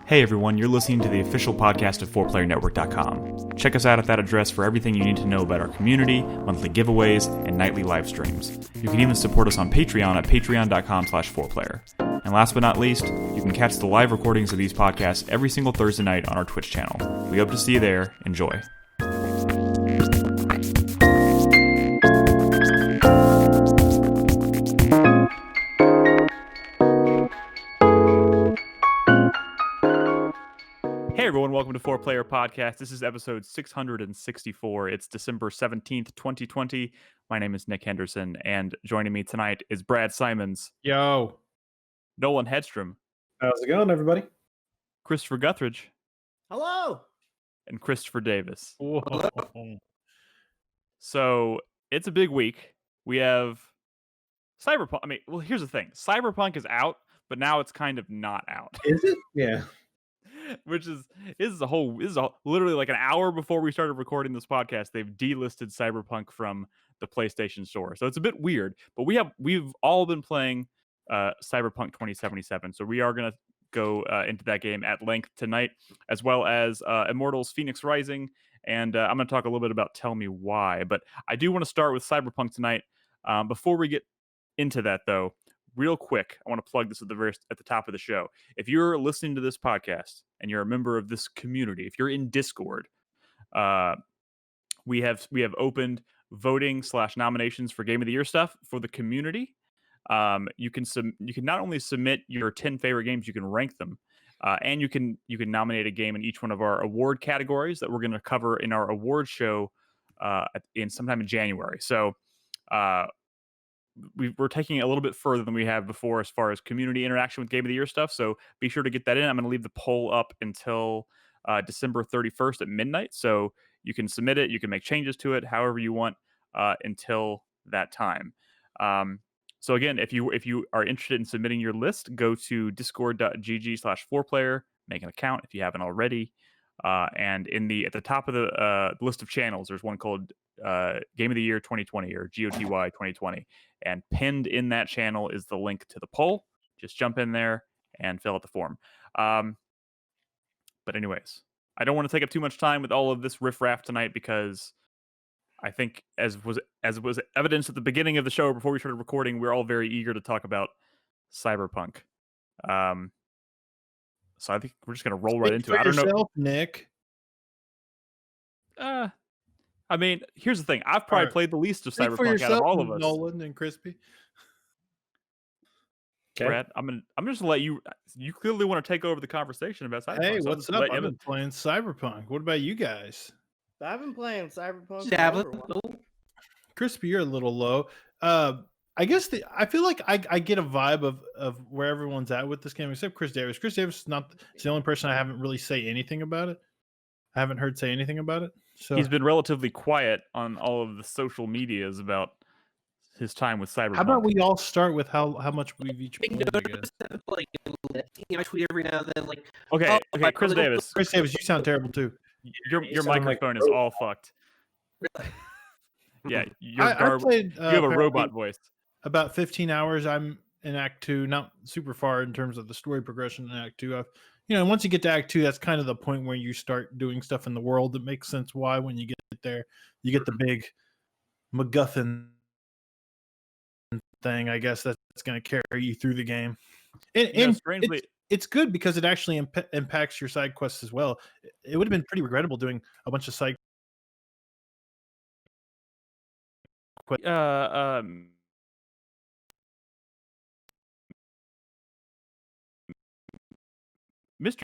Hey everyone, you're listening to the official podcast of 4playernetwork.com. Check us out at that address for everything you need to know about our community, monthly giveaways, and nightly live streams. You can even support us on Patreon at patreon.com/4player. And last but not least, you can catch the live recordings of these podcasts every single Thursday night on our Twitch channel. We hope to see you there. Enjoy. Hey everyone, welcome to 4Player Podcast. This is episode 664. It's December 17th, 2020. My name is Nick Henderson, and joining me tonight is Brad Simons. Yo. Nolan Hedstrom. How's it going, everybody? Christopher Guthridge. Hello. And Christopher Davis. Whoa. So, it's a big week. We have Cyberpunk. I mean, well, here's the thing. Cyberpunk is out, but now it's kind of not out. Is it? Yeah. Which is literally like an hour before we started recording this podcast, they've delisted Cyberpunk from the PlayStation Store. So it's a bit weird, but we've all been playing Cyberpunk 2077. So we are going to go into that game at length tonight, as well as Immortals Fenyx Rising. And I'm going to talk a little bit about Tell Me Why. But I do want to start with Cyberpunk tonight. Before we get into that, though, real quick, I want to plug this at the top of the show. If you're listening to this podcast and you're a member of this community, if you're in Discord, we have opened voting / nominations for Game of the Year stuff for the community. You can not only submit your 10 favorite games, you can rank them, and you can nominate a game in each one of our award categories that we're going to cover in our award show sometime in January. So. We're taking it a little bit further than we have before as far as community interaction with Game of the Year stuff. So be sure to get that in. I'm going to leave the poll up until December 31st at midnight. So you can submit it. You can make changes to it however you want until that time. So again, if you are interested in submitting your list, go to discord.gg/4player, make an account if you haven't already. And at the top of the list of channels, there's one called Game of the Year 2020 or GOTY 2020. And pinned in that channel is the link to the poll. Just jump in there and fill out the form. But anyways, I don't want to take up too much time with all of this riffraff tonight because I think as was evidenced at the beginning of the show before we started recording, we're all very eager to talk about Cyberpunk. So I think we're just going to roll right into it. I don't know, Nick. I mean, here's the thing. I've probably played the least of Cyberpunk out of all of us. Nolan and Crispy. Okay. Brad, I'm just gonna let you. You clearly want to take over the conversation about Cyberpunk. Hey, so what's up? I've been playing Cyberpunk. What about you guys? I've been playing Cyberpunk. Crispy, you're a little low. I guess I feel like I get a vibe of where everyone's at with this game, except Chris Davis. Chris Davis is not the only person I haven't really say anything about it. I haven't heard say anything about it. So he's been relatively quiet on all of the social medias about his time with Cyberpunk. How about we all start with how much we've each played, I guess. I tweet every now and then, like. Okay, Chris Davis. Chris Davis, you sound terrible too. Your microphone is all fucked. Really? Yeah, I played, you have a robot voice. About 15 hours. I'm in Act 2, not super far in terms of the story progression in Act 2. Once you get to Act 2, that's kind of the point where you start doing stuff in the world that makes sense. Why, when you get there, you get the big MacGuffin thing. I guess that's going to carry you through the game. And strangely, it's good because it actually impacts your side quests as well. It would have been pretty regrettable doing a bunch of side quests. Mr.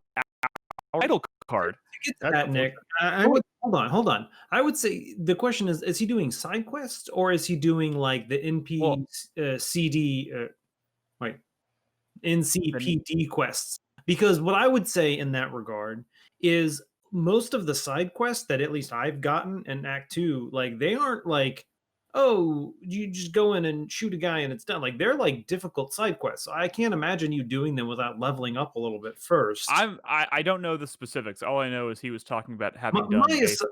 Idle Card. That, Nick. I would hold on. I would say the question is he doing side quests or is he doing like the NCPD quests? Because what I would say in that regard is most of the side quests that at least I've gotten in Act 2, like they aren't like, oh, you just go in and shoot a guy and it's done. Like they're like difficult side quests. So I can't imagine you doing them without leveling up a little bit first. I don't know the specifics. All I know is he was talking about having done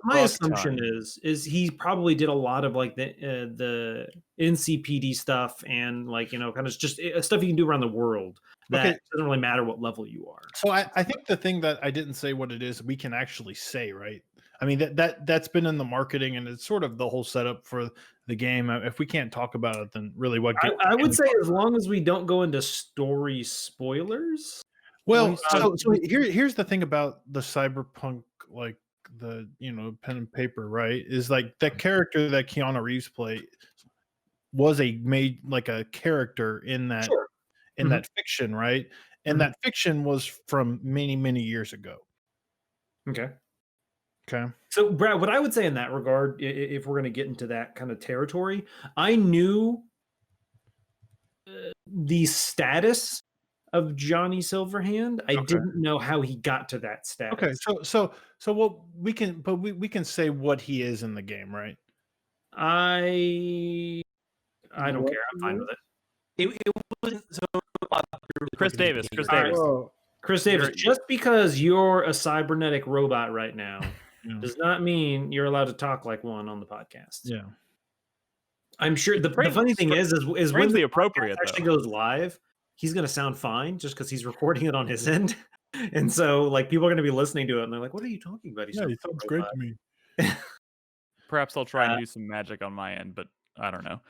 my assumption is he probably did a lot of like the NCPD stuff and like kind of just stuff you can do around the world. that Okay. it doesn't really matter what level you are. So I think the thing that I didn't say what it is, we can actually say, right? I mean that's been in the marketing and it's sort of the whole setup for the game. If we can't talk about it, then really what game? I would say as long as we don't go into story spoilers. Well, Um, so here's the thing about the Cyberpunk, like the pen and paper, right? Is like that character that Keanu Reeves played was made like a character in that Sure. that fiction, right? And that fiction was from many years ago. Okay. Okay. So, Brad, what I would say in that regard, if we're going to get into that kind of territory, I knew the status of Johnny Silverhand. I didn't know how he got to that status. Okay. So what we can, but we can say what he is in the game, right? I don't What care. I'm fine with it. It wasn't so. Chris Davis. Chris All right. Davis. Oh, Chris Davis, You're- just because you're a cybernetic robot right now Yeah. does not mean you're allowed to talk like one on the podcast. Yeah. I'm sure the funny thing is when Strangely the appropriate, podcast actually though. goes live, he's going to sound fine just because he's recording it on his end. And so, like, people are going to be listening to it and they're like, what are you talking about? He Yeah, sounds he sounds like a great robot." to me. Perhaps I'll try and do some magic on my end, but I don't know.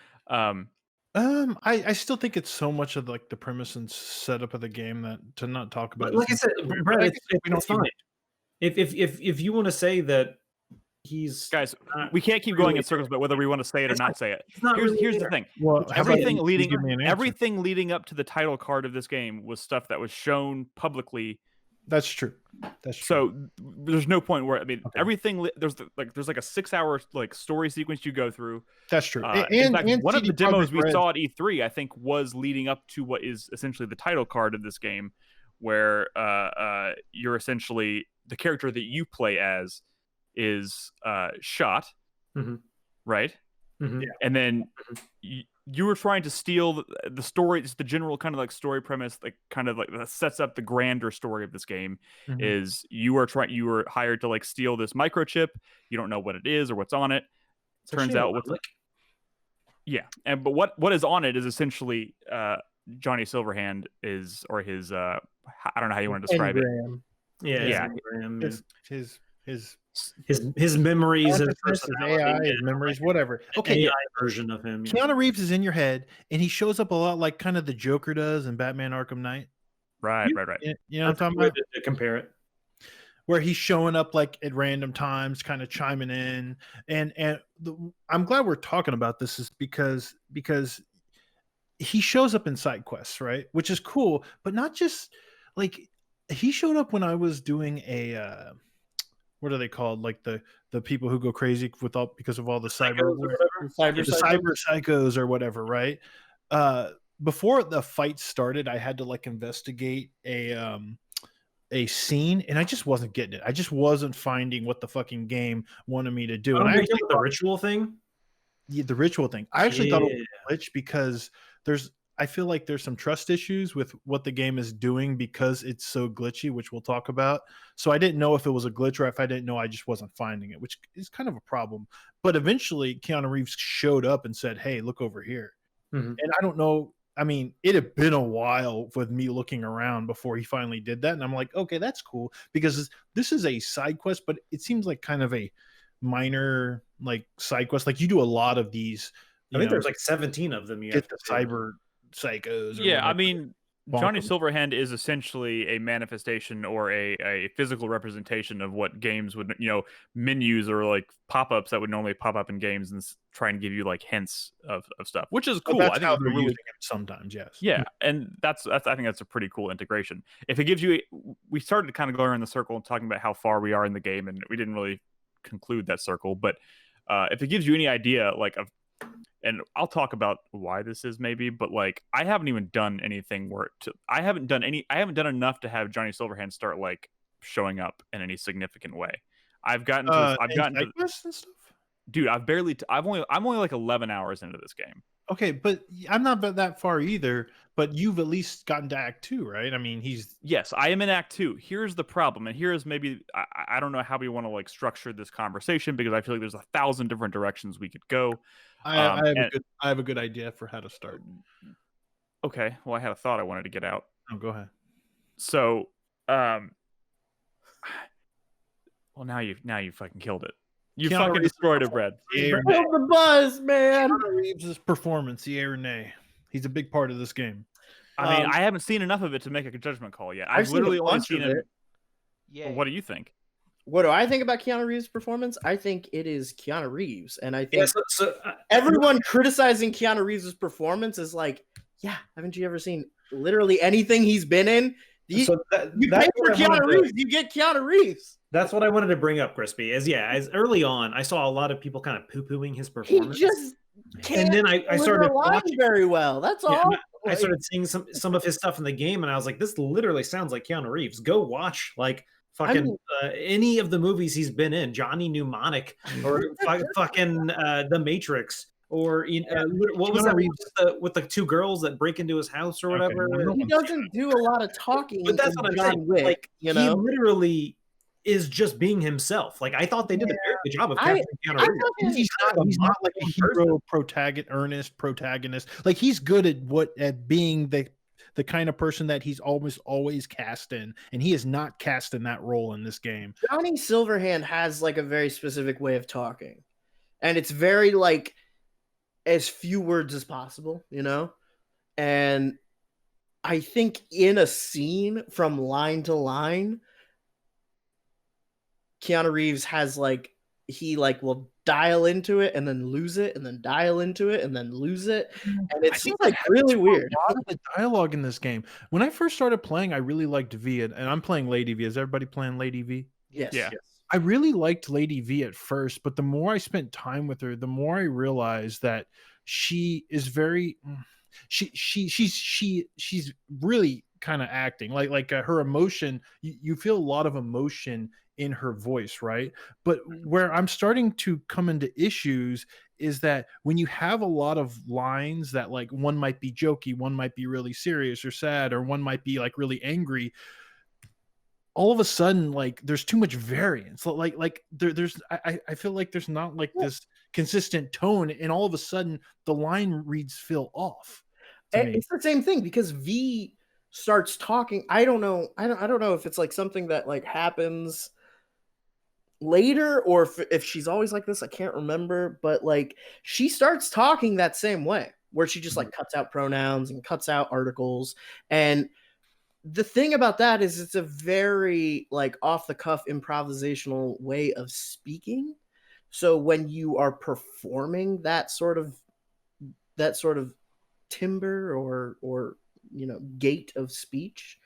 I still think it's so much of like the premise and setup of the game that to not talk about. But like I said, Brad, it's fine. If you want to say that he's Guys, not we can't keep going really in circles about whether we want to say it or It's not fine. say it. he's not Here's really here's the there. thing. Well, how about Everything you leading give me an answer? everything leading up to the title card of this game was stuff that was shown publicly. That's true. That's true. So there's no point where Okay. everything there's like a 6-hour like story sequence you go through. That's true. In fact, one of CD the demos Projekt we Red- saw at E3, I think, was leading up to what is essentially the title card of this game, where you're essentially the character that you play as is shot, right? Mhm. Yeah. And then you were trying to steal the story. It's the general kind of like story premise, like kind of like that sets up the grander story of this game. Mhm. Is you were hired to like steal this microchip. You don't know what it is or what's on it. It's Turns actually out what's but what is on it is essentially Johnny Silverhand is, or his I don't know how you want to describe it. Engram. yeah, his memories, his his AI, his memories, whatever. Okay, AI version of him. Yeah. Keanu Reeves is in your head, and he shows up a lot like kind of the Joker does in Batman Arkham Knight. Right. You know what I'm That's a talking good way about? to compare it. Where he's showing up like at random times, kind of chiming in, I'm glad we're talking about this is because he shows up in side quests, right? Which is cool, but not just like he showed up when I was doing a what are they called? Like the people who go crazy with all because of all the cyber psychos or whatever, right? Before the fight started, I had to like investigate a scene, and I just wasn't getting it. I just wasn't finding what the fucking game wanted me to do. Oh, And I the actually ritual thing. the ritual thing. I actually thought it was a glitch because I feel like there's some trust issues with what the game is doing because it's so glitchy, which we'll talk about. So I didn't know if it was a glitch or if I didn't know, I just wasn't finding it, which is kind of a problem. But eventually Keanu Reeves showed up and said, "Hey, look over here." Mhm. And I don't know. I mean, it had been a while with me looking around before he finally did that. And I'm like, okay, that's cool because this is a side quest, but it seems like kind of a minor like side quest. Like you do a lot of these. I think there's like 17 of them. You get have the to do. cyber psychos. Or Yeah, I whatever. mean, Bonk Johnny them. Silverhand is essentially a manifestation or a physical representation of what games would, menus or like pop-ups that would normally pop up in games and try and give you like hints of stuff, which is So cool. that's I think how it's a they're really using it sometimes. Yes. yeah, and that's I think that's a pretty cool integration. If it gives you, we started to kind of go around the circle and talking about how far we are in the game, and we didn't really conclude that circle. But if it gives you any idea, like of, and I'll talk about why this is maybe, but like I haven't even done anything where I haven't done enough to have Johnny Silverhand start like showing up in any significant way. I've gotten to quests and stuff. dude. I'm only like 11 hours into this game. Okay, but I'm not that far either. But you've at least gotten to Act 2, right? I mean, Yes, I am in Act 2. Here's the problem, and here's maybe I don't know how we want to like structure this conversation because I feel like there's 1,000 different directions we could go. I have a good idea for how to start. Okay, well, I had a thought I wanted to get out. Oh, go ahead. So, well, now you fucking killed it. You Keanu fucking Reeves' destroyed it, Brad. Yay or nay? Build the buzz, man. Keanu Reeves' performance, yay or nay? He's a big part of this game. I mean, Um, I haven't seen enough of it to make a judgment call yet. I've I've seen literally a only bunch seen of him. it. Yeah. What do you think? What do I think about Keanu Reeves' performance? I think it is Keanu Reeves, and I think Yeah, so everyone criticizing Keanu Reeves' performance is like, yeah, haven't you ever seen literally anything he's been in? You that's pay for what I wanted Keanu to- Reeves, you get Keanu Reeves. That's what I wanted to bring up, Crispy. As early on, I saw a lot of people kind of poo-pooing his He performance. just can't And then I deliver started a line watching. very well. That's Yeah, all. and I started seeing some of his stuff in the game, and I was like, "This literally sounds like Keanu Reeves." Go watch fucking any of the movies he's been in, Johnny Mnemonic, or fucking The Matrix, or what was that with the two girls that break into his house or whatever? He doesn't do a lot of talking. But that's in what I'm John saying. Wick, Like you he know. literally is just being himself. Like I thought they did a very good job of capturing Keanu Reeves. He's not like a hero protagonist. Like he's good at being the kind of person that he's almost always cast in, and he is not cast in that role in this game. Johnny Silverhand has like a very specific way of talking, and it's very like as few words as possible, you know. And I think in a scene from line to line, Keanu Reeves has he will dial into it and then lose it and then dial into it and then lose it, and it's just like really weird. A lot of the dialogue in this game. When I first started playing, I really liked V, and I'm playing Lady V. Is everybody playing Lady V? Yes. Yeah. I really liked Lady V at first, but the more I spent time with her, the more I realized that she is very she's really kind of acting like her emotion. You feel a lot of emotion in her voice, right? But where I'm starting to come into issues is that when you have a lot of lines that like one might be jokey, one might be really serious or sad, or one might be like really angry, all of a sudden like there's too much variance. I feel like there's not like this consistent tone, and all of a sudden the line reads feel off to me. It's the same thing because V starts talking. I don't know if it's like something that like happens later or if she's always like this. I can't remember, but like she starts talking that same way where she just like cuts out pronouns and cuts out articles. And the thing about that is it's a very like off the cuff improvisational way of speaking. So when you are performing that sort of timbre or gait of speech,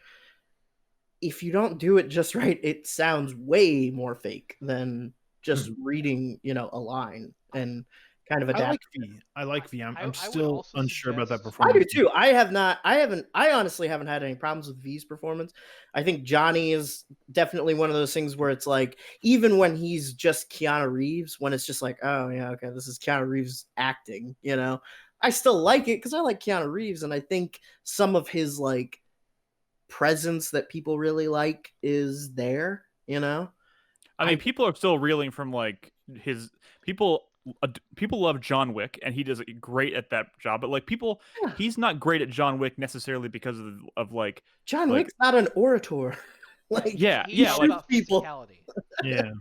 if you don't do it just right, it sounds way more fake than just reading a line and kind of adapting. I like V. I'm I would still also unsure about that suggest- I performance. do too. I honestly haven't had any problems with V's performance. I think Johnny is definitely one of those things where it's like, even when he's just Keanu Reeves, when it's just like, oh yeah, okay, this is Keanu Reeves acting, I still like it because I like Keanu Reeves, and I think some of his like presence that people really like is there, I mean, people are still reeling from like his people. People love John Wick, and he does great at that job. But like he's not great at John Wick necessarily because of like John like, Wick's not an orator. Like yeah, He's yeah, all like about people. physicality. Yeah.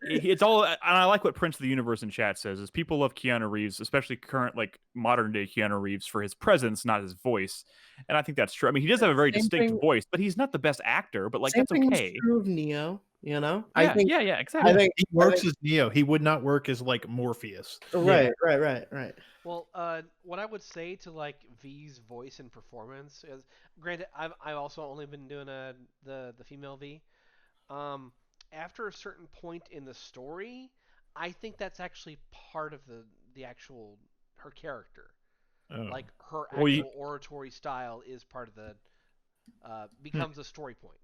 it's all. And I like what Prince of the Universe in chat says is people love Keanu Reeves, especially current like modern day Keanu Reeves, for his presence, not his voice. And I think that's true. I mean, he does have a very distinct voice, but he's not the best actor. But like same that's thing okay. is true of Neo. Yeah, I exactly. think He works as Neo. He would not work as like Morpheus. right. Well, what I would say to like V's voice and performance is, granted, I've also only been doing the female V. After a certain point in the story, I think that's actually part of the actual her character. Oh. Like her actual oratory style is part of the becomes a story point.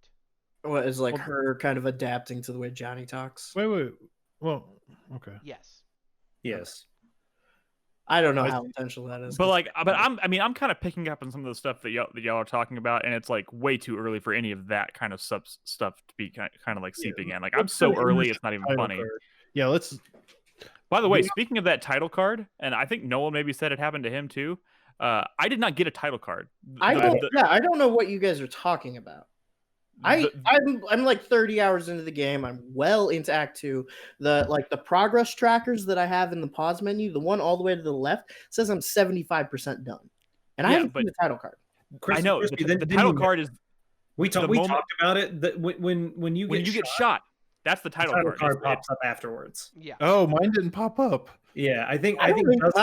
What is like her kind of adapting to the way Johnny talks? Wait. Well, okay. Yes. I don't know how intentional that is. But I'm kind of picking up on some of the stuff that y'all are talking about, and it's like way too early for any of that kind of stuff to be kind of like seeping in. Like I'm so early, it's not even funny. Yeah, let's. By the way, speaking of that title card, and I think Noel maybe said it happened to him too. I did not get a title card. I don't know what you guys are talking about. I'm like 30 hours into the game. I'm well into Act 2. The progress trackers that I have in the pause menu, the one all the way to the left, says I'm 75% done. And I haven't seen the title card. I know. The title card is we talked about it that when you get shot, that's the title card pops up afterwards. Yeah. Oh, mine didn't pop up. Yeah, I think mine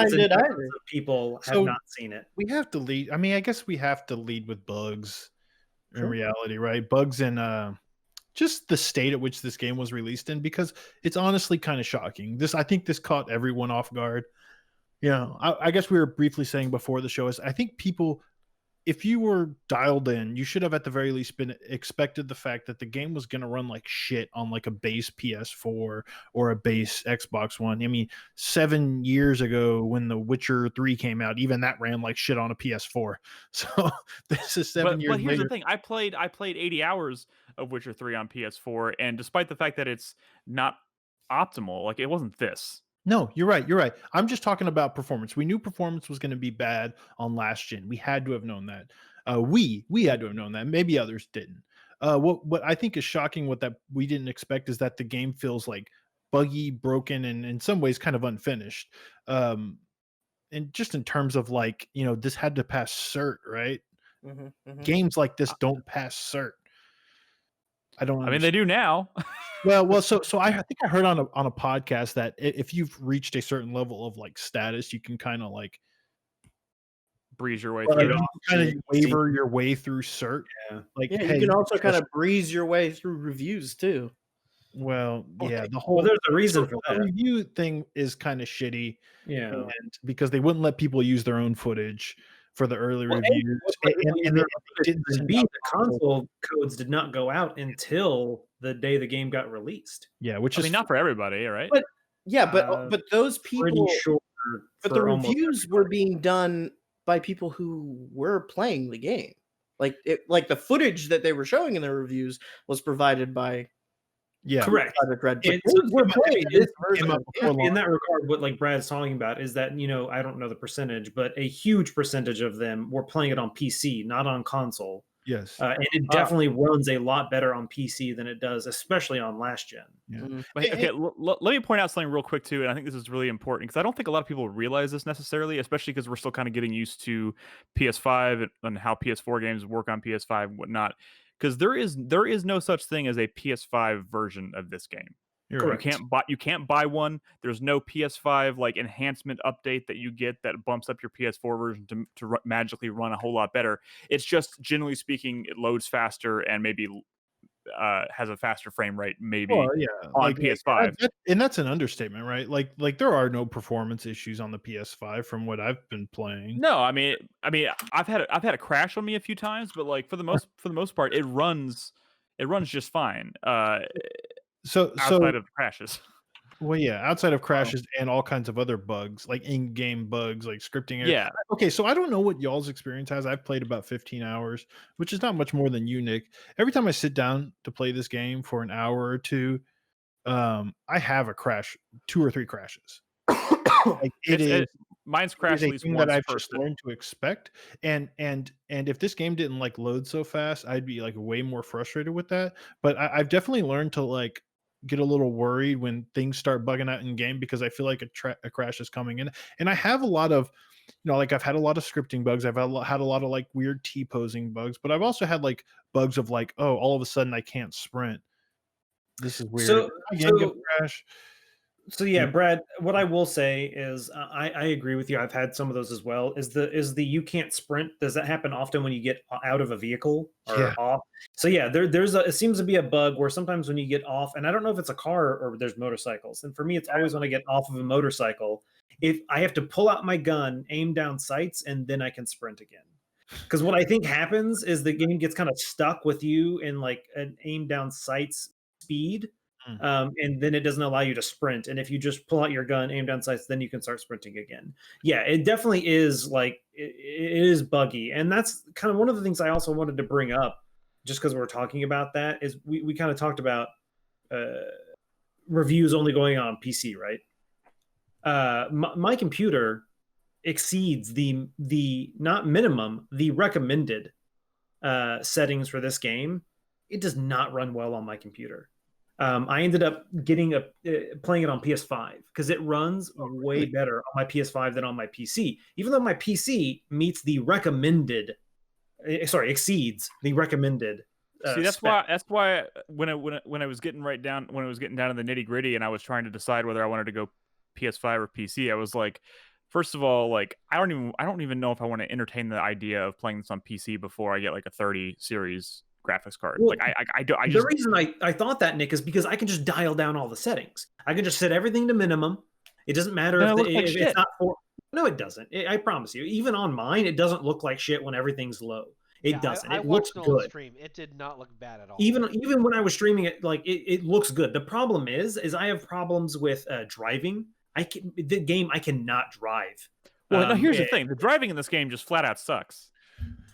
did either. People have not seen it. We have to lead. I mean, I guess we have to lead with bugs in reality, right? Bugs and just the state at which this game was released in, because it's honestly kind of shocking. I think this caught everyone off guard. You know, I guess we were briefly saying before the show is I think people, if you were dialed in, you should have at the very least been expected the fact that the game was going to run like shit on like a base PS4 or a base Xbox One. I mean, 7 years ago when The Witcher 3 came out, even that ran like shit on a PS4. So this is 7 years later. But here's the thing: I played 80 hours of Witcher 3 on PS4, and despite the fact that it's not optimal, like it wasn't this. No, you're right. You're right. I'm just talking about performance. We knew performance was going to be bad on last gen. We had to have known that. We had to have known that. Maybe others didn't. What I think is shocking, what that we didn't expect, is that the game feels like buggy, broken, and in some ways kind of unfinished. And just in terms of like, you know, this had to pass cert, right? Games like this don't pass cert. I mean, they do now. Well, so I think I heard on a podcast that if you've reached a certain level of like status, you can kind of like breeze your way through. Kind of waver your way through cert. Yeah. Like, you can also kind of breeze your way through reviews too. Well, yeah, there's a reason for that. The review thing is kind of shitty. Yeah, and because they wouldn't let people use their own footage for the early reviews, and the console codes did not go out until the day the game got released. Yeah, which is not for everybody, right? But those people, sure, but the reviews were being done by people who were playing the game. Like the footage that they were showing in the reviews was provided by. Yeah, correct. In that regard, what like Brad's talking about is that, you know, I don't know the percentage, but a huge percentage of them were playing it on PC, not on console. Yes, and it definitely runs a lot better on PC than it does, especially on last gen. Yeah. Okay, let me point out something real quick too, and I think this is really important because I don't think a lot of people realize this necessarily, especially because we're still kind of getting used to PS5 and how PS4 games work on PS5 and whatnot. Because there is no such thing as a PS5 version of this game. You can't buy one. There's no PS5 like enhancement update that you get that bumps up your PS4 version to magically run a whole lot better. It's just, generally speaking, it loads faster and maybe has a faster frame rate on PS5. And that's an understatement, right? Like there are no performance issues on the PS5 from what I've been playing. No, I mean I've had a crash on me a few times, but like for the most part it runs just fine. Outside of crashes. Well, yeah, outside of crashes and all kinds of other bugs, like in-game bugs, like scripting errors. Yeah. Okay, so I don't know what y'all's experience has. I've played about 15 hours, which is not much more than you, Nick. Every time I sit down to play this game for an hour or two, I have a crash, 2 or 3 crashes. Like mine's crashed at least once that I've just learned to expect. And if this game didn't like load so fast, I'd be like way more frustrated with that. But I've definitely learned to like get a little worried when things start bugging out in game, because I feel like a crash is coming in. And I have a lot of, you know, like I've had a lot of scripting bugs. I've had a lot of like weird T-posing bugs, but I've also had like bugs of like, oh, all of a sudden I can't sprint. This is weird. Crash. So yeah, Brad, what I will say is I agree with you. I've had some of those as well. Is the you can't sprint? Does that happen often when you get out of a vehicle or off? So yeah, it seems to be a bug where sometimes when you get off, and I don't know if it's a car or there's motorcycles. And for me, it's always when I get off of a motorcycle, if I have to pull out my gun, aim down sights, and then I can sprint again. Because what I think happens is the game gets kind of stuck with you in like an aim down sights speed. And then it doesn't allow you to sprint. And if you just pull out your gun, aim down sights, then you can start sprinting again. Yeah, it definitely is like it is buggy. And that's kind of one of the things I also wanted to bring up, just because we're talking about that, is we kind of talked about reviews only going on PC, right? My computer exceeds the not minimum, the recommended settings for this game, it does not run well on my computer. I ended up getting playing it on PS5 because it runs way better on my PS5 than on my PC. Even though my PC meets the recommended, exceeds the recommended. See, that's why when I was getting down to the nitty gritty, and I was trying to decide whether I wanted to go PS5 or PC, I was like, first of all, like I don't even know if I want to entertain the idea of playing this on PC before I get like a 30 series graphics card. Well, like I don't. The reason I thought that, Nick, is because I can just dial down all the settings. I can just set everything to minimum. It doesn't matter if it's not for. No, it doesn't. I promise you. Even on mine, it doesn't look like shit when everything's low. It doesn't. I It looks watched Nolan's good. stream. It did not look bad at all. Even when I was streaming it, like it looks good. The problem is I have problems with driving. The game I cannot drive. Well, no, here's the thing: the driving in this game just flat out sucks.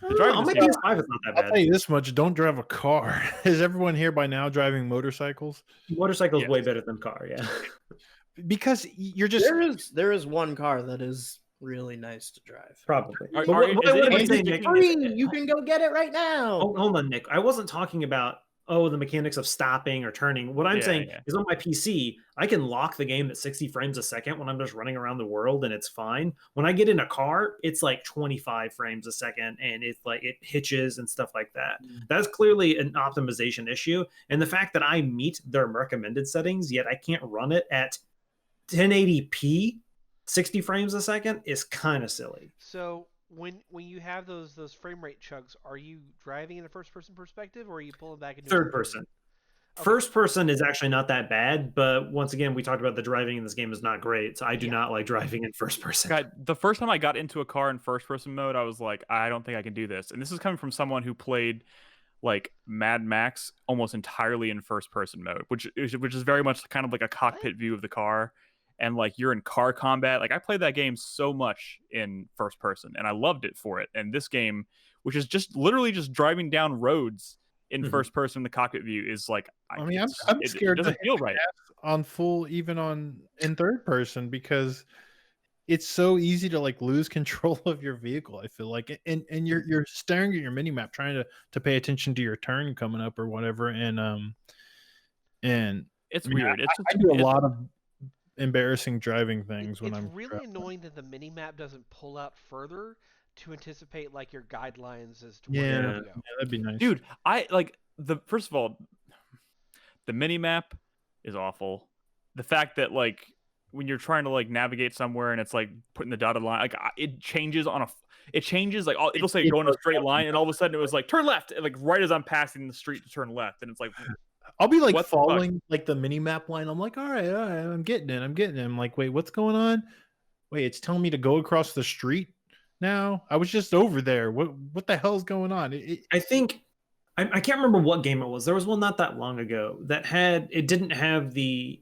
The driving on my PS5 is not that bad. I'll tell you this much: don't drive a car. Is everyone here by now driving motorcycles? Motorcycle's way better than car. Yeah, because you're just there is one car that is really nice to drive. probably. You can go get it right now. Hold on, Nick. I wasn't talking about the mechanics of stopping or turning. What I'm saying is on my PC, I can lock the game at 60 frames a second when I'm just running around the world and it's fine. When I get in a car, it's like 25 frames a second and it's like it hitches and stuff like that. That's clearly an optimization issue. And the fact that I meet their recommended settings, yet I can't run it at 1080p 60 frames a second is kind of silly. So when you have those frame rate chugs, are you driving in a first person perspective, or are you pulling back into third person? Okay. First person is actually not that bad, but once again, we talked about the driving in this game is not great, so I do not like driving in first person. God, the first time I got into a car in first person mode, I was like, I don't think I can do this. And this is coming from someone who played like Mad Max almost entirely in first person mode, which is very much kind of like a cockpit view of the car. And like you're in car combat. Like I played that game so much in first person and I loved it for it. And this game, which is just literally just driving down roads in first person, the cockpit view is like, I'm scared it doesn't feel right on full, even in third person, because it's so easy to like lose control of your vehicle. I feel like, and you're staring at your mini map, trying to pay attention to your turn coming up or whatever. And it's weird. I do a lot of embarrassing driving things when I'm really annoying that the mini map doesn't pull out further to anticipate like your guidelines as to where you want to go. Yeah, that'd be nice. Dude, I like first of all, the mini map is awful. The fact that like when you're trying to like navigate somewhere and it's like putting the dotted line, like it changes like it'll say go in a straight line and all of a sudden it was like turn left, and like right as I'm passing the street to turn left, and it's like I'll be like following like the mini map line. I'm like, all right, I'm getting it. I'm like, wait, what's going on? Wait, it's telling me to go across the street now. I was just over there. What the hell's going on? I think I can't remember what game it was. There was one not that long ago that didn't have the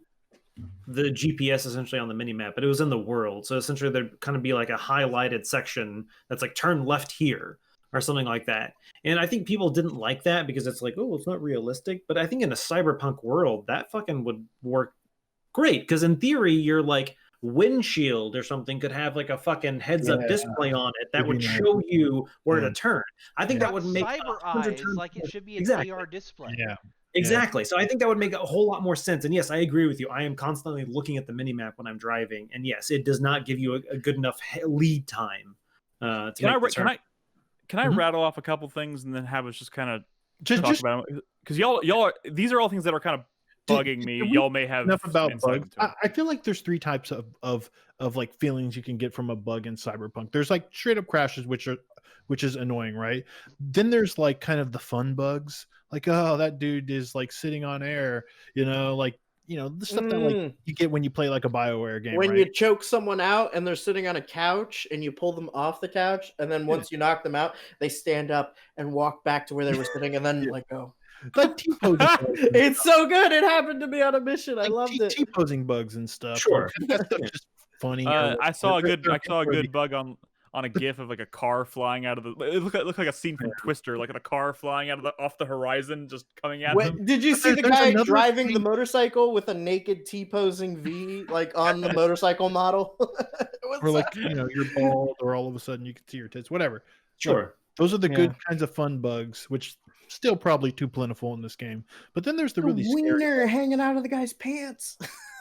GPS essentially on the mini map, but it was in the world. So essentially there'd kind of be like a highlighted section that's like turn left here or something like that. And I think people didn't like that because it's like, oh, it's not realistic. But I think in a cyberpunk world, that fucking would work great. Because in theory, your like windshield or something could have like a fucking heads-up display on it that would show you where to turn. I think that would make cyber eyes like it should be an AR display. Yeah. Exactly. So I think that would make a whole lot more sense. And yes, I agree with you. I am constantly looking at the mini map when I'm driving. And yes, it does not give you a good enough lead time to make the turn. Can I rattle off a couple things and then have us just kind of talk about them? Because y'all these are all things that are kind of bugging me. Y'all may have enough about bugs. I feel like there's three types of like feelings you can get from a bug in Cyberpunk. There's like straight up crashes, which is annoying, right? Then there's like kind of the fun bugs, like oh that dude is like sitting on air, like the stuff that like you get when you play like a BioWare game. When you choke someone out and they're sitting on a couch and you pull them off the couch, and then once you knock them out, they stand up and walk back to where they were sitting and then let go. Like T-posing. It's so good. It happened to me on a mission. I loved it. T-posing bugs and stuff. Sure. That's just funny. I saw a good bug on on a GIF of like a car flying out of the. It looked like a scene from Twister, like a car flying out of off the horizon, just coming at them. Did you But see the there's guy another driving the thing- motorcycle with a naked T-posing V like on the motorcycle model? or like you're bald, or all of a sudden you can see your tits, whatever. Sure. Look, those are the Yeah. good kinds of fun bugs, which still probably too plentiful in this game. But then there's the really scary. wiener hanging out of the guy's pants.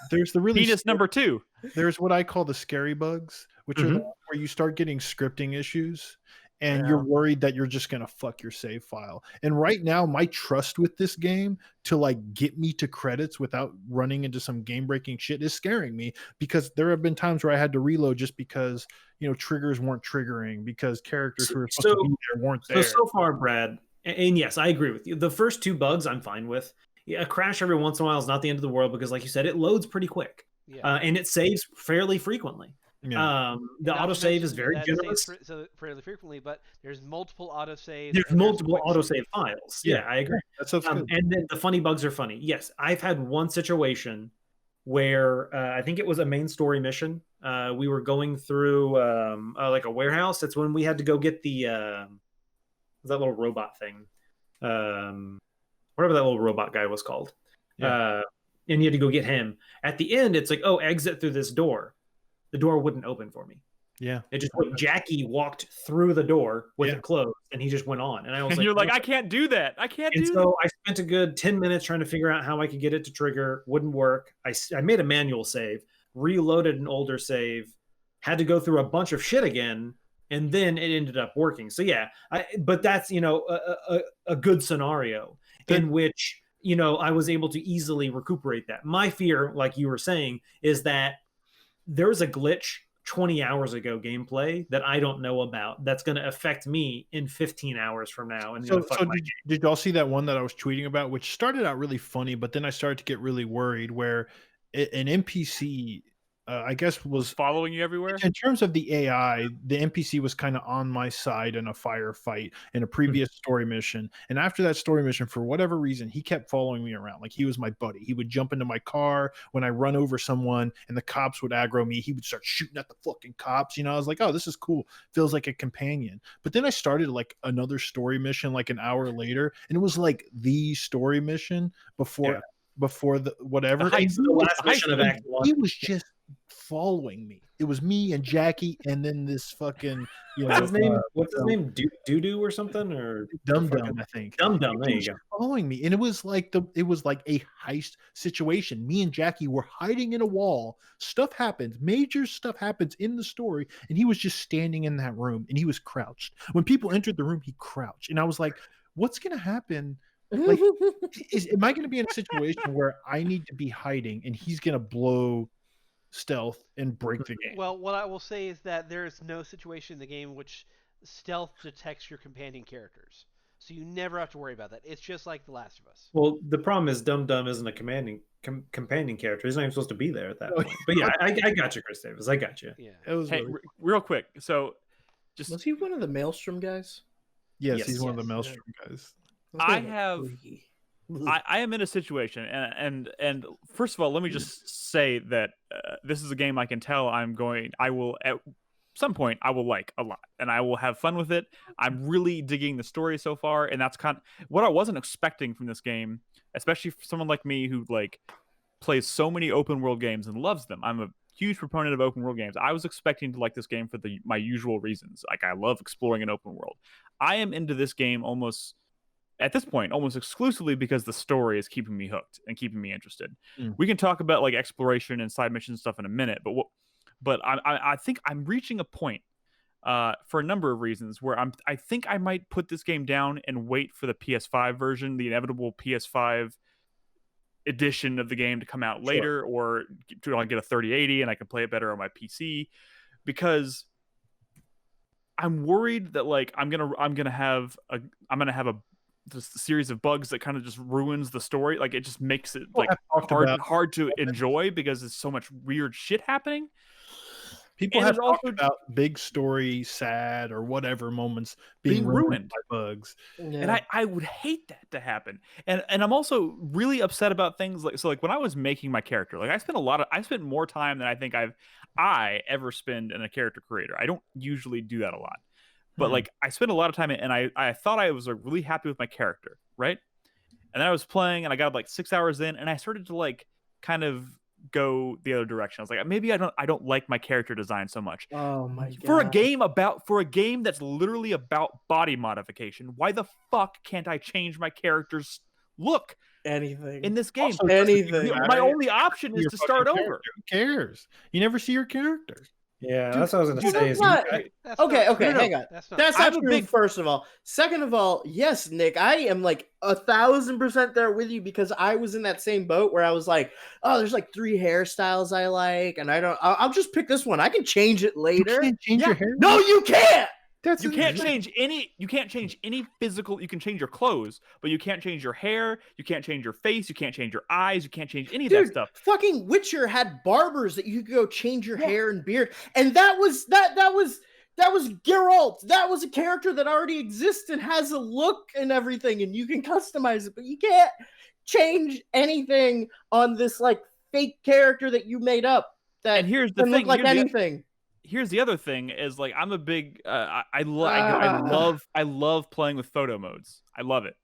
There's the really Penis scary- number 2. There's what I call the scary bugs, which are the ones where you start getting scripting issues and you're worried that you're just gonna fuck your save file. And right now, my trust with this game to like get me to credits without running into some game breaking shit is scaring me, because there have been times where I had to reload just because triggers weren't triggering, because characters who were supposed to be there weren't there. So far, Brad, and yes, I agree with you. The first 2 bugs I'm fine with. Yeah, a crash every once in a while is not the end of the world, because, like you said, it loads pretty quick, and it saves fairly frequently. Yeah. The autosave is very generous. Fairly frequently, but there's multiple autosaves. There's multiple autosave files. Yeah, I agree. That stuff's good. And then the funny bugs are funny. Yes, I've had one situation where I think it was a main story mission. We were going through like a warehouse. That's when we had to go get the that little robot thing. Whatever that little robot guy was called. And you had to go get him. At the end, it's like, oh, exit through this door. The door wouldn't open for me. Yeah. It just Jackie walked through the door with it closed, and he just went on. And I was And like, you're like, "No." I can't do that. I can't And do so I spent a good 10 minutes trying to figure out how I could get it to trigger. Wouldn't work. I made a manual save, reloaded an older save, had to go through a bunch of shit again, and then it ended up working. So yeah, but that's a good scenario in which I was able to easily recuperate that. My fear, like you were saying, is that there's a glitch 20 hours ago gameplay that I don't know about that's going to affect me in 15 hours from now. And So did y'all see that one that I was tweeting about, which started out really funny, but then I started to get really worried, where an NPC, I guess, was following you everywhere? In terms of the AI, the NPC was kind of on my side in a firefight in a previous story mission. And after that story mission, for whatever reason, he kept following me around. Like, he was my buddy. He would jump into my car when I run over someone and the cops would aggro me. He would start shooting at the fucking cops. I was like, oh, this is cool. Feels like a companion. But then I started like another story mission like an hour later, and it was like the story mission before the whatever. The last mission of Act 1. He was just following me. It was me and Jackie, and then this fucking what's his name? What's his name? Doo or something, or Dum Dum, I think. Dum Dum. There you go. Following me, and it was like a heist situation. Me and Jackie were hiding in a wall. Stuff happens. Major stuff happens in the story, and he was just standing in that room, and he was crouched. When people entered the room, he crouched, and I was like, "What's gonna happen?" Like, am I going to be in a situation where I need to be hiding and he's going to blow stealth and break the game? Well, what I will say is that there is no situation in the game in which stealth detects your companion characters, so you never have to worry about that. It's just like The Last of Us. Well, the problem is Dum Dum isn't a companion character. He's not even supposed to be there at that point. But yeah, I got you, Chris Davis. I got you. Yeah. It was Hey, real quick. So, Was he one of the Maelstrom guys? Yes, he's one of the Maelstrom guys. I am in a situation, and first of all, let me just say that this is a game I can tell I will at some point I will like a lot, and I will have fun with it. I'm really digging the story so far, and that's kind of what I wasn't expecting from this game, especially for someone like me who like plays so many open world games and loves them. I'm a huge proponent of open world games. I was expecting to like this game for my usual reasons. Like, I love exploring an open world. I am into this game at this point, almost exclusively because the story is keeping me hooked and keeping me interested. We can talk about like exploration and side mission stuff in a minute, but I think I'm reaching a point for a number of reasons where I think I might put this game down and wait for the PS5 version, the inevitable PS5 edition of the game to come out later, or to get a 3080 and I can play it better on my PC, because I'm worried that like I'm gonna have a series of bugs that kind of just ruins the story. Like, it just makes it like hard to enjoy because there's so much weird shit happening. People And have there's talked also about big story, sad or whatever moments being being ruined ruined. by bugs. And I would hate that to happen. And I'm also really upset about things like when I was making my character, like I spent more time than I think I ever spend in a character creator. I don't usually do that a lot. But like I spent a lot of time and I thought I was really happy with my character, right? And then I was playing and I got like 6 hours in and I started to like kind of go the other direction. I was like, maybe I don't like my character design so much. Oh my god. For a game that's literally about body modification, why the fuck can't I change my character's look Anything. in this game? Also, anything. My only option is Your to start fucking over. character. Who cares? You never see your character. Yeah, Dude, that's what I was gonna say. That's not- That's Okay, not okay, true. hang on. That's not That's true. not I'm a true, big- first of all. Second of all, yes, Nick, I am like 1,000% there with you because I was in that same boat where I was like, oh, there's like 3 hairstyles I like, and I'll just pick this one. I can change it You later. can't change Yeah. your hair. No, you can't. You can't change any physical. You can change your clothes, but you can't change your hair. You can't change your face. You can't change your eyes. You can't change any of that Dude, stuff. fucking Witcher had barbers that you could go change your hair and beard, and that was Geralt. That was a character that already exists and has a look and everything, and you can customize it, but you can't change anything on this like fake character that you made up. That And here's the can thing. look like anything. Here's the other thing is like I'm a big I Ah. love playing with photo modes. I love it.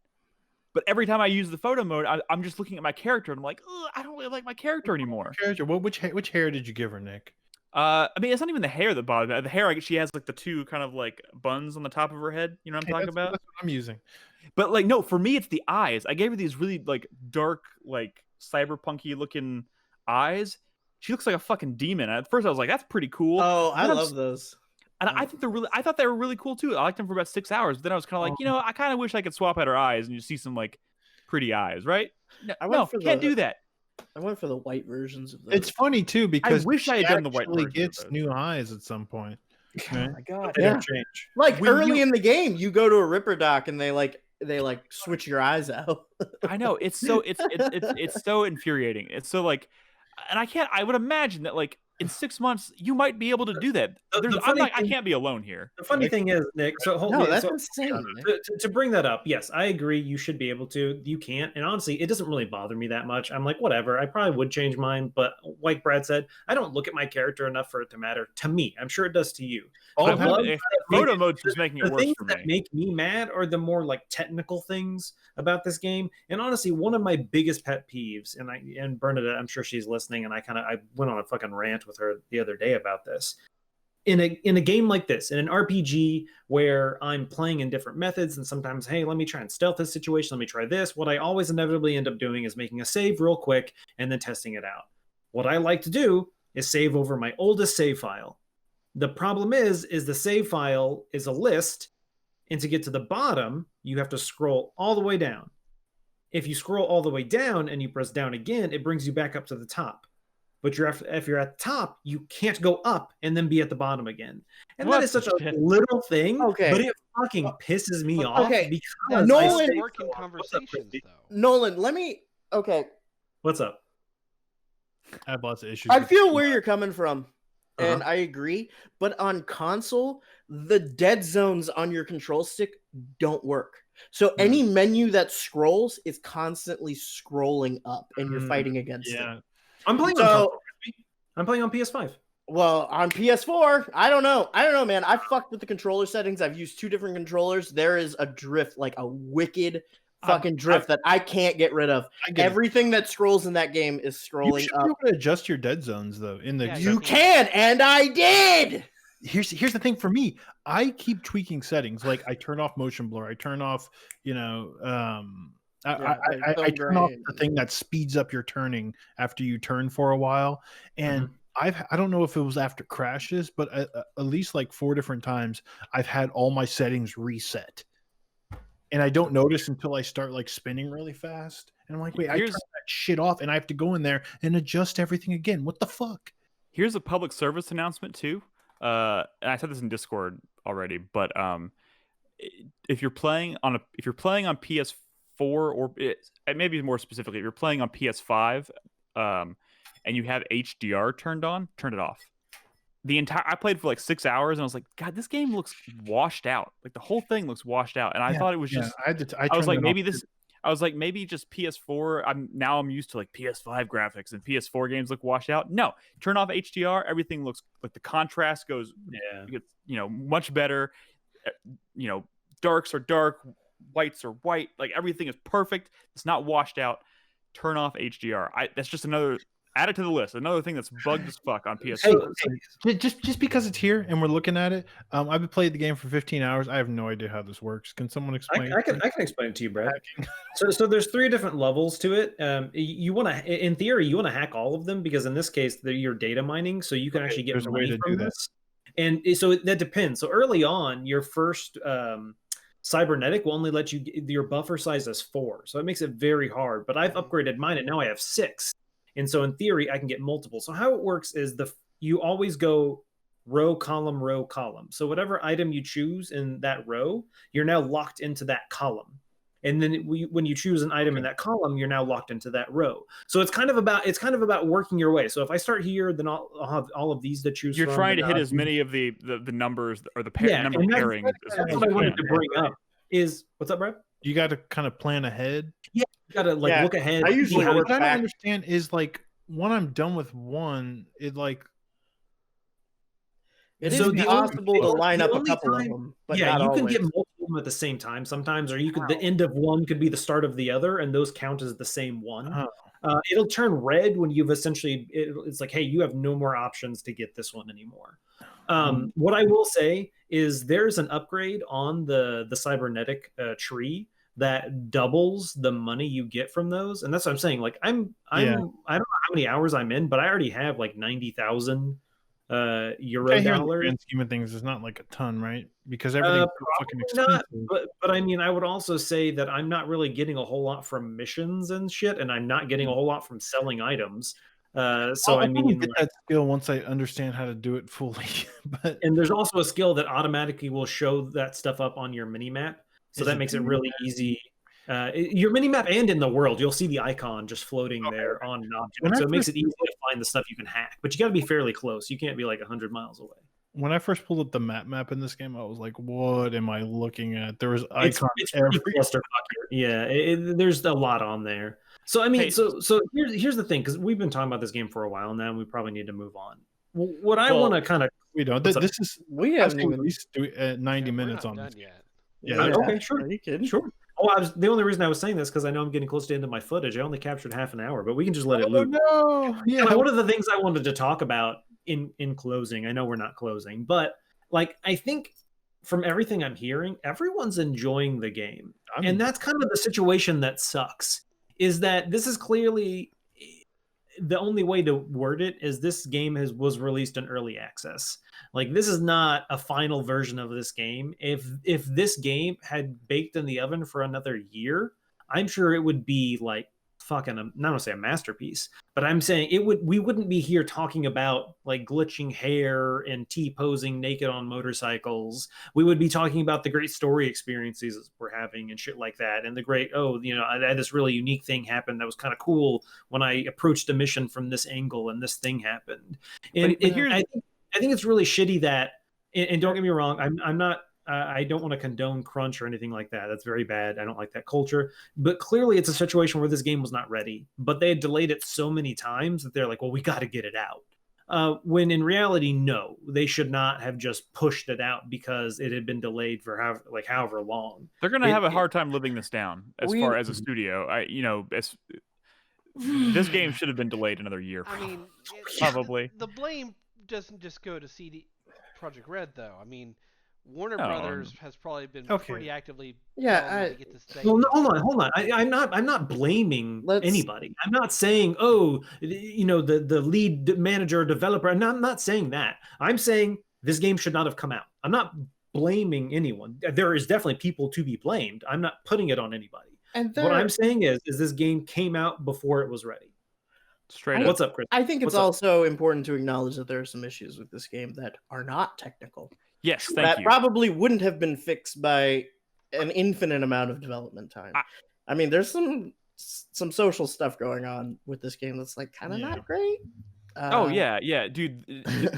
But every time I use the photo mode, I'm just looking at my character and I'm like, I don't really like my character anymore. Character. Which hair did you give her, Nick? I mean, it's not even the hair that bothers me. The hair, she has like the 2 kind of like buns on the top of her head. You know what I'm talking about? That's what I'm using. But like, no, for me, it's the eyes. I gave her these really like dark, like cyberpunky looking eyes. She looks like a fucking demon. At first, I was like, "That's pretty cool." Oh, I Then love those. and I think I thought they were really cool too. I liked them for about 6 hours. But then I was kind of like, I kind of wish I could swap out her eyes and you see some like pretty eyes, right? I went No, for can't the- do that. I went for the white versions of those. It's funny too because wish I had she done the white actually version of gets those. new eyes at some point. Oh Right? my god. They Yeah. don't change. like when early you- in the game, you go to a Ripper dock and they switch your eyes out. I know it's so it's so infuriating. It's so like, and I would imagine that like in 6 months you might be able to do that. The funny I thing- can't be alone here. The funny thing is, Nick. So hold No, me. that's so, insane. Nick. to bring that up, yes, I agree. You should be able to. You can't, and honestly, it doesn't really bother me that much. I'm like, whatever. I probably would change mine, but like Brad said, I don't look at my character enough for it to matter to me. I'm sure it does to you. All But of love- if photo mode's just making it The worse things for that me. make me mad are the more like technical things about this game. And honestly, one of my biggest pet peeves, and Bernadette, I'm sure she's listening, and I went on a fucking rant with her the other day about this. In a game like this, in an RPG where I'm playing in different methods, and sometimes, hey, let me try and stealth this situation, let me try this. What I always inevitably end up doing is making a save real quick and then testing it out. What I like to do is save over my oldest save file. The problem is the save file is a list, and to get to the bottom, you have to scroll all the way down. If you scroll all the way down and you press down again, it brings you back up to the top. But if you're at the top, you can't go up and then be at the bottom again. And What that is such a the shit? little thing, Okay. but it fucking pisses me off Okay. because Nolan- I Those stay work in so on. What's up, conversations, Christy? though. Nolan, let me. Okay, What's up? I have lots of issues. I with feel this. where you're coming from, and I agree. But on console, the dead zones on your control stick don't work. So any menu that scrolls is constantly scrolling up, and you're Mm, fighting against it. Yeah. I'm playing on So- console, Christy. I'm playing on PS5. Well, on PS4, I don't know, man. I fucked with the controller settings. I've used 2 different controllers. There is a drift, like a wicked fucking drift that I can't get rid of. I get it. Everything that scrolls in that game is You scrolling should up. be able to adjust your dead zones though. In the Yeah, You can, and I did. here's the thing for me. I keep tweaking settings. Like I turn off motion blur. I turn off, I turn off the thing that speeds up your turning after you turn for a while. And I don't know if it was after crashes, but at least like 4 different times I've had all my settings reset. And I don't notice until I start like spinning really fast. And I'm like, wait, I turned that shit off and I have to go in there and adjust everything again. What the fuck? Here's a public service announcement too. And I said this in Discord already, but if you're playing on PS4 or maybe more specifically, if you're playing on PS5, and you have HDR turned on, turn it off. I played for like 6 hours and I was like, God, this game looks washed out. Like the whole thing looks washed out. And I thought it was just I was like, maybe this I was like, maybe just PS4. I'm used to like PS5 graphics and PS4 games look washed out. No, turn off HDR, everything looks like the contrast goes much better. Darks are dark, whites are white, like everything is perfect. It's not washed out. Turn off HDR. That's just another add it to the list. Another thing that's bugged as fuck on PS4. Just because it's here and we're looking at it, I've played the game for 15 hours. I have no idea how this works. Can someone explain? I can explain it to you, Brad. So there's 3 different levels to it. You want to, in theory, you want to hack all of them because in this case, you're data mining, so you can actually get money from this. And so that depends. So early on, your first cybernetic will only let you your buffer size is 4, so it makes it very hard. But I've upgraded mine, and now I have 6. And so in theory, I can get multiple. So how it works is you always go row, column, row, column. So whatever item you choose in that row, you're now locked into that column. And then when you choose an item in that column, you're now locked into that row. So it's kind of about working your way. So if I start here, then I'll have all of these to choose from. You're trying to hit as many of the numbers or the number pairings. That's what I wanted to bring up. Is what's up, Brad? You got to kind of plan ahead. Yeah, you got to look ahead. I usually what I don't understand is like when I'm done with one, it like it is possible to line up a couple of them, but yeah, not you always. can get multiple of them at the same time sometimes, or you could the end of one could be the start of the other, and those count as the same one. It'll turn red when you've essentially it's like, hey, you have no more options to get this one anymore. What I will say is there's an upgrade on the cybernetic tree that doubles the money you get from those, and that's what I'm saying. Like I don't know how many hours I'm in, but I already have like 90,000 euro dollars. In the scheme of things, is not like a ton, right? Because everything's fucking expensive. Not, but I mean, I would also say that I'm not really getting a whole lot from missions and shit, and I'm not getting a whole lot from selling items. So I mean, get that skill once I understand how to do it fully. And there's also a skill that automatically will show that stuff up on your mini map, so that makes it really easy. Your mini map and in the world, you'll see the icon just floating there on an object, so it makes it easy to find the stuff you can hack. But you got to be fairly close. You can't be like 100 miles away. When I first pulled up the map in this game, I was like, "What am I looking at?" There was icons every clusterfuck. Yeah, there's a lot on there. So I mean, so here's the thing, because we've been talking about this game for a while now, and we probably need to move on. What I want to kind of we don't. We haven't even at least 90 minutes on this yet. Yeah. Okay. Sure. Are you kidding? Sure. Oh, the only reason I was saying this because I know I'm getting close to the end of my footage. I only captured half an hour, but we can just let it loop. No. Yeah. One of the things I wanted to talk about in closing, I know we're not closing, but like I think from everything I'm hearing, everyone's enjoying the game, and that's kind of the situation that sucks. Is that this is clearly the only way to word it is this game was released in early access. Like this is not a final version of this game. If this game had baked in the oven for another year, I'm sure it would be like fucking not gonna say a masterpiece, but I'm saying we wouldn't be here talking about like glitching hair and T-posing naked on motorcycles. We would be talking about the great story experiences we're having and shit like that, and the great I had this really unique thing happen that was kind of cool when I approached a mission from this angle and this thing happened. And I think it's really shitty that, and don't get me wrong, I'm not. I don't want to condone crunch or anything like that. That's very bad. I don't like that culture. But clearly it's a situation where this game was not ready. But they had delayed it so many times that they're like, well, we got to get it out. When in reality, no. They should not have just pushed it out because it had been delayed for however long. They're going to have a hard time living this down as far as a studio. This game should have been delayed another year. I mean, probably. The blame doesn't just go to CD Projekt Red, though. I mean, Warner Brothers has probably been pretty actively to get this thing. Well, hold on. I'm not blaming anybody. I'm not saying, the lead manager or developer. I'm not saying that. I'm saying this game should not have come out. I'm not blaming anyone. There is definitely people to be blamed. I'm not putting it on anybody. And what I'm saying is this game came out before it was ready. Straight up. What's up, Chris? I think it's also important to acknowledge that there are some issues with this game that are not technical. Yes, thank you. That probably wouldn't have been fixed by an infinite amount of development time. I mean, there's some social stuff going on with this game that's like kind of not great. Oh yeah, dude,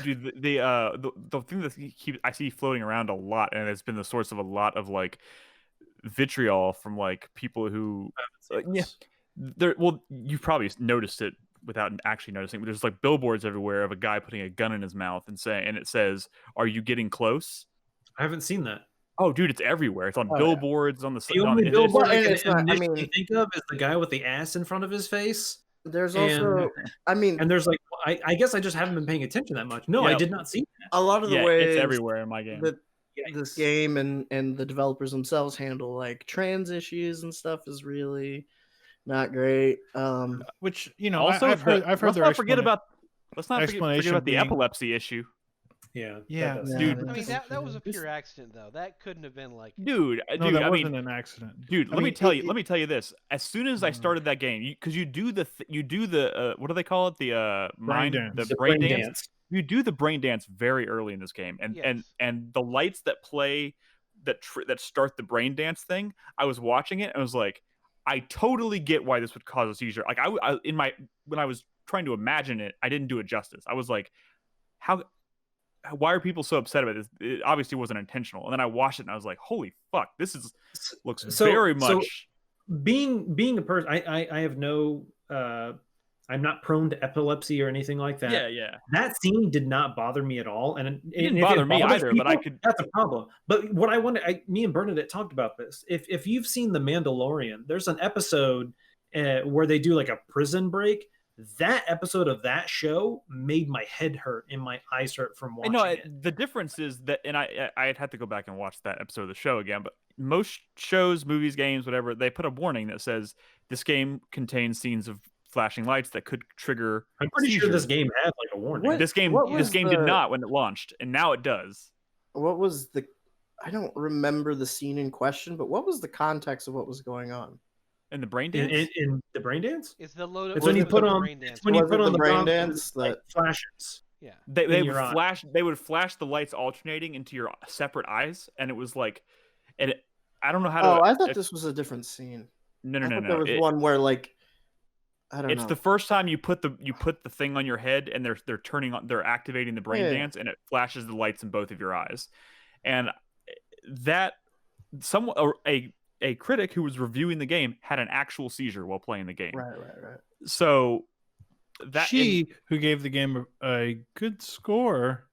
dude. The thing that I see floating around a lot, and it's been the source of a lot of like vitriol from like people who, yeah, there. Well, you've probably noticed it without actually noticing, but there's like billboards everywhere of a guy putting a gun in his mouth and it says, "Are you getting close?" I haven't seen that. Oh, dude, it's everywhere. It's on billboards, on the The only billboard I can it's not- I initially mean- think of is the guy with the ass in front of his face. There's And- also, I mean, And there's like, I guess I just haven't been paying attention that much. No, I Yeah. did not see that. a lot of the yeah, ways it's everywhere in my game. that this game and the developers themselves handle like trans issues and stuff is really not great. Which you know, Also, I've heard let's their not forget explana- about let's not forget explanation about the being- epilepsy issue. Yeah. Yeah, that does. Dude, I mean, that was a pure accident, though. That couldn't have been like. Dude, No, dude, that I wasn't mean, an accident. dude, I let me mean, tell you. Let me tell you this. As soon as I started that game, because you do the what do they call it? The mind, dance. the brain dance. You do the brain dance very early in this game, and Yes. and the lights that play that start the brain dance thing. I was watching it and I was like, I totally get why this would cause a seizure. Like when I was trying to imagine it, I didn't do it justice. I was like, why are people so upset about this? It obviously wasn't intentional. And then I watched it and I was like, holy fuck, looks very much. Being a person, I have no, I'm not prone to epilepsy or anything like that. Yeah. That scene did not bother me at all, and It didn't bother me either. But I could. That's a problem. But what I wanted, me and Bernadette talked about this. If you've seen The Mandalorian, there's an episode where they do like a prison break. That episode of that show made my head hurt and my eyes hurt from watching it. The difference is that, and I'd have to go back and watch that episode of the show again. But most shows, movies, games, whatever, they put a warning that says this game contains scenes of flashing lights that could trigger. I'm pretty sure this game had like a warning. This game did not when it launched, and now it does. What was the? I don't remember the scene in question, but what was the context of what was going on? In the brain dance? In the brain dance? It's the load. It's when you put on. brain dance. It's when you Was put it on the the brain brain dance like that- flashes. Yeah. They your eye. would flash the lights alternating into your separate eyes, and it was like, I don't know how to. Oh, I thought this was a different scene. No. There was one where like, I don't know. It's the first time you put the thing on your head, and they're activating the brain Yeah. dance, and it flashes the lights in both of your eyes, and that a critic who was reviewing the game had an actual seizure while playing the game. Right. So who gave the game a good score,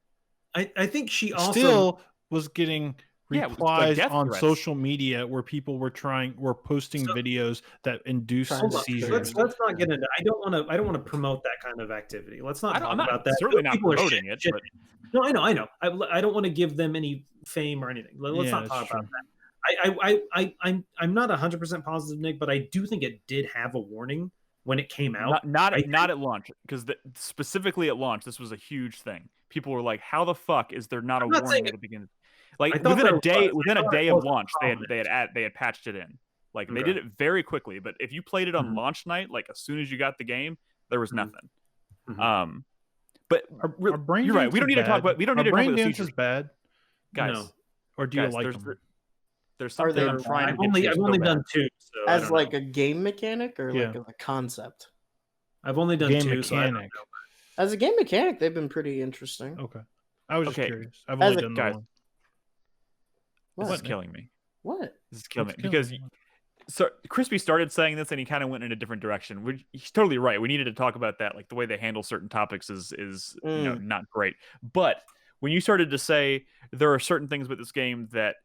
I think she also still was getting Yeah, it was like replies death on threats. social media where people were posting So- videos that induced Hold on, seizures. let's not get into. I don't want to promote that kind of activity. Let's not talk I'm not about that. certainly not People are promoting it, shit. but No, I know. I don't want to give them any fame or anything. Let's Yeah, not that's talk about true. that. I'm not 100% positive, Nick, but I do think it did have a warning when it came out. not at launch, because specifically at launch, this was a huge thing. People were like, "How the fuck is there not a I'm not warning saying at the beginning?" Like I thought within a there day, was. within I a thought day it of was launch, prominent. they had patched it in. Like they Okay. did it very quickly. But if you played it on Mhm. launch night, like as soon as you got the game, there was Mhm. nothing. Mhm. But Our brain you're right. dance We don't is need to talk bad. about. We don't Our need to talk brain about the dance seizures, is bad, guys. No. or do you Guys, like there's them? there's Are something they- I'm trying to I've get only to I've so only bad. done 2, so I As don't like know. a game mechanic or like Yeah. a concept. I've only done Game 2, so I don't mechanic. know. As a game mechanic, they've been pretty interesting. Okay, I was just Okay. curious. I've As only a done the guys, one. This is What? killing me. What? This is killing What's me because me? so Crispy started saying this and he kind of went in a different direction. He's totally right. We needed to talk about that. Like the way they handle certain topics is not great. But when you started to say there are certain things with this game that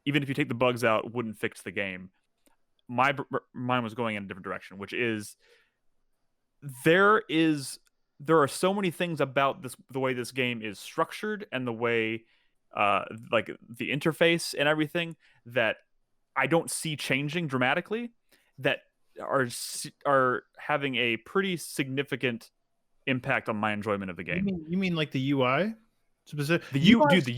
even if you take the bugs out wouldn't fix the game, my mind was going in a different direction, which is there are so many things about the way this game is structured and the way like the interface and everything that I don't see changing dramatically that are having a pretty significant impact on my enjoyment of the game. You mean like the UI? Specific. The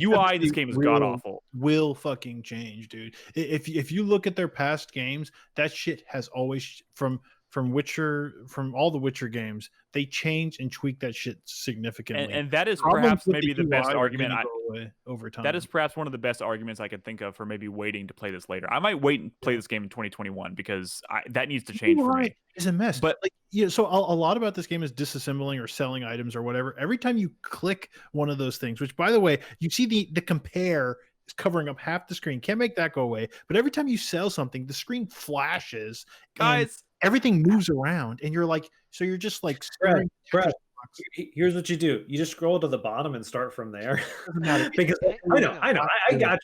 UI in this game is god awful. Will fucking change, dude. If you look at their past games, that shit has always from from all the Witcher games, they change and tweak that shit significantly. And that is Problems perhaps with maybe the UI best are argument. gonna go away over time. That is perhaps one of the best arguments I can think of for maybe waiting to play this later. I might wait and play this game in 2021 because that needs to change for me. It's a mess. But like, you know, so a lot about this game is disassembling or selling items or whatever. Every time you click one of those things, which by the way, you see the compare is covering up half the screen. Can't make that go away. But every time you sell something, the screen flashes. guys, Everything moves around, and you're like, so you're just like staring. Brad, here's what you do: you just scroll to the bottom and start from there. Because I got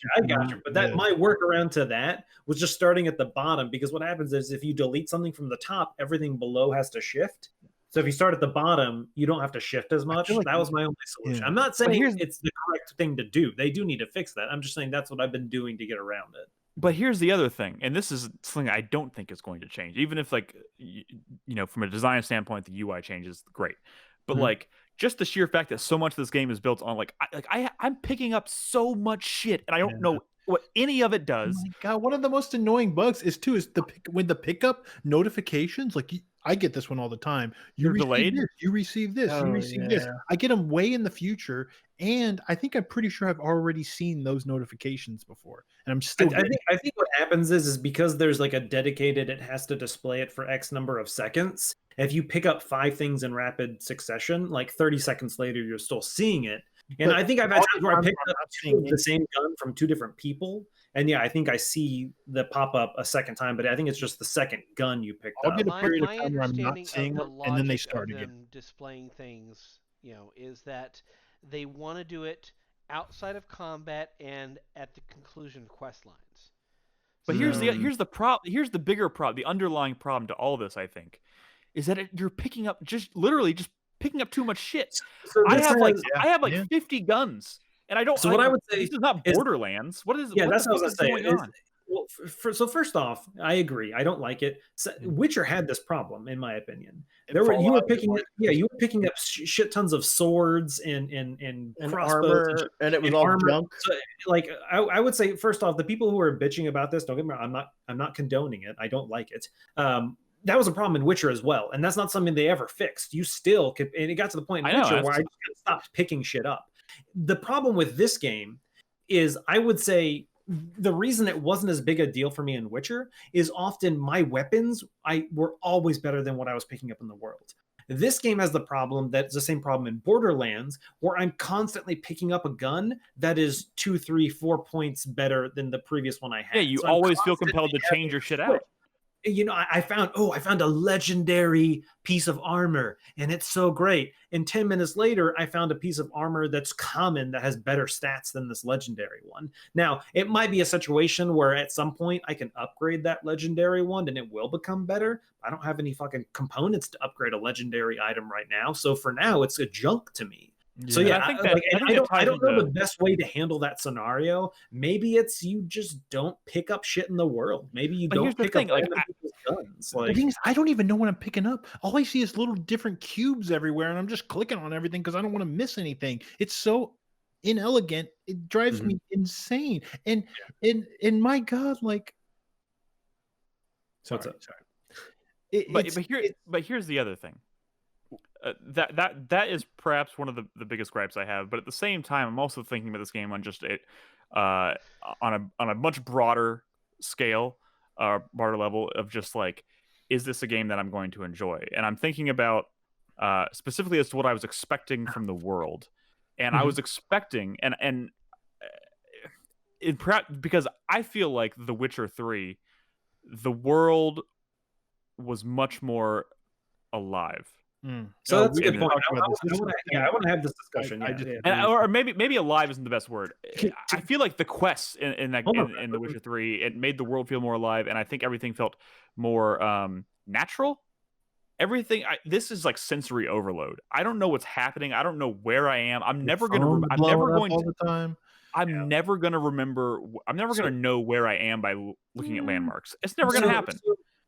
you. But that my workaround to that was just starting at the bottom, because what happens is if you delete something from the top, everything below has to shift. So if you start at the bottom, you don't have to shift as much. Like that was my only solution. I'm not saying it's the correct thing to do. They do need to fix that. I'm just saying that's what I've been doing to get around it. But here's the other thing, and this is something I don't think is going to change. Even if, like, you know, from a design standpoint, the UI changes, great. But like, just the sheer fact that so much of this game is built on I'm picking up so much shit, and I don't know what any of it does. Oh my God, one of the most annoying bugs is when the pickup notifications, like I get this one all the time. You receive this, you receive this, you receive this. I get them way in the future, and I think I'm pretty sure I've already seen those notifications before, and I'm still. I think what happens is because there's like a dedicated, it has to display it for X number of seconds. If you pick up 5 things in rapid succession, like 30 seconds later, you're still seeing it. And I think I've had times where I picked up the same gun from 2 different people. And yeah, I think I see the pop up a second time, but I think it's just the second gun you picked up. I'll get a period of time where I'm not seeing them, and then they start again. Displaying things, you know, is that they want to do it outside of combat and at the conclusion of quest lines. But here's the bigger problem, the underlying problem to all this, I think, is that you're picking up literally picking up too much shit. So I have like 50 guns, and I don't. So what I would say this is not Borderlands. What is? Yeah, what that's what I was going gonna say. on? Well, so first off, I agree. I don't like it. So, Witcher had this problem, in my opinion. You were picking up shit tons of swords and crossbows armor, and it was all junk. So, like I would say, first off, the people who are bitching about this, don't get me wrong. I'm not condoning it. I don't like it. That was a problem in Witcher as well, and that's not something they ever fixed. You still could, and it got to the point in Witcher where I just stopped picking shit up. The problem with this game is, I would say, the reason it wasn't as big a deal for me in Witcher is often my weapons were always better than what I was picking up in the world. This game has the problem that's the same problem in Borderlands, where I'm constantly picking up a gun that is 2, 3, 4 points better than the previous one I had. Yeah, you always feel compelled to change your shit out. You know, I found a legendary piece of armor, and it's so great. And 10 minutes later, I found a piece of armor that's common that has better stats than this legendary one. Now, it might be a situation where at some point I can upgrade that legendary one and it will become better. I don't have any fucking components to upgrade a legendary item right now. So for now, it's a junk to me. Yeah. So yeah, I don't know the best way to handle that scenario. Maybe it's you just don't pick up shit in the world. Maybe you don't pick up people's guns. The thing is, I don't even know what I'm picking up. All I see is little different cubes everywhere, and I'm just clicking on everything because I don't want to miss anything. It's so inelegant. It drives me insane. And my God, like, sorry. But here's the other thing. That is perhaps one of the biggest gripes I have, but at the same time, I'm also thinking about this game on just on a much broader scale, broader level of just like, is this a game that I'm going to enjoy? And I'm thinking about specifically as to what I was expecting from the world, and I was expecting because I feel like The Witcher 3, the world was much more alive. So that's a good point. I want to have this discussion. Or maybe alive isn't the best word. I feel like the quests in The Witcher 3, it made the world feel more alive, and I think everything felt more natural. Everything. This is like sensory overload. I don't know what's happening. I don't know where I am. I'm never going to know where I am by looking at landmarks. It's never going to happen.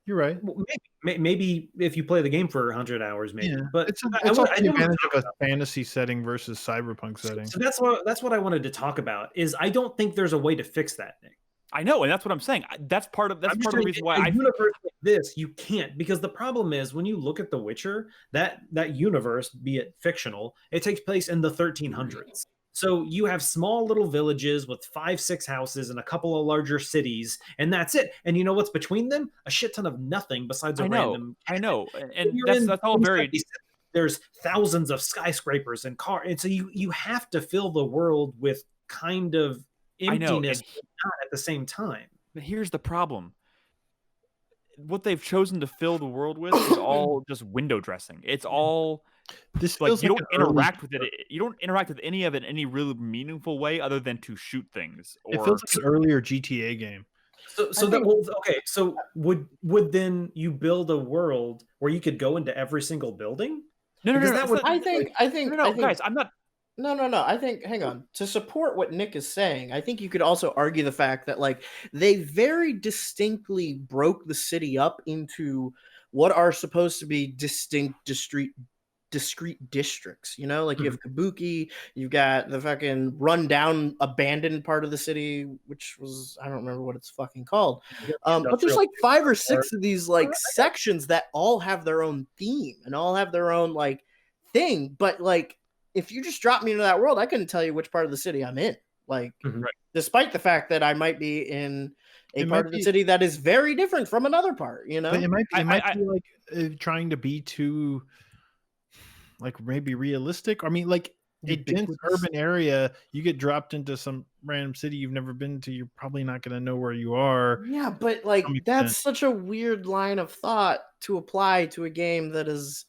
You're right. Well, maybe if you play the game for 100 hours, maybe. Yeah. But it's also the advantage of a fantasy setting versus cyberpunk setting. So that's what I wanted to talk about. Is I don't think there's a way to fix that, Nick. I know, and that's what I'm saying. That's part of the reason why a I universe like this you can't, because the problem is when you look at The Witcher, that universe, be it fictional, it takes place in the 1300s. So you have small little villages with 5-6 houses and a couple of larger cities, and that's it. And you know what's between them? A shit ton of nothing besides a random. I know, and You're that's in all very. 2077, there's thousands of skyscrapers and cars, and so you have to fill the world with kind of emptiness, but not at the same time. But here's the problem. What they've chosen to fill the world with is all just window dressing. It's all this like you don't interact with it. You don't interact with any of it in any really meaningful way other than to shoot things. Or it feels like an earlier GTA game. So would then you build a world where you could go into every single building? No. I think guys, I'm not. No. I think, hang on. To support what Nick is saying, I think you could also argue the fact that like they very distinctly broke the city up into what are supposed to be distinct discrete districts, you know, like you have Kabuki, you've got the fucking rundown abandoned part of the city, which was, I don't remember what it's fucking called. But there's like 5 or 6 of these like sections that all have their own theme and all have their own like thing. But like, if you just drop me into that world, I couldn't tell you which part of the city I'm in. Like, despite the fact that I might be in a part of the city that is very different from another part, you know? It might be like trying to be too, like, maybe realistic. I mean, like, a dense urban area, you get dropped into some random city you've never been to, you're probably not going to know where you are. Yeah, but like, that's such a weird line of thought to apply to a game that is,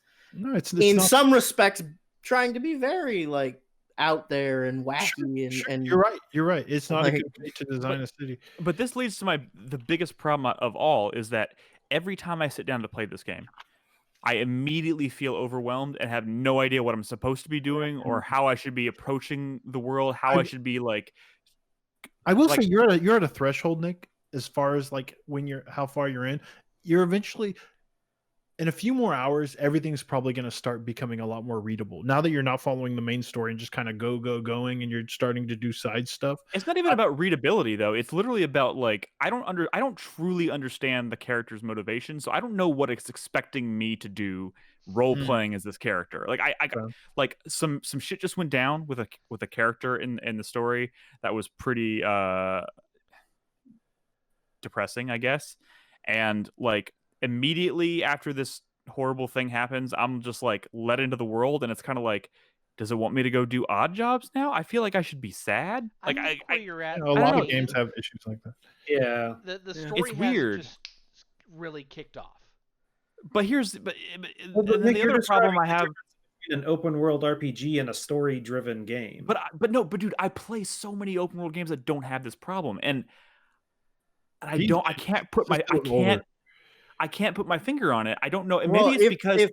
in some respects, trying to be very like out there and wacky. And you're right. It's not like, a good way to design a city. But this leads to the biggest problem of all is that every time I sit down to play this game, I immediately feel overwhelmed and have no idea what I'm supposed to be doing or how I should be approaching the world, how I should be like. I will say you're at a threshold, Nick, as far as like how far you're in. You're eventually, in a few more hours, everything's probably going to start becoming a lot more readable. Now that you're not following the main story and just kind of going and you're starting to do side stuff. It's not even about readability though. It's literally about like I don't truly understand the character's motivation, so I don't know what it's expecting me to do role playing as this character. Like I like some shit just went down with a character in the story that was pretty depressing, I guess. And like immediately after this horrible thing happens, I'm just like let into the world, and it's kind of like, does it want me to go do odd jobs now? I feel like I should be sad. Like where you're at. A lot of games have issues like that. Yeah, the story it's weird. Just really kicked off. But here's the other problem I have. An open world RPG and a story driven game. But dude, I play so many open world games that don't have this problem, and I can't put my finger on it. I don't know. And maybe it's because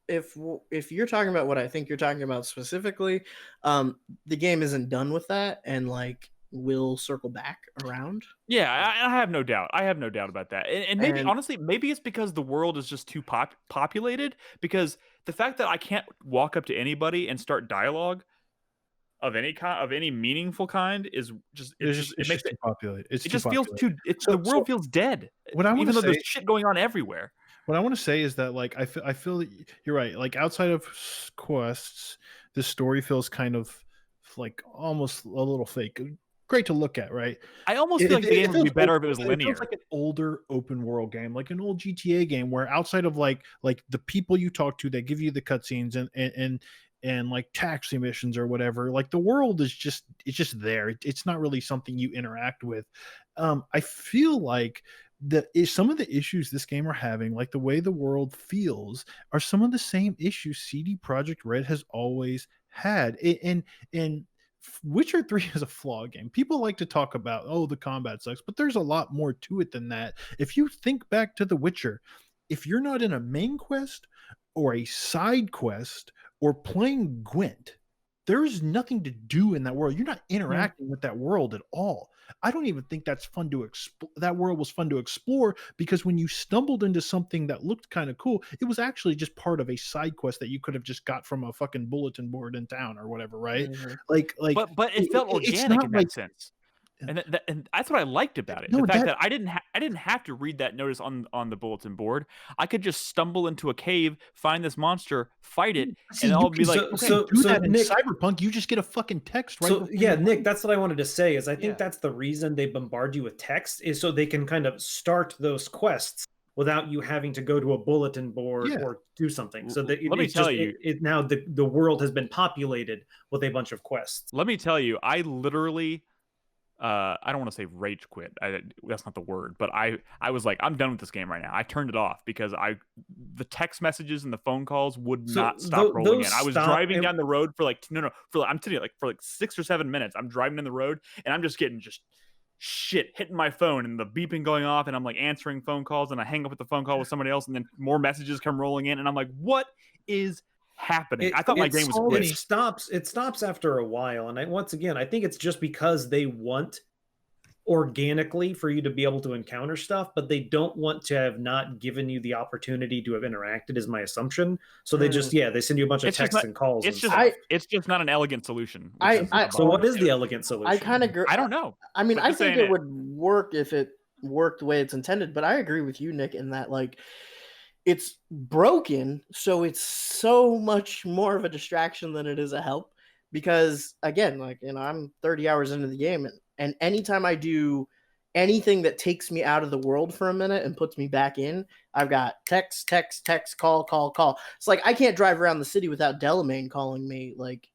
if you're talking about what I think you're talking about specifically, the game isn't done with that, and like will circle back around. Yeah, I have no doubt. I have no doubt about that. And maybe honestly, maybe it's because the world is just too populated. Because the fact that I can't walk up to anybody and start dialogue of any kind, of any meaningful kind, is just it makes it populated. It just feels too. The world feels dead. Even though there's shit going on everywhere. What I want to say is that like I feel that you're right. Like outside of quests, the story feels kind of like almost a little fake. Great to look at, right? I almost feel like the game would be better if it was linear. It feels like an older open world game, like an old GTA game, where outside of like the people you talk to, they give you the cutscenes and like taxi missions or whatever, like the world is just there. It's not really something you interact with. I feel like some of the issues this game are having, like the way the world feels, are some of the same issues CD Projekt Red has always had. And Witcher 3 is a flawed game. People like to talk about, oh, the combat sucks, but there's a lot more to it than that. If you think back to The Witcher, if you're not in a main quest or a side quest or playing Gwent, there's nothing to do in that world. You're not interacting with that world at all. I don't even think that's fun to explore. That world was fun to explore because when you stumbled into something that looked kind of cool, it was actually just part of a side quest that you could have just got from a fucking bulletin board in town or whatever, right? Mm-hmm. Like, but it felt organic in that sense. And that's what I liked about it. No, the fact that I didn't have to read that notice on the bulletin board. I could just stumble into a cave, find this monster, fight it, See, and you I'll can be like, do that in Nick, Cyberpunk. You just get a fucking text right so before yeah, you Nick, fight. that's what I wanted to say. Is I think Yeah. that's the reason they bombard you with text, is so they can kind of start those quests without you having to go to a bulletin board Yeah. or do something. So that Let me tell you. now the world has been populated with a bunch of quests. let me tell you, I literally. I don't want to say rage quit. That's not the word, but I was like, I'm done with this game right now. I turned it off because the text messages and the phone calls would So not stop rolling those in. I was stop driving and- down the road for like I'm telling you, like for like 6 or 7 minutes. I'm driving in the road and I'm just getting shit hitting my phone and the beeping going off, and I'm like answering phone calls, and I hang up with the phone call with somebody else, and then more messages come rolling in, and I'm like, what is happening? I thought my game was glitched. It stops after a while, and once again, I think it's just because they want organically for you to be able to encounter stuff, but they don't want to have not given you the opportunity to have interacted, is my assumption. So they just they send you a bunch of It's just texts not- and calls. It's and just stuff. it's just not an elegant solution. So what is the elegant solution? I kind of I don't know. I mean, But I this think ain't it it. would work if it worked the way it's intended, but I agree with you, Nick, in that like it's broken, so it's so much more of a distraction than it is a help. Because again, like, you know, I'm 30 hours into the game, and anytime I do anything that takes me out of the world for a minute and puts me back in, I've got text, call. It's like I can't drive around the city without Delamain calling me. Like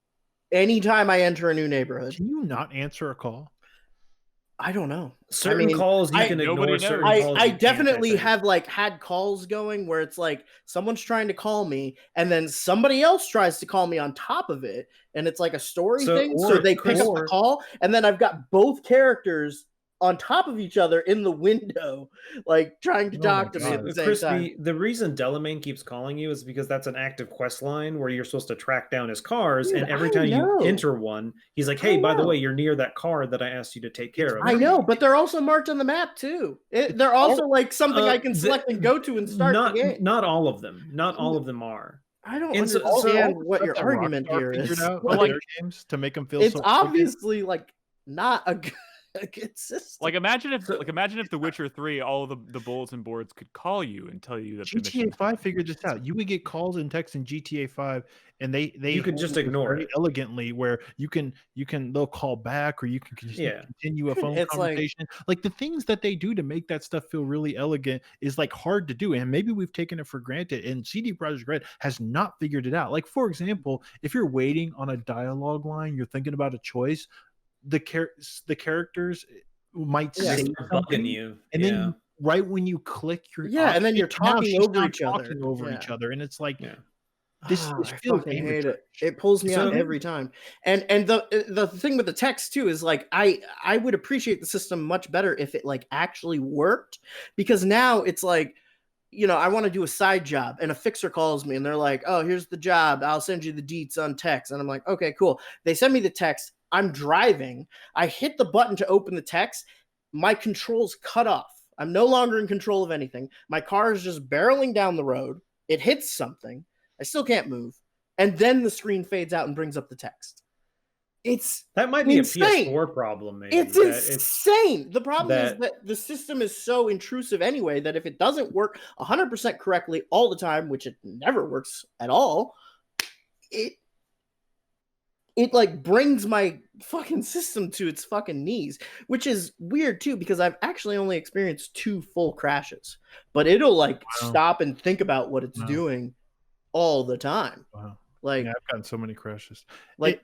anytime I enter a new neighborhood, Can you not answer a call? I don't know. Certain calls you can nobody ignore. knows. Certain calls I you can't, definitely think. have like had calls going where it's like someone's trying to call me and then somebody else tries to call me on top of it, and it's like a story thing. So they pick up the call, and then I've got both characters on top of each other in the window, like trying to talk to me at the same time. The reason Delamain keeps calling you is because that's an active quest line where you're supposed to track down his cars, and every time you enter one, he's like, "Hey, by the way, you're near that car that I asked you to take care of." I know, but they're also marked on the map too. They're also like something I can select and go to and start the game. Not all of them. Not all of them are. I don't understand what your argument here is. Out Like, their games to make them feel it's so obviously like not a good system. Like imagine if The Witcher 3, all of the bulletin boards could call you and tell you that the GTA mission. 5 figured this out. You would get calls and texts in GTA 5, and they you could just ignore very it elegantly, where they'll call back, or you can continue a phone It's conversation. Like the things that they do to make that stuff feel really elegant is like hard to do, and maybe we've taken it for granted. And CD Projekt Red has not figured it out. Like for example, if you're waiting on a dialogue line, you're thinking about a choice, the characters might say something, you, and then right when you click your and then you're talking over each other, and it's like this feels fucking hate it. It pulls me out every time. And the thing with the text too is like I would appreciate the system much better if it like actually worked, because now it's like, you know, I want to do a side job and a fixer calls me and they're like, "Oh, here's the job. I'll send you the deets on text." And I'm like, "Okay, cool." They send me the text. I'm driving. I hit the button to open the text. My controls cut off. I'm no longer in control of anything. My car is just barreling down the road. It hits something. I still can't move. And then the screen fades out and brings up the text. That might be insane. A PS4 problem, maybe. It's insane. The problem is that the system is so intrusive anyway that if it doesn't work 100% correctly all the time, which it never works at all, it like brings my fucking system to its fucking knees, which is weird too, because I've actually only experienced 2 full crashes, but it'll like stop and think about what it's doing all the time. Wow. Like I've gotten so many crashes. Like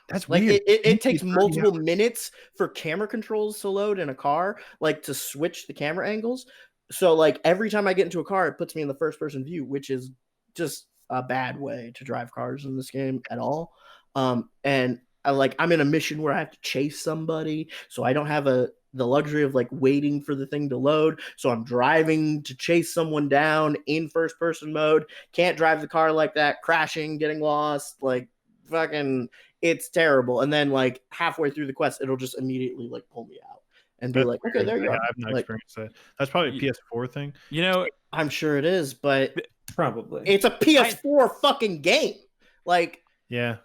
that's like weird. It takes multiple minutes for camera controls to load in a car, like to switch the camera angles. So like every time I get into a car, it puts me in the first person view, which is just a bad way to drive cars in this game at all. And I'm in a mission where I have to chase somebody, so I don't have the luxury of like waiting for the thing to load. So I'm driving to chase someone down in first person mode. Can't drive the car like that, crashing, getting lost, like fucking it's terrible. And then like halfway through the quest, it'll just immediately like pull me out and be like, "Okay, there you go." I've not experienced that. That's probably a PS4 thing. You know, I'm sure it is, but probably it's a PS4 fucking game. Like Yeah.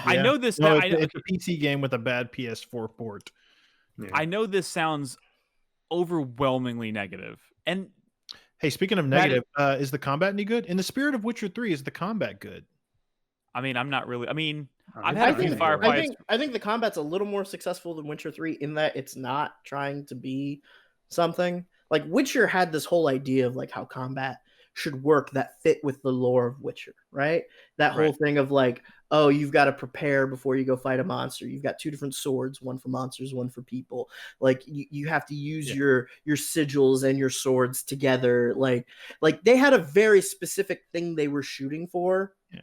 I know this. No, now. it's a PC game with a bad PS4 port. Yeah. I know this sounds overwhelmingly negative, and Hey, speaking of That is- negative, is the combat any good? In the spirit of Witcher 3, is the combat good? I mean, I'm not really. I mean, I've I had a I few think firefights. I think the combat's a little more successful than Witcher 3 in that it's not trying to be something. Like Witcher had this whole idea of like how combat should work that fit with the lore of Witcher, right? That whole Right. thing of like, oh, you've got to prepare before you go fight a monster. You've got two different swords, one for monsters, one for people. Like you have to use your sigils and your swords together. Like they had a very specific thing they were shooting for. Yeah.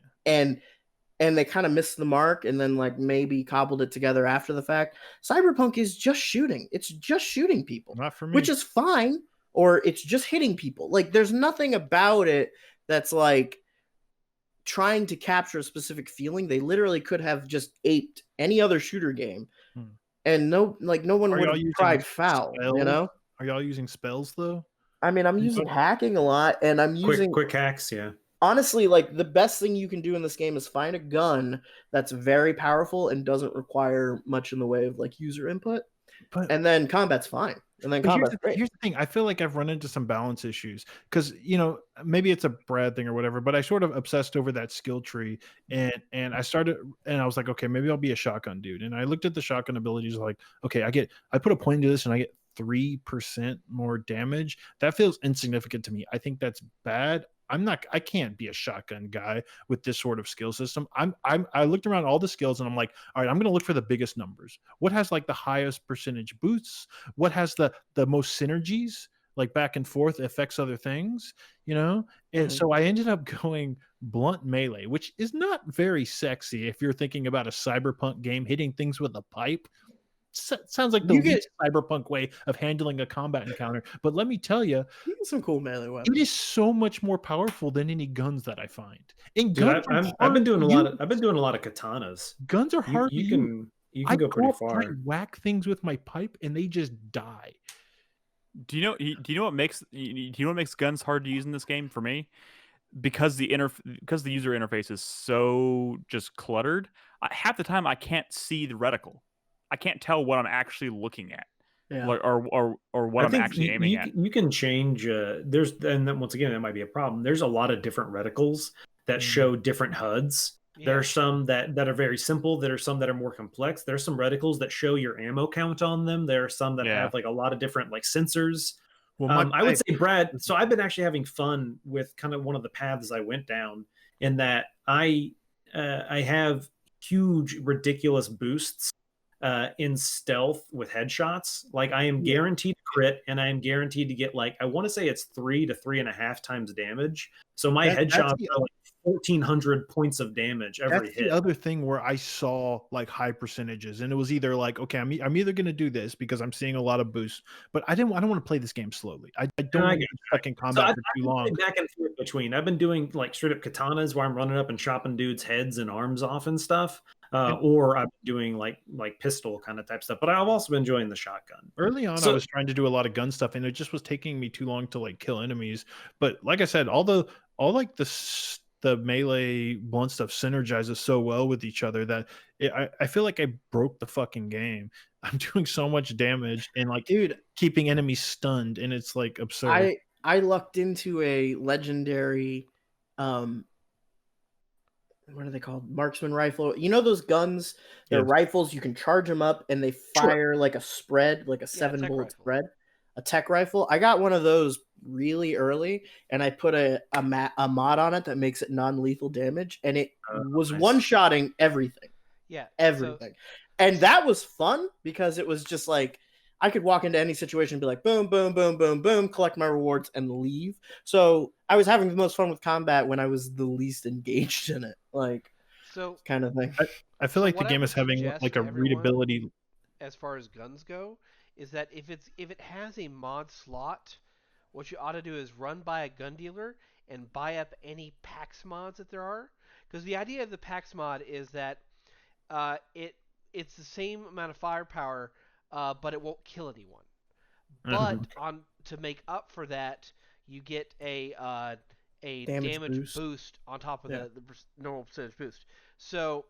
And they kind of missed the mark and then like maybe cobbled it together after the fact. Cyberpunk is just shooting. It's just shooting people. Not for me. Which is fine, or it's just hitting people. Like there's nothing about it that's like trying to capture a specific feeling. They literally could have just aped any other shooter game. And no one Are would y'all have using cried foul, spells? you know? Are y'all using spells though? I mean, I'm using hacking a lot and I'm using quick hacks, yeah. honestly, like the best thing you can do in this game is find a gun that's very powerful and doesn't require much in the way of like user input, and then combat's fine. And then combat's great. Here's the thing. I feel like I've run into some balance issues because maybe it's a Brad thing or whatever, but I sort of obsessed over that skill tree and I started and I was like, okay, maybe I'll be a shotgun dude. And I looked at the shotgun abilities like, okay, I put a point into this and I get 3% more damage. That feels insignificant to me. I think that's bad. I can't be a shotgun guy with this sort of skill system. I looked around all the skills and I'm like, all right, I'm going to look for the biggest numbers. What has like the highest percentage boosts? What has the most synergies, like back and forth affects other things, And so I ended up going blunt melee, which is not very sexy if you're thinking about a cyberpunk game hitting things with a pipe. Sounds like the least cyberpunk way of handling a combat encounter. But let me tell you, get some cool melee weapons. It is so much more powerful than any guns that I find. And Dude, guns I've been doing a lot of katanas. Guns are hard. You can go pretty far. I whack things with my pipe and they just die. Do you know what makes guns hard to use in this game for me? Because the user interface is so just cluttered. Half the time I can't see the reticle. I can't tell what I'm actually looking at, or what I'm actually aiming at. You can change. And then once again, that might be a problem. There's a lot of different reticles that show different HUDs. Yeah. There are some that are very simple. There are some that are more complex. There are some reticles that show your ammo count on them. There are some that have like a lot of different like sensors. Well, I would say, Brad. So I've been actually having fun with kind of one of the paths I went down, in that I have huge, ridiculous boosts in stealth with headshots. Like I am guaranteed to crit, and I am guaranteed to get like, I want to say it's 3 to 3.5 times damage. So my headshots are like 1,400 points of damage every hit. The other thing where I saw like high percentages, and it was either like, okay, I'm either going to do this because I'm seeing a lot of boosts, but I don't want to play this game slowly. I don't want to get stuck in combat for too long. Back and forth between. I've been doing like straight up katanas where I'm running up and chopping dudes' heads and arms off and stuff. Or I'm doing like pistol kind of type stuff, but I've also been enjoying the shotgun. Early on, I was trying to do a lot of gun stuff, and it just was taking me too long to like kill enemies. But like I said, all the melee blunt stuff synergizes so well with each other that I feel like I broke the fucking game. I'm doing so much damage and like keeping enemies stunned, and it's like absurd. I lucked into a legendary what are they called? Marksman rifle. You know those guns? They're rifles. You can charge them up and they fire like a spread, like a 7-bullet spread. A tech rifle. I got one of those really early, and I put a mod on it that makes it non-lethal damage, and it was one-shotting everything. Yeah, everything. And that was fun because it was just like I could walk into any situation and be like, boom, boom, boom, boom, boom, collect my rewards and leave. So I was having the most fun with combat when I was the least engaged in it, like kind of thing. I feel like the game is having like a readability. As far as guns go, is that if it has a mod slot, what you ought to do is run by a gun dealer and buy up any PAX mods that there are. Because the idea of the PAX mod is that it's the same amount of firepower, but it won't kill anyone. But to make up for that, you get a damage boost on top of the normal percentage boost. So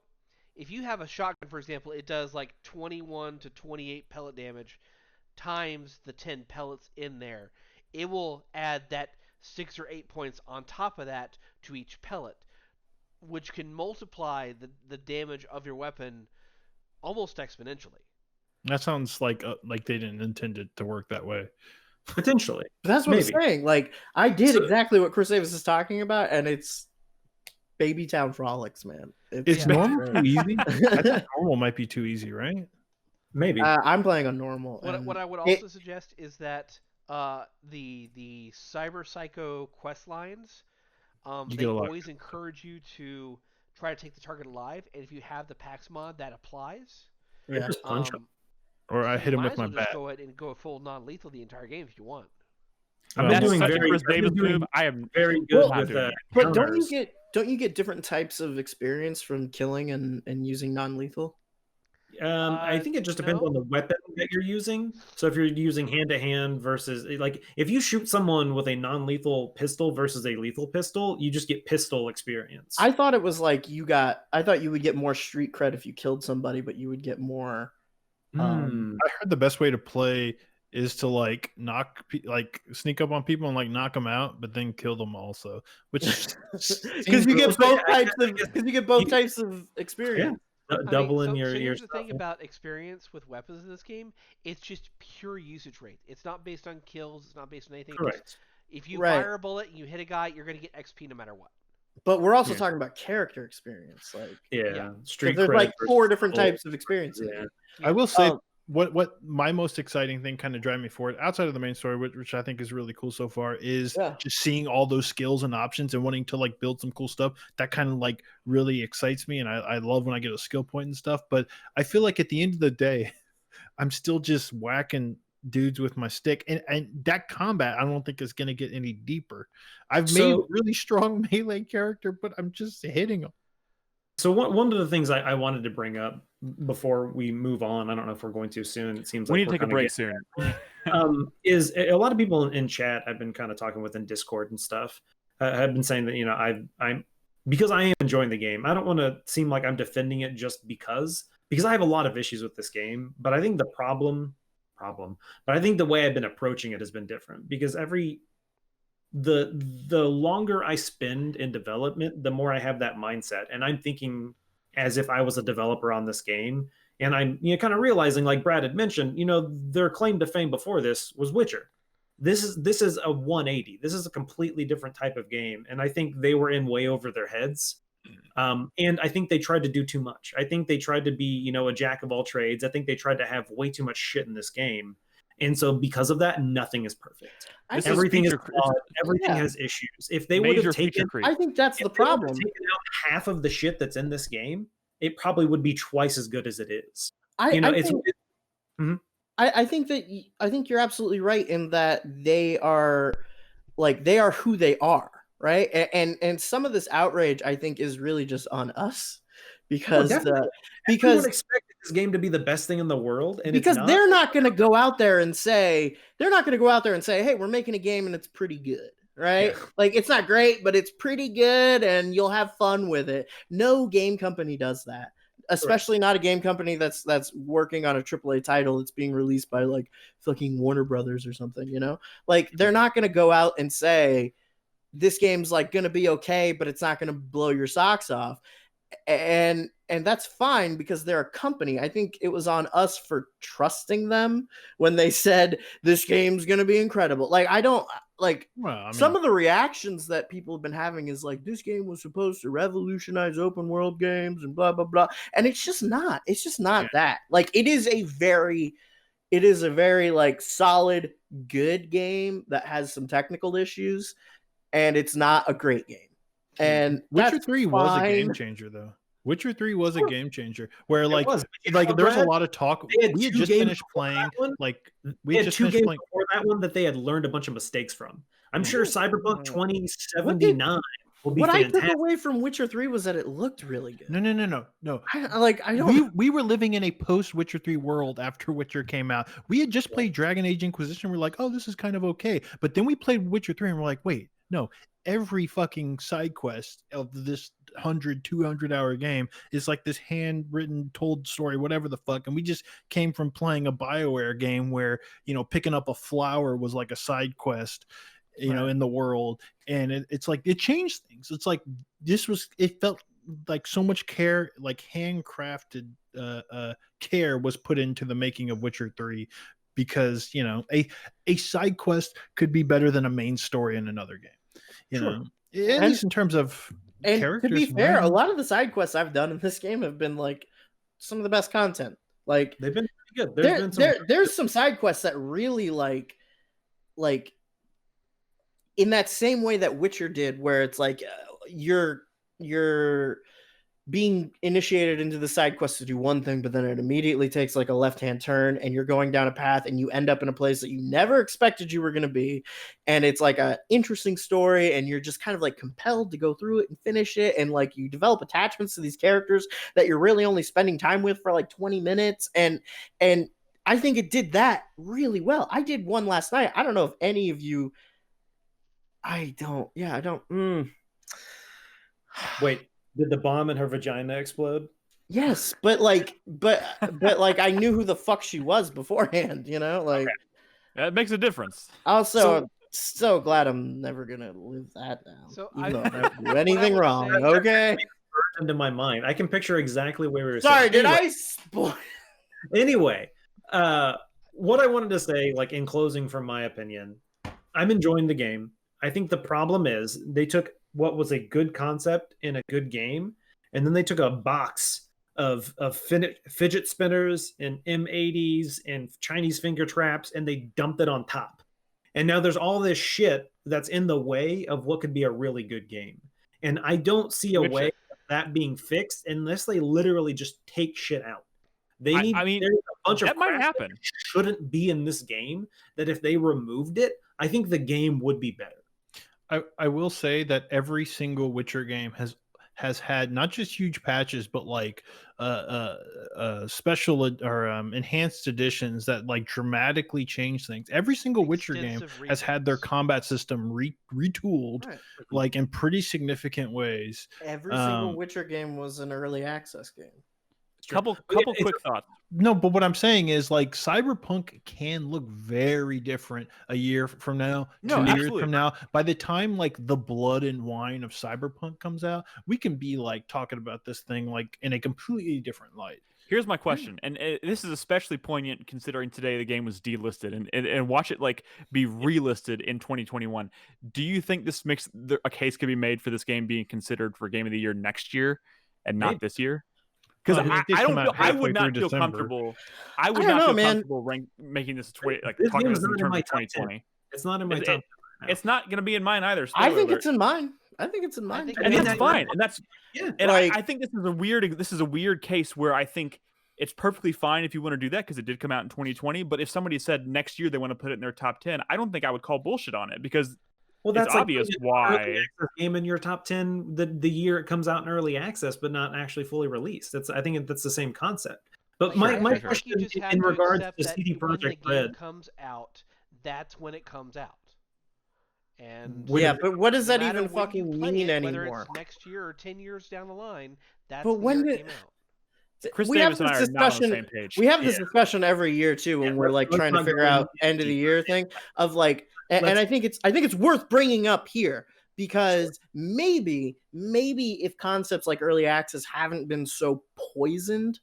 if you have a shotgun, for example, it does like 21 to 28 pellet damage times the 10 pellets in there. It will add that 6 or 8 points on top of that to each pellet, which can multiply the damage of your weapon almost exponentially. That sounds like they didn't intend it to work that way. Potentially. That's what Maybe. I'm saying. Like, I did exactly what Chris Davis is talking about, and it's Baby Town Frolics, man. It's normal too easy. I think normal might be too easy, right? Maybe. I'm playing on normal. What I would also suggest is that the Cyber Psycho quest lines, they always encourage you to try to take the target alive, and if you have the PAX mod, that applies. Yeah. Just punch him. Or I hit him with my bat. Just go ahead and go full non-lethal the entire game if you want. I've been doing such a very, Chris Davis move. I am very good Well, with that. But don't you get different types of experience from killing and using non-lethal? I think it just depends on the weapon that you're using. So if you're using hand-to-hand versus, like, if you shoot someone with a non-lethal pistol versus a lethal pistol, you just get pistol experience. I thought it was like I thought you would get more street cred if you killed somebody, but you would get more. I heard the best way to play is to like sneak up on people and like knock them out, but then kill them also, which because you get both types of experience. Yeah. Doubling your here's stuff. the thing about experience with weapons in this game. It's just pure usage rate. It's not based on kills. It's not based on anything. Correct. If you fire a bullet and you hit a guy, you're going to get XP no matter what. But we're also talking about character experience. Street there's cred like 4 versus different types of experience. Yeah. I will say what my most exciting thing kind of drive me forward outside of the main story, which I think is really cool so far, is just seeing all those skills and options and wanting to like build some cool stuff. That kind of like really excites me, and I love when I get a skill point and stuff. But I feel like at the end of the day, I'm still just whacking dudes with my stick, and that combat I don't think is going to get any deeper. I've made a really strong melee character, but I'm just hitting them. So one of the things I wanted to bring up before we move on, I don't know if we're going to soon. It seems like we need to take a break soon. Is a lot of people in chat I've been kind of talking with in Discord and stuff have been saying that, you know, I'm because I am enjoying the game. I don't want to seem like I'm defending it just because I have a lot of issues with this game. But I think the but I think the way I've been approaching it has been different, because the longer I spend in development, the more I have that mindset, and I'm thinking as if I was a developer on this game. And I'm kind of realizing, like Brad had mentioned, their claim to fame before this was Witcher. This is a 180. This is a completely different type of game, and I think they were in way over their heads. And I think they tried to do too much. I think they tried to be, a jack of all trades. I think they tried to have way too much shit in this game. And so because of that, nothing is perfect. Everything is flawed. Everything has issues. If they would have taken, I think that's the problem. Taken out half of the shit that's in this game, it probably would be twice as good as it is. I think you're absolutely right in that they are who they are, right? And some of this outrage, I think, is really just on us, because everyone expected this game to be the best thing in the world, and because they're not going to go out there and say, hey, we're making a game and it's pretty good, right? Yeah. Like, it's not great, but it's pretty good and you'll have fun with it. No game company does that, especially not a game company that's working on a AAA title that's being released by like fucking Warner Brothers or something, like they're not going to go out and say this game's like going to be okay, but it's not going to blow your socks off. And that's fine, because they're a company. I think it was on us for trusting them when they said this game's going to be incredible. Like, some of the reactions that people have been having is like, this game was supposed to revolutionize open world games and blah, blah, blah. And it's just not. It's just not that. Like, it is a very like solid, good game that has some technical issues, and it's not a great game. And Witcher 3 was a game changer, though. Witcher 3 was a game changer, where there was a lot of talk. We had just finished playing. We had 2 games before that one that they had learned a bunch of mistakes from. I'm sure Cyberpunk 2079 will be fantastic. I took away from Witcher 3 was that it looked really good. No. We were living in a post Witcher 3 world after Witcher came out. We had just played Dragon Age Inquisition. We're like, oh, this is kind of okay. But then we played Witcher 3 and we're like, wait, no. Every fucking side quest of this 100, 200-hour game is like this handwritten, told story, whatever the fuck. And we just came from playing a BioWare game where, picking up a flower was like a side quest, in the world. And it's like, it changed things. It's like, it felt like so much care, like handcrafted care was put into the making of Witcher 3, because a side quest could be better than a main story in another game, at least in terms of characters. To be fair, a lot of the side quests I've done in this game have been like some of the best content. Like, they've been pretty good. There's some side quests that really like in that same way that Witcher did, where it's like you're being initiated into the side quest to do one thing, but then it immediately takes like a left-hand turn and you're going down a path and you end up in a place that you never expected you were going to be. And it's like a interesting story and you're just kind of like compelled to go through it and finish it. And like you develop attachments to these characters that you're really only spending time with for like 20 minutes. And I think it did that really well. I did one last night. I don't know if any of you, I don't. Wait, did the bomb in her vagina explode? Yes, but I knew who the fuck she was beforehand, like that makes a difference. Also, so glad I'm never gonna live that down. So even though I don't do anything wrong. Okay. Into my mind, I can picture exactly where we were. Sorry, did I spoil? Anyway, what I wanted to say, like in closing, from my opinion, I'm enjoying the game. I think the problem is they took what was a good concept in a good game, and then they took a box of fidget spinners and M80s and Chinese finger traps, and they dumped it on top. And now there's all this shit that's in the way of what could be a really good game. And I don't see a way of that being fixed unless they literally just take shit out. They need. I mean, there's a bunch that of might happen. That shouldn't be in this game. That if they removed it, I think the game would be better. I will say that every single Witcher game has had not just huge patches, but like special or enhanced editions that like dramatically change things. Every single Witcher game has had their combat system retooled, like in pretty significant ways. Every single Witcher game was an early access game. Couple quick thoughts. No, but what I'm saying is like Cyberpunk can look very different a year from now, 2 years from now. By the time like the blood and wine of Cyberpunk comes out, we can be like talking about this thing like in a completely different light. Here's my question, and this is especially poignant considering today the game was delisted, and watch it like be relisted in 2021. Do you think this makes a case could be made for this game being considered for Game of the Year next year and not this year? Because I would not feel comfortable. I would not feel comfortable making this talking about this in terms of 2020. It's not in my top 10. It's not going to be in mine either. I think it's in mine. And that's fine. And that's I think this is a weird case where I think it's perfectly fine if you want to do that because it did come out in 2020. But if somebody said next year they want to put it in their top 10, I don't think I would call bullshit on it because. Well, that's it's obvious why game in your top 10 the year it comes out in early access, but not actually fully released. I think that's the same concept. But my question in regards to CD Projekt Red comes out, that's when it comes out. And but what does that even fucking mean anymore? Whether it's next year or 10 years down the line, that's when it came out. Chris Davis and I are not on the same page. We have this discussion every year too, when we're like trying to figure out end of the year thing of like, and I think it's worth bringing up here because maybe if concepts like early access haven't been so poisoned,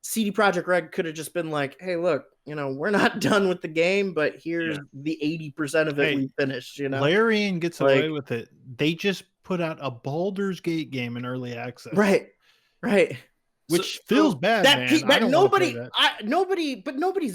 CD Projekt Red could have just been like, hey, look, we're not done with the game, but here's the 80% of it we finished. Larian gets away with it. They just put out a Baldur's Gate game in early access, right. Which feels bad, man. Nobody's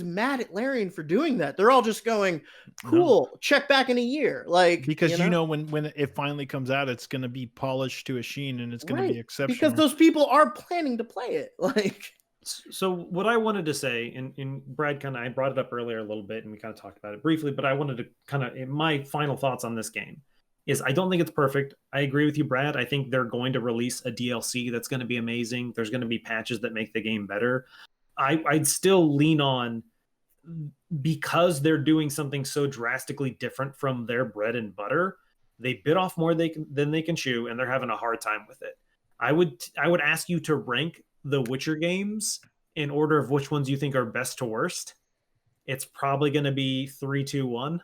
mad at Larian for doing that. They're all just going, cool, check back in a year. Like, because when it finally comes out, it's going to be polished to a sheen and it's going to be exceptional. Because those people are planning to play it. Like, so what I wanted to say, and Brad I brought it up earlier a little bit and we kind of talked about it briefly, but I wanted to my final thoughts on this game is I don't think it's perfect. I agree with you, Brad. I think they're going to release a DLC that's going to be amazing. There's going to be patches that make the game better. I'd still lean on, because they're doing something so drastically different from their bread and butter, they bit off more than they can chew, and they're having a hard time with it. I would ask you to rank the Witcher games in order of which ones you think are best to worst. It's probably going to be 3, 2, 1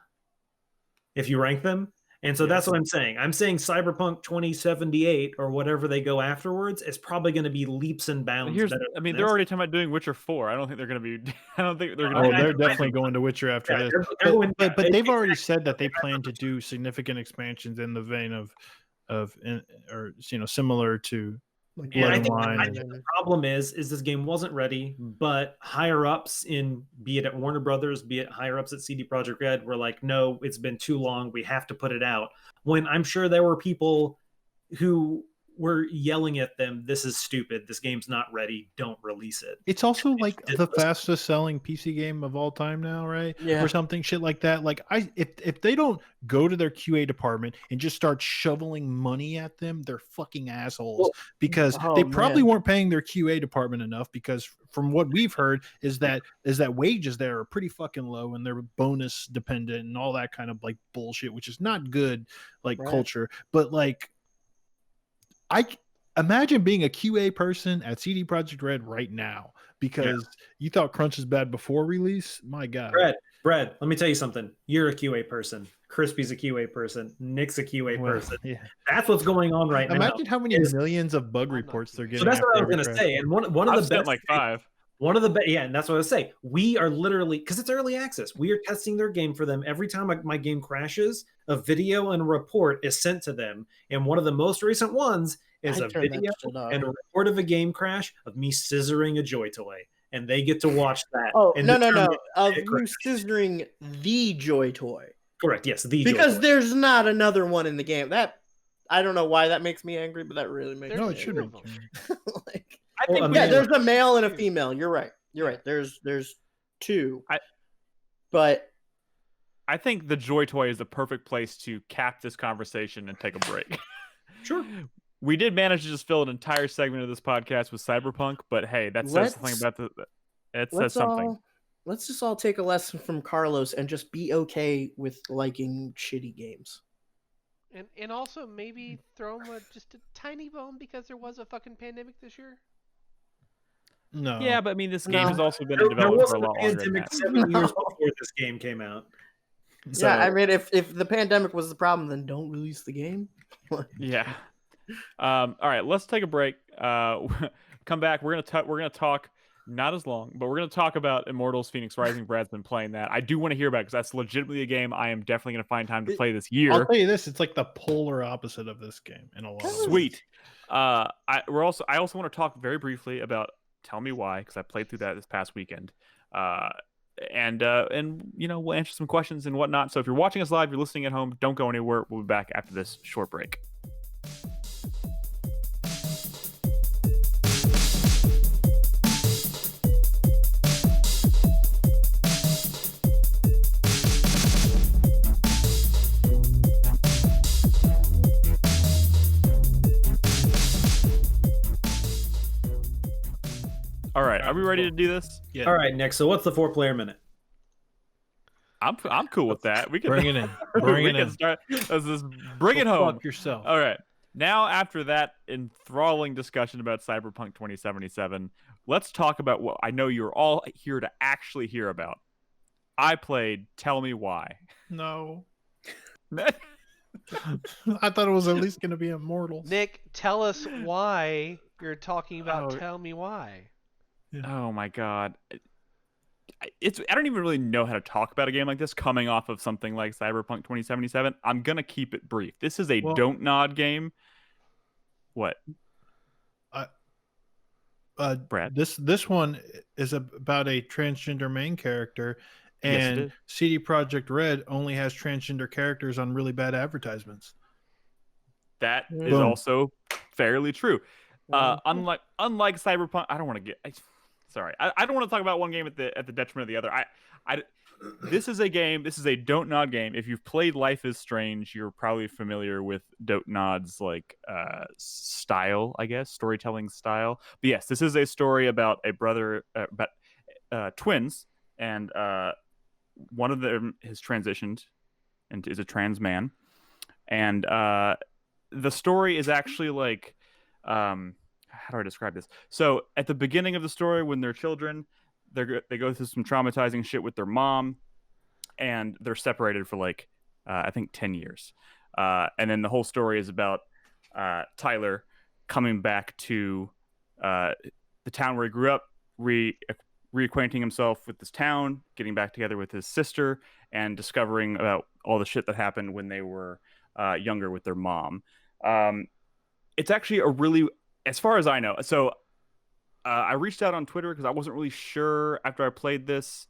if you rank them. And so that's what I'm saying. I'm saying Cyberpunk 2078 or whatever they go afterwards is probably going to be leaps and bounds better. I mean, they're already talking about doing Witcher 4. I don't think they're going to be. I don't think they're Oh, going to. they're definitely going to Witcher after this. But they've already said that they plan to do significant expansions in the vein or similar to. And I think the problem is this game wasn't ready, but higher ups be it at Warner Brothers, be it higher ups at CD Projekt Red, were like, no, it's been too long. We have to put it out. When I'm sure there were people who were yelling at them, this is stupid. This game's not ready. Don't release it. It's also like the fastest selling PC game of all time now, right? Yeah. Or something shit like that. Like if they don't go to their QA department and just start shoveling money at them, they're fucking assholes. Because they probably weren't paying their QA department enough, because from what we've heard is that wages there are pretty fucking low and they're bonus dependent and all that kind of like bullshit, which is not good culture. But like, I imagine being a QA person at CD Projekt Red right now, because you thought crunch is bad before release. My God, Brad, let me tell you something. You're a QA person. Crispy's a QA person. Nick's a QA person. Yeah. That's what's going on right now. Imagine how many millions of bug reports they're getting. So that's what I was going to say. And one of the best, like 5. One of the and that's what I was saying. We are literally, because it's early access, we are testing their game for them. Every time my game crashes, a video and a report is sent to them. And one of the most recent ones is a video and a report of a game crash of me scissoring a Joy toy. And they get to watch that. Oh, no. Of you scissoring the Joy toy. Correct, yes. Because there's not another one in the game. That, I don't know why that makes me angry, but that really makes me angry. No, it shouldn't. Like, I think there's a male and a female. You're right. There's 2. But I think the Joy Toy is the perfect place to cap this conversation and take a break. Sure. We did manage to just fill an entire segment of this podcast with Cyberpunk, but hey, that says something about it says something. Let's just all take a lesson from Carlos and just be okay with liking shitty games. And also maybe throw him just a tiny bone because there was a fucking pandemic this year. No. Yeah, but I mean, this game has also been in development for a lot longer than that. 7 years before this game came out. So, yeah, I mean, if the pandemic was the problem, then don't release the game. Yeah. All right, let's take a break. Come back. We're gonna talk. Not as long, but we're going to talk about Immortals Fenyx Rising. Brad's been playing that. I do want to hear about it because that's legitimately a game I am definitely going to find time to play this year. I'll tell you this, it's like the polar opposite of this game in a lot of ways. Sweet. I also want to talk very briefly about Tell Me Why, because I played through that this past weekend. And we'll answer some questions and whatnot. So if you're watching us live, you're listening at home, don't go anywhere. We'll be back after this short break. All right, are we ready to do this? Yeah. All right, Nick. So what's the 4-player minute? I'm cool with that. We can bring it in. Bring it in. Start. Let's just bring it home. Fuck yourself. All right. Now, after that enthralling discussion about Cyberpunk 2077, let's talk about what I know you're all here to actually hear about. I played Tell Me Why. No. I thought it was at least going to be Immortals. Nick, tell us why you're talking about Tell Me Why. Yeah. Oh my God. I don't even really know how to talk about a game like this coming off of something like Cyberpunk 2077. I'm going to keep it brief. This is a don't nod game. What? Brad? This one is about a transgender main character, and yes, CD Projekt Red only has transgender characters on really bad advertisements. That is also fairly true. Unlike Cyberpunk, I don't want to get. Sorry, I don't want to talk about one game at the detriment of the other. This is a game. This is a don't nod game. If you've played Life is Strange, you're probably familiar with don't nod's style, I guess, storytelling style. But yes, this is a story about a brother, twins, and one of them has transitioned and is a trans man, and the story is actually how do I describe this? So at the beginning of the story, when they're children, they go through some traumatizing shit with their mom, and they're separated for like I think 10 years. And then the whole story is about Tyler coming back to the town where he grew up, reacquainting himself with this town, getting back together with his sister, and discovering about all the shit that happened when they were younger with their mom. It's actually a really, as far as I know, so I reached out on Twitter because I wasn't really sure after I played this.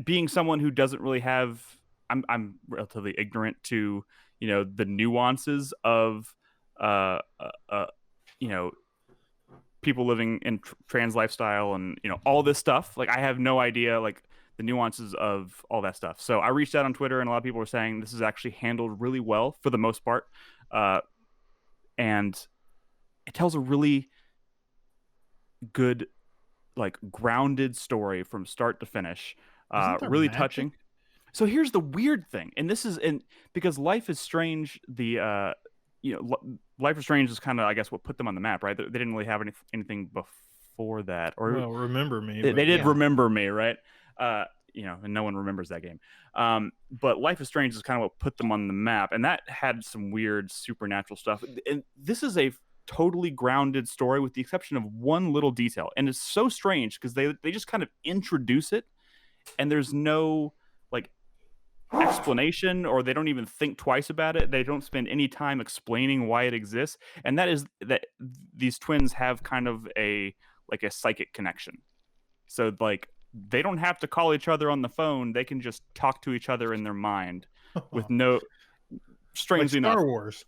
Being someone who doesn't really have, I'm relatively ignorant to, the nuances of, you know, people living in trans lifestyle and all this stuff. Like I have no idea like the nuances of all that stuff. So I reached out on Twitter, and a lot of people were saying this is actually handled really well for the most part, and it tells a really good, like grounded story from start to finish. Isn't there Really magic? touching. So here's the weird thing, and this is because Life is Strange. Life is Strange is kind of, I guess, what put them on the map, right? They didn't really have anything before that, or Well, Remember Me. they but did yeah. Remember Me, right? And no one remembers that game. But Life is Strange is kind of what put them on the map, and that had some weird supernatural stuff. And this is a totally grounded story with the exception of one little detail, and it's so strange because they just kind of introduce it, and there's no like explanation, or they don't even think twice about it. They don't spend any time explaining why it exists, and that is that these twins have kind of a psychic connection. So like they don't have to call each other on the phone, they can just talk to each other in their mind with no, like strangely enough. Star Wars.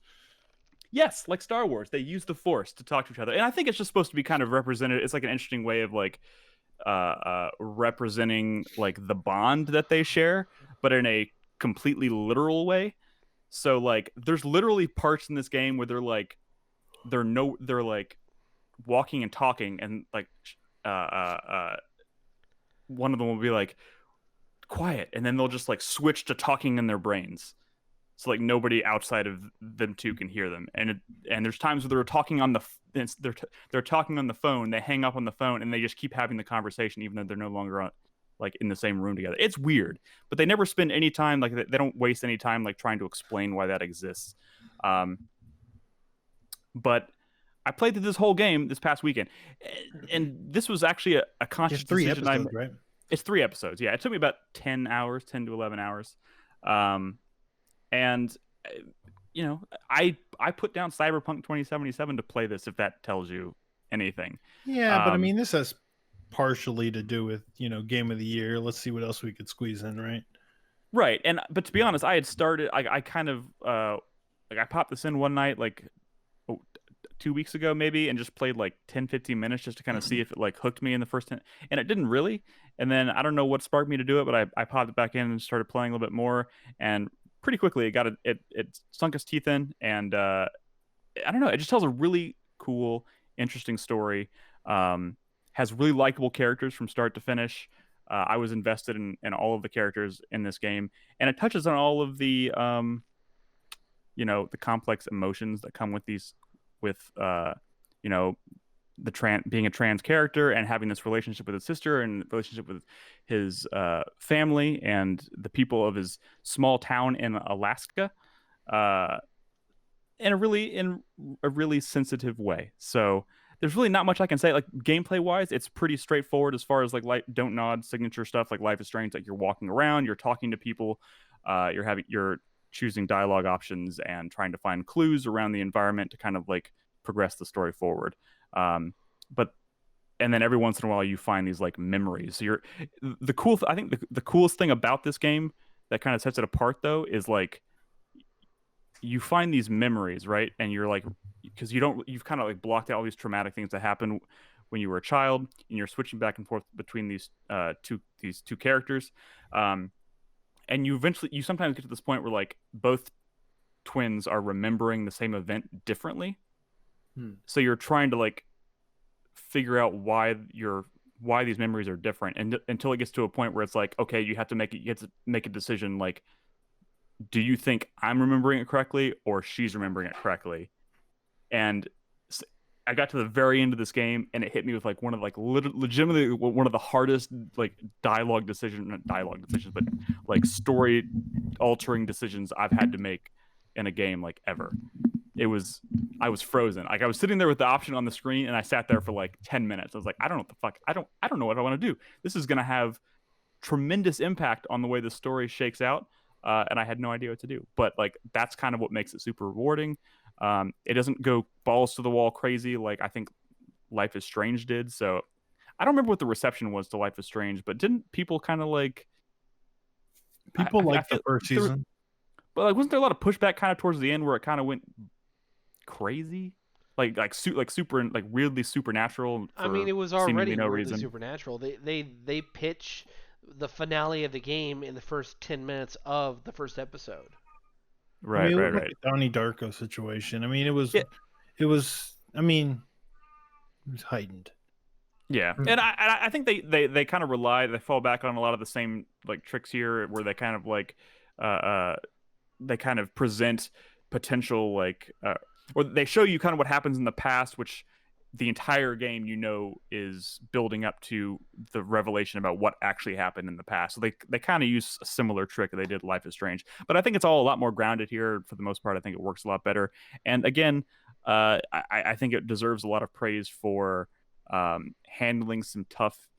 Yes, like Star Wars, they use the Force to talk to each other, and I think it's just supposed to be kind of represented. It's like an interesting way of like representing like the bond that they share, but in a completely literal way. So like there's literally parts in this game where they're like walking and talking, and like one of them will be like quiet, and then they'll just like switch to talking in their brains, so like nobody outside of them two can hear them. And there's times where they're talking on they're talking on the phone, they hang up on the phone, and they just keep having the conversation even though they're no longer on, like in the same room together. It's weird, but they never spend any time, like they don't waste any time like trying to explain why that exists. But I played through this whole game this past weekend, and this was actually a conscious It's 3 decision. episodes, right? It's 3 episodes. Yeah, it took me about 10 to 11 hours. And I put down Cyberpunk 2077 to play this, if that tells you anything. Yeah, but I mean, this has partially to do with game of the year. Let's see what else we could squeeze in, right? Right. But to be honest, I had started, I kind of I popped this in one night, like 2 weeks ago maybe, and just played like 10-15 minutes just to kind of see if it like hooked me in the first 10, and it didn't really. And then I don't know what sparked me to do it, but I popped it back in and started playing a little bit more, and pretty quickly it sunk its teeth in. And I don't know, it just tells a really cool, interesting story. Has really likable characters from start to finish. I was invested in all of the characters in this game, and it touches on all of the the complex emotions that come with these, with being a trans character and having this relationship with his sister and relationship with his family and the people of his small town in Alaska, in a really sensitive way. So there's really not much I can say. Like gameplay wise, it's pretty straightforward as far as like don't nod signature stuff like Life is Strange. Like you're walking around, you're talking to people, you're choosing dialogue options and trying to find clues around the environment to kind of like progress the story forward. And then every once in a while you find these like memories. So I think the coolest thing about this game that kind of sets it apart though is like you find these memories, right? And you're like, because you've kind of like blocked out all these traumatic things that happened when you were a child, and you're switching back and forth between these two characters. And you sometimes get to this point where like both twins are remembering the same event differently. So you're trying to like figure out why these memories are different, and until it gets to a point where it's like, okay, you have to make a decision. Like, do you think I'm remembering it correctly or she's remembering it correctly? And I got to the very end of this game and it hit me with like one of like legitimately one of the hardest like not dialogue decisions, but like story altering decisions I've had to make in a game like ever. I was frozen. Like I was sitting there with the option on the screen and I sat there for like 10 minutes. I was like, I don't know what the fuck. I don't know what I want to do. This is going to have tremendous impact on the way the story shakes out. And I had no idea what to do. But like that's kind of what makes it super rewarding. It doesn't go balls to the wall crazy like I think Life is Strange did. So I don't remember what the reception was to Life is Strange, but didn't people kind of like People like the first season? But like wasn't there a lot of pushback kind of towards the end where it kind of went crazy? Like super like weirdly supernatural. I mean, it was already no weirdly reason. supernatural. They pitch the finale of the game in the first 10 minutes of the first episode. Right, I mean, right. Like a Donnie Darko situation. I mean, it was. I mean, it was heightened. Yeah, and I think they kind of they fall back on a lot of the same like tricks here, where they kind of like they kind of present potential like or they show you kind of what happens in the past, which the entire game is building up to the revelation about what actually happened in the past. So they kind of use a similar trick that they did Life is Strange, but I think it's all a lot more grounded here for the most part. I think it works a lot better, and again, I think it deserves a lot of praise for handling some tough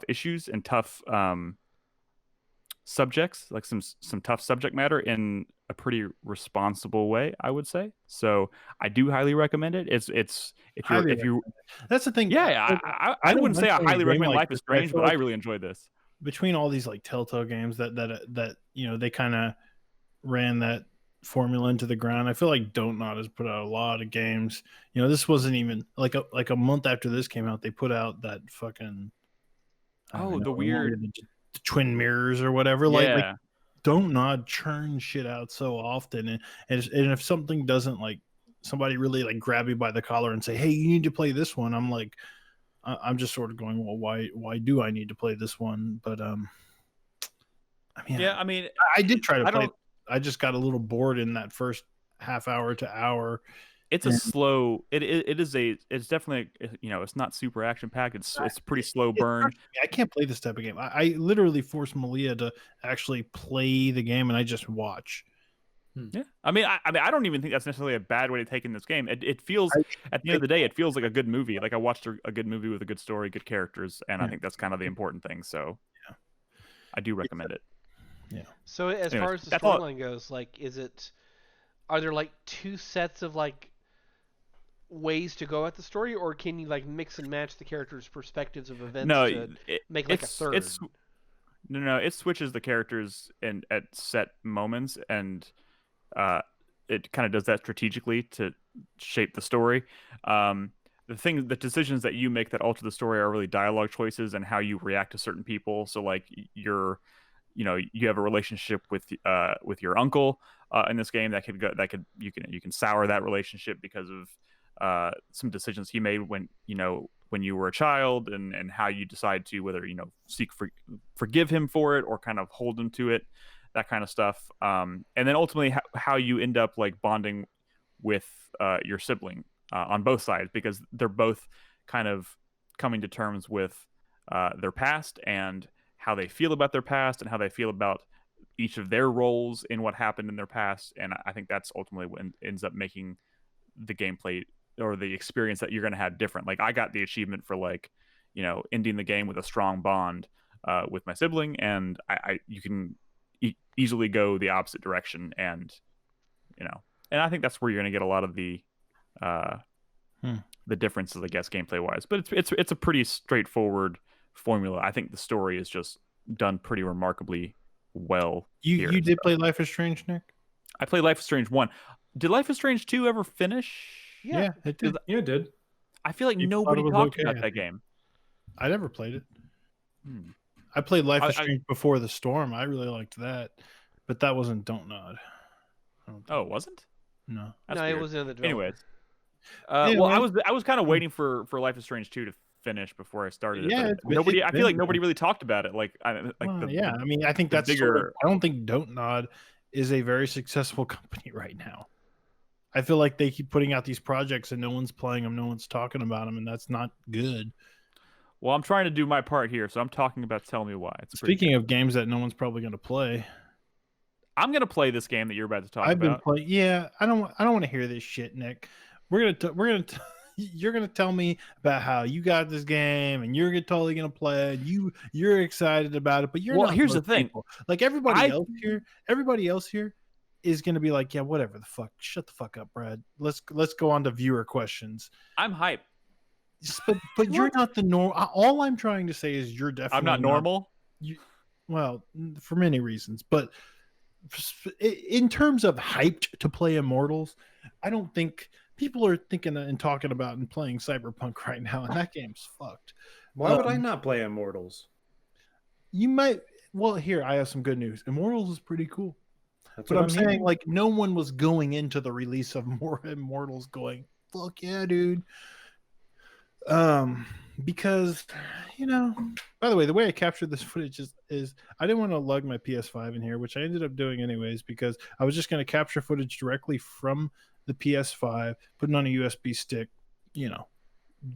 issues and tough subjects, like some tough subject matter in a pretty responsible way, I would say. So I do highly recommend it. It's if you that's the thing. Yeah, I wouldn't say I highly recommend Life is Strange, but I really enjoyed this. Between all these like Telltale games that they kind of ran that formula into the ground, I feel like Don't Nod has put out a lot of games. This wasn't even like a month after this came out, they put out that fucking the weird the Twin Mirrors or whatever. Yeah. Like Don't Nod churn shit out so often, and if something doesn't like somebody really like grab you by the collar and say, hey, you need to play this one, I'm like, I'm just sort of going, well, why do I need to play this one? But I mean, I did try to play. I just got a little bored in that first half hour to hour. It's a slow. It's definitely, it's not super action packed. It's pretty slow burn. I can't play this type of game. I literally forced Malia to actually play the game, and I just watch. Yeah, I mean, I don't even think that's necessarily a bad way to take in this game. It feels at the end of the day, it feels like a good movie. Like I watched a good movie with a good story, good characters, and I think that's kind of the important thing. So, yeah, I do recommend it. Yeah. So as far as the storyline goes, like, are there like two sets of like ways to go at the story, or can you like mix and match the characters' perspectives of events to make like a third? It switches the characters at set moments, and it kind of does that strategically to shape the story. The decisions that you make that alter the story are really dialogue choices and how you react to certain people. So like you have a relationship with your uncle in this game you can sour that relationship because of some decisions he made when you were a child, and how you decide to whether forgive him for it or kind of hold him to it, that kind of stuff. And then ultimately how you end up like bonding with your sibling on both sides, because they're both kind of coming to terms with their past and how they feel about their past and how they feel about each of their roles in what happened in their past. And I think that's ultimately what ends up making the gameplay or the experience that you're going to have different. Like I got the achievement for like, ending the game with a strong bond with my sibling, and you can easily go the opposite direction, and I think that's where you're going to get a lot of the differences, I guess, gameplay wise. But it's a pretty straightforward formula. I think the story is just done pretty remarkably well. You did play Life is Strange, Nick? I played Life is Strange 1. Did Life is Strange 2 ever finish? Yeah, it did. Yeah, it did. I feel like nobody talked about that game. I never played it. I played Life is Strange Before the Storm. I really liked that, but that wasn't Don't Nod. Oh, it wasn't? No. That's weird. It wasn't in the development. Anyways, well, I was kind of waiting for Life is Strange 2 to finish before I started it. I feel like nobody really talked about it. I mean, I think that's bigger. I don't think Don't Nod is a very successful company right now. I feel like they keep putting out these projects and no one's playing them, no one's talking about them, and that's not good. Well, I'm trying to do my part here, so I'm talking about Tell Me Why. It's Speaking of games that no one's probably going to play, I'm gonna play this game that you're about to talk I've been about. playing. Yeah, I don't want to hear this shit, Nick. You're gonna tell me about how you got this game and you're totally gonna play it. You're excited about it, but you're Well, not. here's the most thing. people. Like everybody else here is gonna be like, yeah, whatever the fuck. Shut the fuck up, Brad. Let's go on to viewer questions. I'm hype. But you're not the norm. All I'm trying to say is you're definitely I'm not normal. Well, for many reasons, but in terms of hyped to play Immortals, I don't think people are thinking and talking about and playing Cyberpunk right now, and that game's fucked. Why would I not play Immortals? You might. Well, here I have some good news. Immortals is pretty cool. That's But what I'm saying, hearing. like, no one was going into the release of more Immortals going, fuck yeah, dude. Because, by the way I captured this footage is I didn't want to lug my PS5 in here, which I ended up doing anyways, because I was just going to capture footage directly from the PS5, putting on a USB stick. That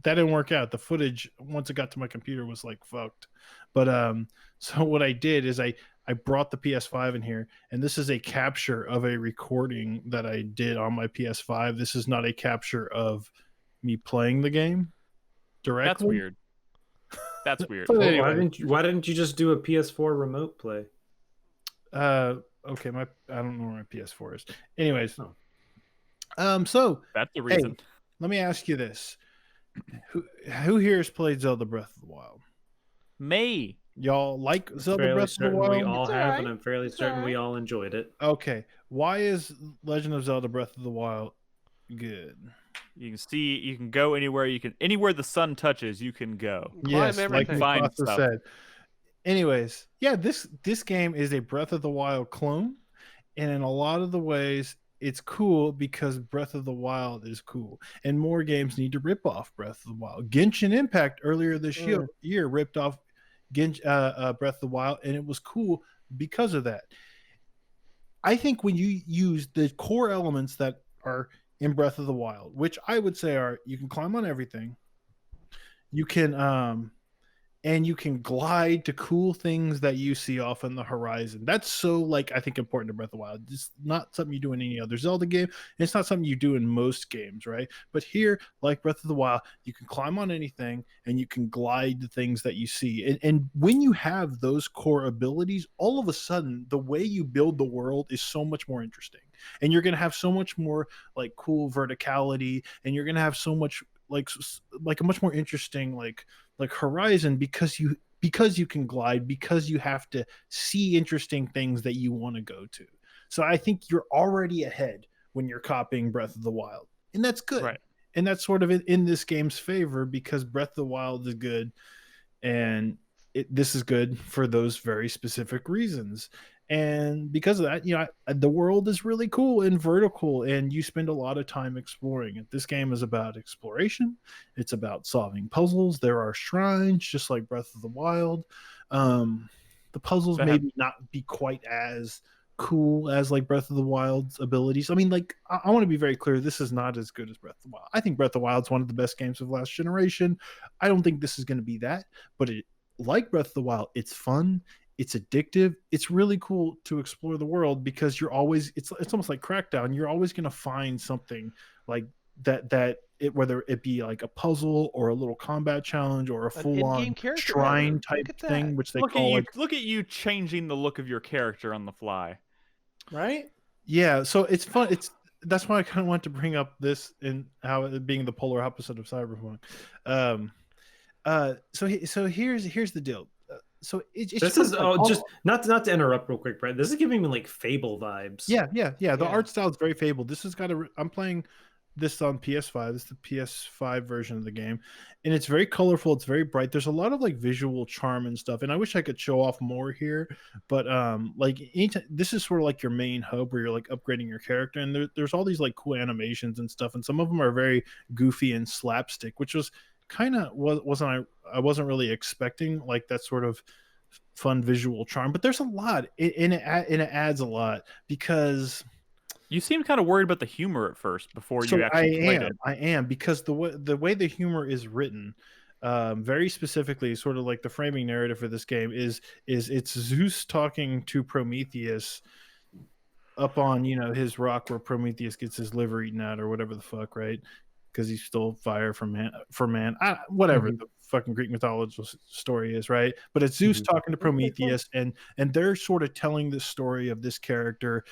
didn't work out. The footage, once it got to my computer, was like fucked. But so what I did is I brought the PS5 in here, and this is a capture of a recording that I did on my PS5. This is not a capture of me playing the game directly. That's weird. That's weird. But Well, anyway. why didn't you just do a PS4 remote play? Okay, I don't know where my PS4 is. Anyways, Oh. so That's the reason. let me ask you this: Who here has played Zelda Breath of the Wild? Me. Y'all like Zelda Fairly Breath of the certain we Wild? all It's have, alright. and I'm fairly It's certain we alright. all enjoyed it. Okay, why is Legend of Zelda Breath of the Wild good? You can see. You can go anywhere. Anywhere the sun touches, you can go. Climb Yes, like everything. Fine Mufasa stuff. said. Anyways, yeah, this game is a Breath of the Wild clone, and in a lot of the ways, it's cool because Breath of the Wild is cool, and more games need to rip off Breath of the Wild. Genshin Impact earlier this year ripped off Breath of the Wild, and it was cool because of that. I think when you use the core elements that are in Breath of the Wild, which I would say are you can climb on everything, you can and you can glide to cool things that you see off on the horizon. That's so, I think, important to Breath of the Wild. It's not something you do in any other Zelda game. It's not something you do in most games, right? But here, like Breath of the Wild, you can climb on anything and you can glide to things that you see. And when you have those core abilities, all of a sudden, the way you build the world is so much more interesting. And you're going to have so much more, cool verticality, and you're going to have so much, a much more interesting, like horizon because you can glide, because you have to see interesting things that you want to go to. So I think you're already ahead when you're copying Breath of the Wild, and that's good. Right. And that's sort of in this game's favor because Breath of the Wild is good, and this is good for those very specific reasons. And because of that, the world is really cool and vertical, and you spend a lot of time exploring it. This game is about exploration. It's about solving puzzles. There are shrines, just like Breath of the Wild. The puzzles maybe not be quite as cool as Breath of the Wild's abilities. I mean, I want to be very clear. This is not as good as Breath of the Wild. I think Breath of the Wild is one of the best games of last generation. I don't think this is going to be that, but like Breath of the Wild, it's fun. It's addictive. It's really cool to explore the world because you're always, it's almost like Crackdown. You're always going to find something like that whether it be like a puzzle or a little combat challenge or a full-on shrine type thing, which they call look at you changing the look of your character on the fly. Right? Yeah, so it's fun. That's why I kind of want to bring up this and how it being the polar opposite of Cyberpunk. So here's the deal. So it's this is just not to interrupt real quick, Brett. This is giving me Fable vibes. Yeah. The art style is very Fable. This has got I'm playing this on PS5. This is the PS5 version of the game, and it's very colorful. It's very bright. There's a lot of visual charm and stuff. And I wish I could show off more here, but anytime, this is sort of your main hub where you're upgrading your character, and there's all these cool animations and stuff, and some of them are very goofy and slapstick, which was kind of I wasn't really expecting that sort of fun visual charm, but there's a lot and it adds a lot because You seem kind of worried about the humor at first before you So actually played it. I am because the way the humor is written, very specifically, sort of like the framing narrative for this game is it's Zeus talking to Prometheus up on his rock where Prometheus gets his liver eaten out or whatever the fuck, right? Because he stole fire from man. Whatever Mhm. the fucking Greek mythological story is, right? But it's Zeus Mhm. talking to Prometheus, and they're sort of telling the story of this character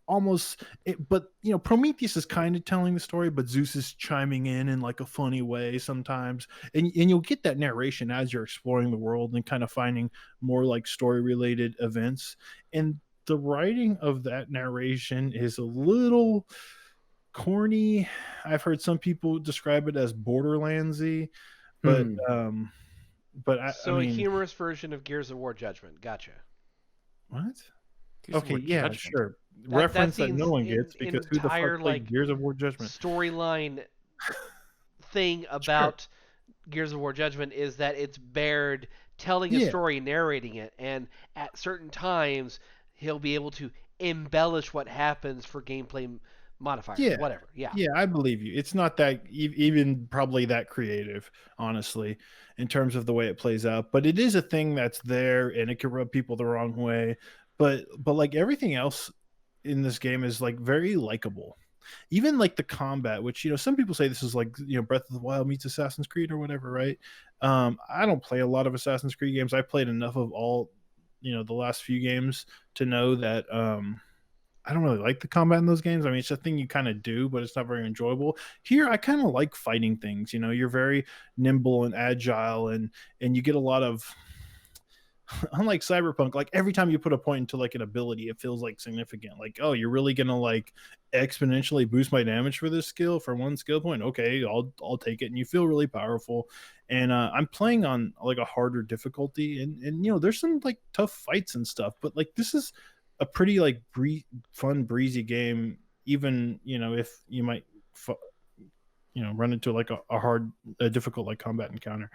almost but Prometheus is kind of telling the story, but Zeus is chiming in like a funny way sometimes, and you'll get that narration as you're exploring the world and kind of finding more like story related events, and the writing of that narration is a little corny. I've heard some people describe it as borderlandsy, but Hmm. I So a mean, humorous version of Gears of War Judgment. Gotcha. what? Gears of Okay, War yeah, Judgment. sure. That Reference that no seems one in gets because who the fuck entire played like Gears of War Judgment? storyline thing Sure. about Gears of War Judgment is that it's Baird telling a Yeah. story, narrating it, and at certain times he'll be able to embellish what happens for gameplay modifiers. Yeah. Whatever. Yeah. Yeah, I believe you. It's not that even probably that creative, honestly, in terms of the way it plays out. But it is a thing that's there, and it can rub people the wrong way. But like everything else in this game is like very likable. Even like the combat, which some people say this is like Breath of the Wild meets Assassin's Creed or whatever, right? I don't play a lot of Assassin's Creed games. I played enough of all the last few games to know that I don't really like the combat in those games. I mean, it's a thing you kind of do, but it's not very enjoyable. Here, I kind of like fighting things. You're very nimble and agile, and you get a lot of. Unlike Cyberpunk, like every time you put a point into like an ability, it feels like significant. Like, oh, you're really gonna like exponentially boost my damage for this skill for one skill point. Okay, I'll take it, and you feel really powerful. And I'm playing on like a harder difficulty, and there's some like tough fights and stuff, but like this is a pretty like fun breezy game. Even if you might run into like a difficult like combat encounter.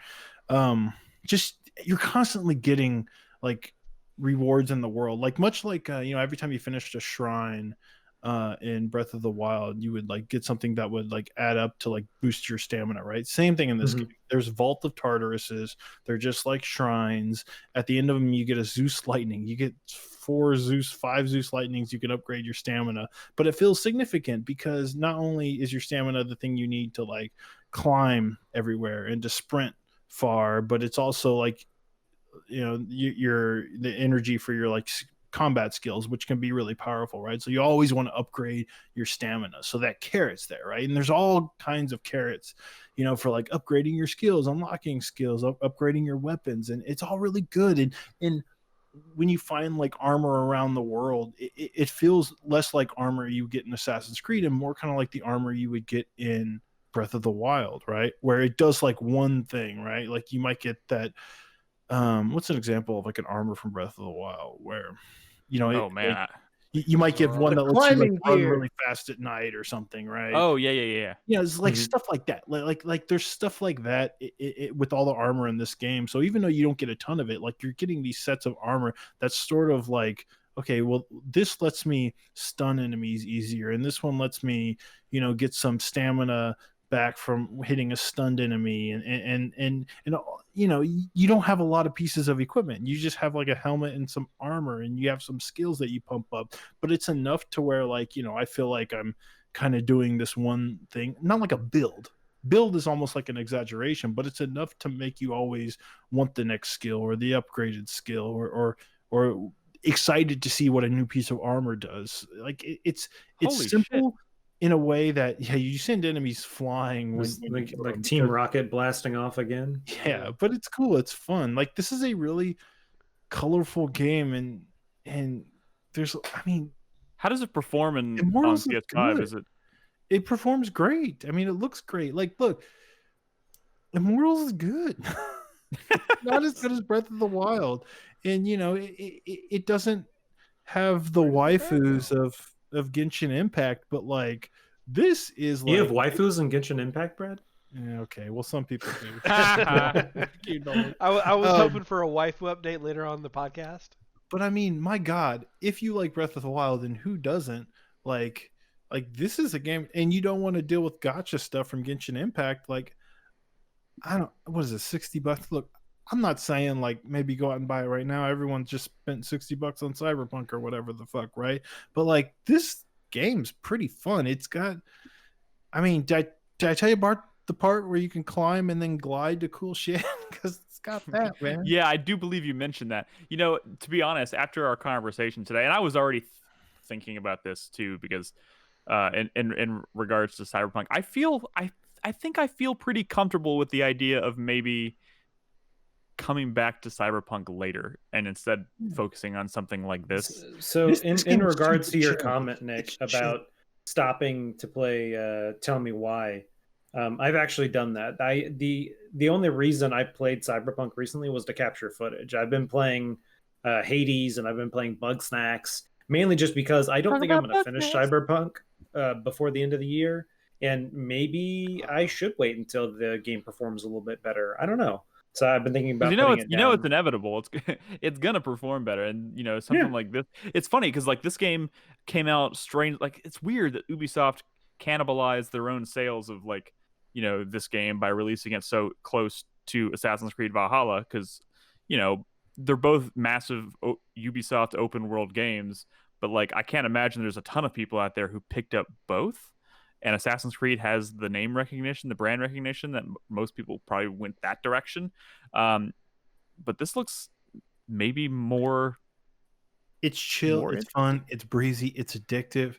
Just you're constantly getting like rewards in the world, like much like every time you finished a shrine in Breath of the Wild, you would like get something that would like add up to like boost your stamina, right? Same thing in this Mhm. game. There's Vault of Tartaruses. They're just like shrines. At the end of them, you get a Zeus lightning. You get 5 Zeus lightnings. You can upgrade your stamina, but it feels significant because not only is your stamina the thing you need to like climb everywhere and to sprint far, but it's also like your the energy for your like combat skills, which can be really powerful, right? So you always want to upgrade your stamina, so that carrot's there, right? And there's all kinds of carrots for like upgrading your skills, unlocking skills, upgrading your weapons, and it's all really good. And when you find like armor around the world, it feels less like armor you get in Assassin's Creed and more kind of like the armor you would get in Breath of the Wild, right? Where it does like one thing, right? Like you might get that what's an example of like an armor from Breath of the Wild where Oh man. like, you might give one The that lets you like climbing run gear. really fast at night or something, right? Oh yeah. It's like Mhm. stuff like that. Like there's stuff like that with all the armor in this game. So even though you don't get a ton of it, like you're getting these sets of armor that's sort of like, okay, well, this lets me stun enemies easier, and this one lets me, get some stamina back from hitting a stunned enemy, and you don't have a lot of pieces of equipment. You just have like a helmet and some armor, and you have some skills that you pump up, but it's enough to where like I feel like I'm kind of doing this one thing, not like a build is almost like an exaggeration, but it's enough to make you always want the next skill or the upgraded skill or excited to see what a new piece of armor does. Like it's Holy simple in a way that you send enemies flying when It's you like, kill like them Team because- Rocket blasting off again. yeah, but it's cool, it's fun. Like this is a really colorful game, and there's I mean How does it perform on Immortals is PS5? good. Is it It performs great. I mean, it looks great. Like, look, Immortals is good. Not as good as Breath of the Wild, and it doesn't have the waifus of Genshin Impact, but like this is You have like waifus in Genshin Impact, Brad? yeah, okay. Well, some people do. You know. I was Um, hoping for a waifu update later on in the podcast. But I mean, my God, if you like Breath of the Wild, and who doesn't? like this is a game, and you don't want to deal with gotcha stuff from Genshin Impact. Like, I don't, what is it, $60? Look, I'm not saying like maybe go out and buy it right now. Everyone just spent $60 on Cyberpunk or whatever the fuck, right? But like this game's pretty fun. It's got, I mean, did I tell you about the part where you can climb and then glide to cool shit? Because it's got that, man. Yeah, I do believe you mentioned that. You know, to be honest, after our conversation today, and I was already thinking about this too, because in regards to Cyberpunk, I think I feel pretty comfortable with the idea of maybe coming back to Cyberpunk later and instead focusing on something like this. So This in game is regards to super your chill. comment, Nick, It's chill. about stopping to play Tell Me Why, I've actually done that. The only reason I played Cyberpunk recently was to capture footage. I've been playing Hades and I've been playing Bug Snacks, mainly just because I don't Talk think I'm about going to Bug finish Snacks. Cyberpunk before the end of the year, and maybe I should wait until the game performs a little bit better. I don't know. So I've been thinking about putting it down. It's inevitable. It's gonna perform better, and you know Yeah. something like this. It's funny because like this game came out strange. Like it's weird that Ubisoft cannibalized their own sales of like you know this game by releasing it so close to Assassin's Creed Valhalla, because you know they're both massive Ubisoft open world games. But like I can't imagine there's a ton of people out there who picked up both. And Assassin's Creed has the name recognition, the brand recognition that most people probably went that direction. But this looks maybe more. It's chill, More it's fun, it's breezy, it's addictive,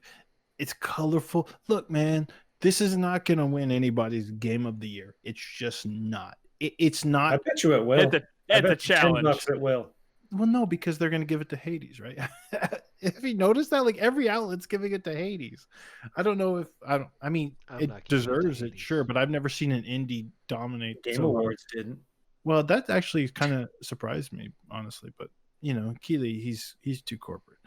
it's colorful. Look, man, this is not going to win anybody's game of the year. It's just not. It's I not. bet you it will. It's a, I it's bet a you challenge. $10 it will. Well, no, because they're going to give it to Hades, right? If you notice that, like every outlet's giving it to Hades. I don't know if I mean, I'm it not giving it to deserves it, Hades. sure, but I've never seen an indie dominate. Game so hard. Awards didn't. Well, that actually kind of surprised me, honestly. But you know, Keeley, he's too corporate.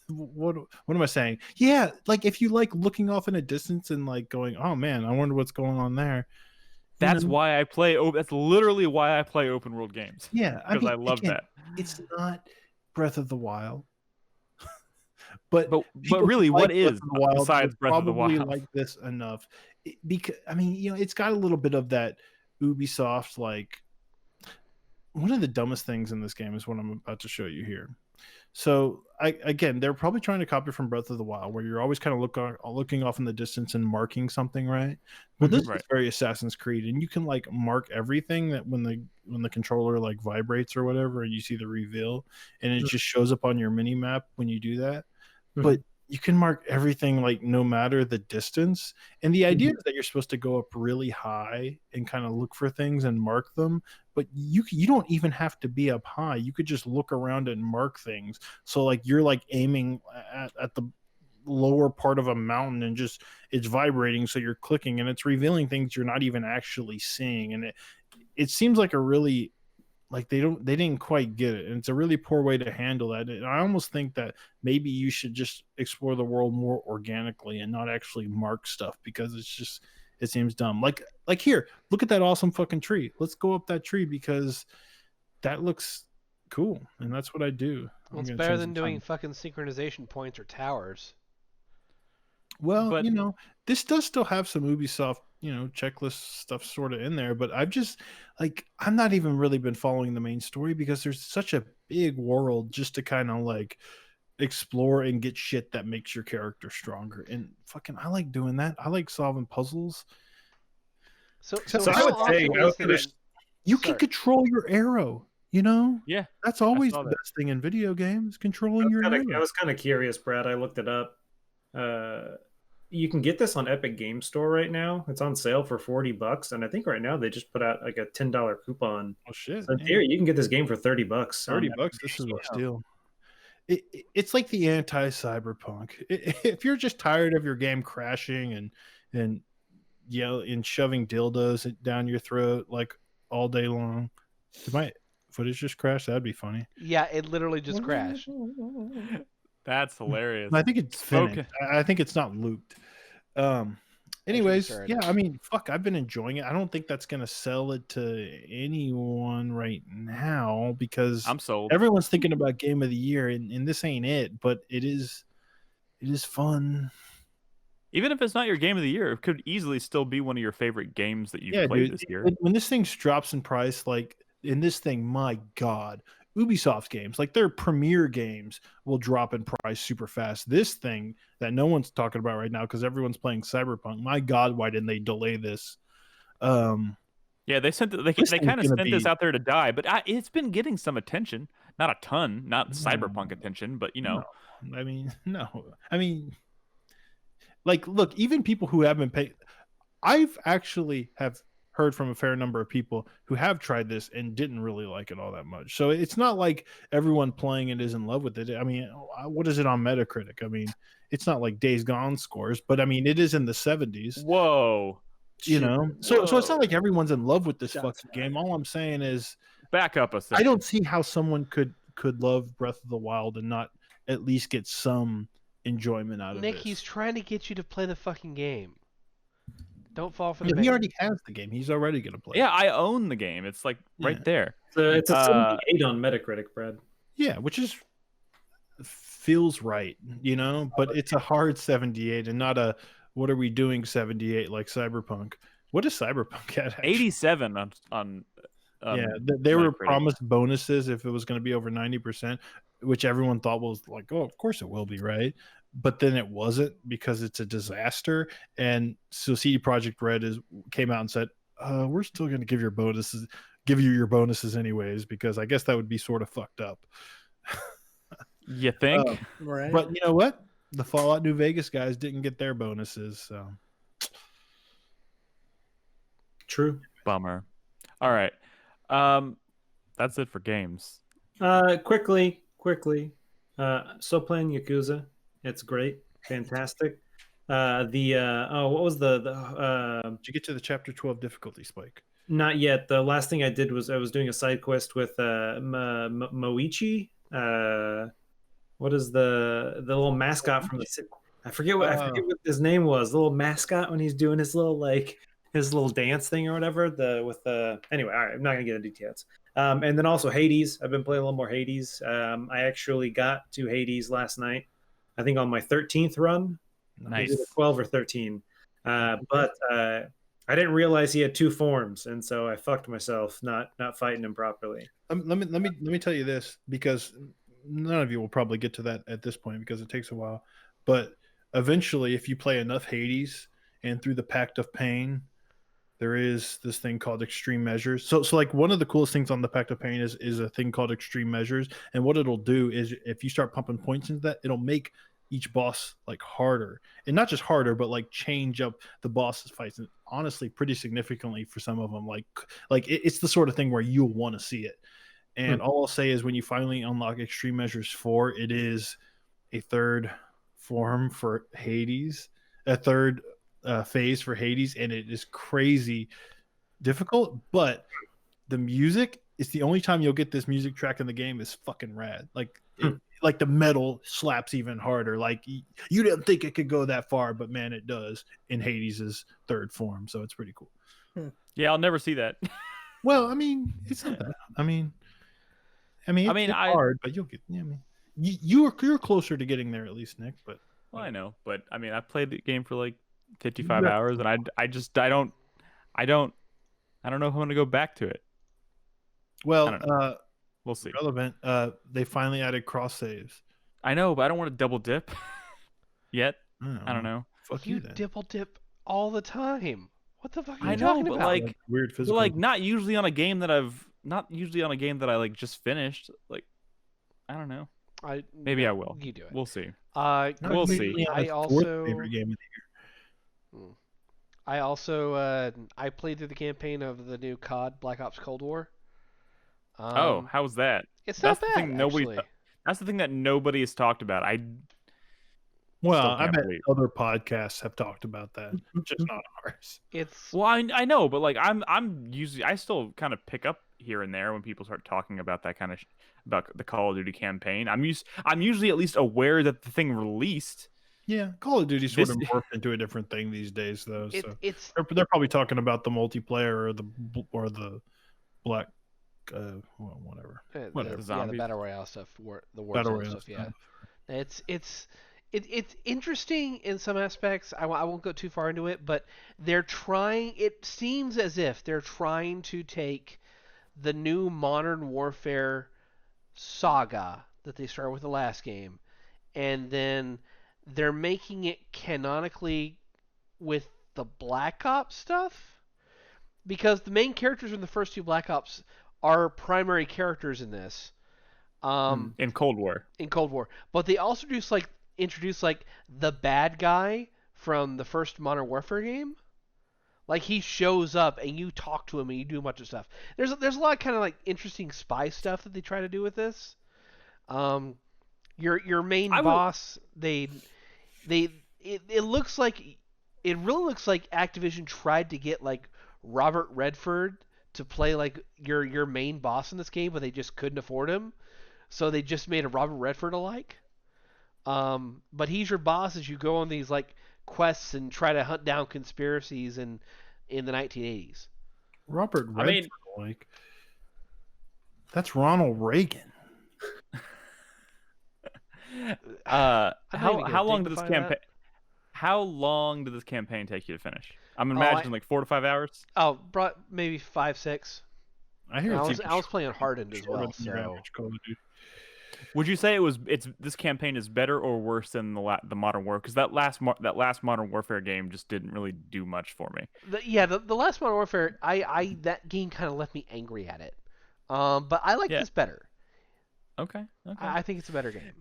What am I saying? Yeah, like if you like looking off in a distance and like going, oh man, I wonder what's going on there. That's know? why I play. That's literally why I play open world games. Yeah, because I love again, that. It's not Breath of the Wild, but But people who really, what like Breath is of the Wild besides would Breath of the probably Wild? like this enough because I mean, you know, it's got a little bit of that Ubisoft like. One of the dumbest things in this game is what I'm about to show you here. So again, they're probably trying to copy from Breath of the Wild, where you're always kind of looking off in the distance and marking something, right? Well, this Right. is very Assassin's Creed, and you can like mark everything that when the controller like vibrates or whatever, and you see the reveal, and it just shows up on your mini map when you do that. But you can mark everything like no matter the distance, and the idea is that you're supposed to go up really high and kind of look for things and mark them, but you don't even have to be up high. You could just look around and mark things. So like you're like aiming at the lower part of a mountain and just it's vibrating, so you're clicking and it's revealing things you're not even actually seeing, and it seems like a really like they didn't quite get it, and it's a really poor way to handle that. And I almost think that maybe you should just explore the world more organically and not actually mark stuff, because it seems dumb. Like here, look at that awesome fucking tree. Let's go up that tree because that looks cool, and that's what I do. Well, it's better than doing fucking synchronization points or towers. Well, But- you know, this does still have some Ubisoft, you know, checklist stuff sort of in there, but I've just like I'm not even really been following the main story because there's such a big world just to kind of like explore and get shit that makes your character stronger. And fucking I like doing that. I like solving puzzles. So So I would how say often I is would it- You can Sorry. control your arrow, you know? Yeah. That's always saw the that. best thing in video games, controlling your I arrow. was kind of curious, Brad. I looked it up. You can get this on Epic Game Store right now. It's on sale for $40, and I think right now they just put out like a $10 coupon. Oh shit. So in yeah. theory, you can get this game for $30. $30, this is a steal. It's like the anti-Cyberpunk. If you're just tired of your game crashing and yell and shoving dildos down your throat like all day long, did my footage just crash? That'd be funny. Yeah, it literally just crashed. That's hilarious. I think it's Spoken. finished. I think it's not looped. Anyways, started. yeah, I mean, fuck, I've been enjoying it. I don't think that's gonna sell it to anyone right now because I'm sold. everyone's thinking about game of the year, and this ain't it, but it is It is fun. Even if it's not your game of the year, it could easily still be one of your favorite games that you've Yeah, played dude. this year. When this thing drops in price, like in this thing, my God, Ubisoft games, like their premier games, will drop in price super fast. This thing that no one's talking about right now because everyone's playing Cyberpunk. My God, why didn't they delay this? Yeah, they sent they This thing's kind of gonna sent this be out there to die, but it's been getting some attention. Not a ton, not Cyberpunk attention, but no. I mean, no. I mean, like, look, even people who haven't paid. I've actually have heard from a fair number of people who have tried this and didn't really like it all that much. So it's not like everyone playing it is in love with it. I mean, what is it on Metacritic? I mean, it's not like Days Gone scores, but I mean, it is in the 70s. Whoa. You know, so it's not Whoa. like everyone's in love with this Shots fucking game. All I'm saying is, Back up a second. I don't see how someone could love Breath of the Wild and not at least get some enjoyment out of Nick, this. he's trying to get you to play the fucking game. Don't fall for the Yeah, bait. he already has the game. He's already gonna play. Yeah, I own the game. It's like right Yeah. there. So it's a 78 on Metacritic, Brad. Yeah, which is feels right, you know, but it's a hard 78 and not a what are we doing 78 like Cyberpunk. What is Cyberpunk at? Actually? 87 on Yeah, they were Metacritic. promised bonuses if it was going to be over 90%, which everyone thought was like, oh, of course it will be, right? But then it wasn't because it's a disaster. And so CD Projekt Red came out and said, we're still going to give you your bonuses anyways, because I guess that would be sort of fucked up. You think? Right. But you know what? The Fallout New Vegas guys didn't get their bonuses, so True. Bummer. All right. That's it for games. Quickly. Still playing Yakuza. It's great, fantastic. What was the did you get to the chapter 12 difficulty spike? Not yet. The last thing I did was I was doing a side quest with Moichi. What is the little mascot from the city? I forget what his name was. The little mascot when he's doing his little dance thing or whatever. Anyway, all right, I'm not gonna get into details. And then also Hades. I've been playing a little more Hades. I actually got to Hades last night. I think on my 13th run. Nice. Either 12 or 13. But I didn't realize he had two forms, and so I fucked myself not fighting him properly. Let me tell you this, because none of you will probably get to that at this point because it takes a while. But eventually, if you play enough Hades and through the Pact of Pain, there is this thing called extreme measures. So like one of the coolest things on the Pact of Pain is a thing called extreme measures. And what it'll do is if you start pumping points into that, it'll make each boss like harder, and not just harder, but like change up the boss's fights, and honestly pretty significantly for some of them. It's the sort of thing where you'll want to see it. And all I'll say is when you finally unlock Extreme Measures 4, it is a third form for Hades, a third phase for Hades, and it is crazy difficult. But the music is the only time you'll get this music track in the game is fucking rad. Like the metal slaps even harder. Like you didn't think it could go that far, but man, it does in Hades's third form. So it's pretty cool. Yeah, I'll never see that. Well, I mean, it's not that. I mean, it's hard, but you'll get. Yeah, I mean, you're closer to getting there at least, Nick. But Well, I know, but I mean, I played the game for like 55 hours, and I don't know if I'm gonna go back to it. well, We'll see. relevant. They finally added cross saves. I know, but I don't want to double dip yet. I don't know. Fuck You you then. dipple dip all the time. What the fuck are you I know, talking but about? like, Weird but physical. like not usually on a game that I like just finished. Like, I don't know. Maybe I will. You do it. We'll see. Not we'll usually see. on I his fourth also- favorite game of I also I played through the campaign of the new COD Black Ops Cold War. How's that? It's That's not the bad, thing nobody. actually. That's the thing that nobody has talked about. Well, Still I can't bet believe. other podcasts have talked about that, just not ours. It's Well, I know, but like I'm usually I still kind of pick up here and there when people start talking about that kind of about the Call of Duty campaign. I'm usually at least aware that the thing released. Yeah, Call of Duty sort of This- morphed into a different thing these days, though. So it's they're probably talking about the multiplayer or the black, whatever. the whatever. the Zombies. battle royale stuff, the Battle Warzone Royale stuff. Yeah, stuff. it's it's interesting in some aspects. I won't go too far into it, but they're trying. It seems as if they're trying to take the new Modern Warfare saga that they started with the last game, and then they're making it canonically with the Black Ops stuff, because the main characters in the first two Black Ops are primary characters in this. In Cold War. In Cold War, but they also just like introduce like the bad guy from the first Modern Warfare game. Like he shows up and you talk to him and you do a bunch of stuff. There's a lot of kind of like interesting spy stuff that they try to do with this. Your main boss, it looks like it really looks like Activision tried to get like Robert Redford to play like your main boss in this game, but they just couldn't afford him, so they just made a Robert Redford alike. But he's your boss as you go on these like quests and try to hunt down conspiracies in the 1980s. Robert Redford, like that's Ronald Reagan. How long did this campaign? How long did this campaign take you to finish? I'm imagining like 4 to 5 hours. Oh, maybe 5, 6. I hear. I was playing Hardened as well. So. Would you say this campaign is better or worse than the Modern Warfare? Because that last Modern Warfare game just didn't really do much for me. The last Modern Warfare, that game kind of left me angry at it. But I like this better. Okay. I think it's a better game.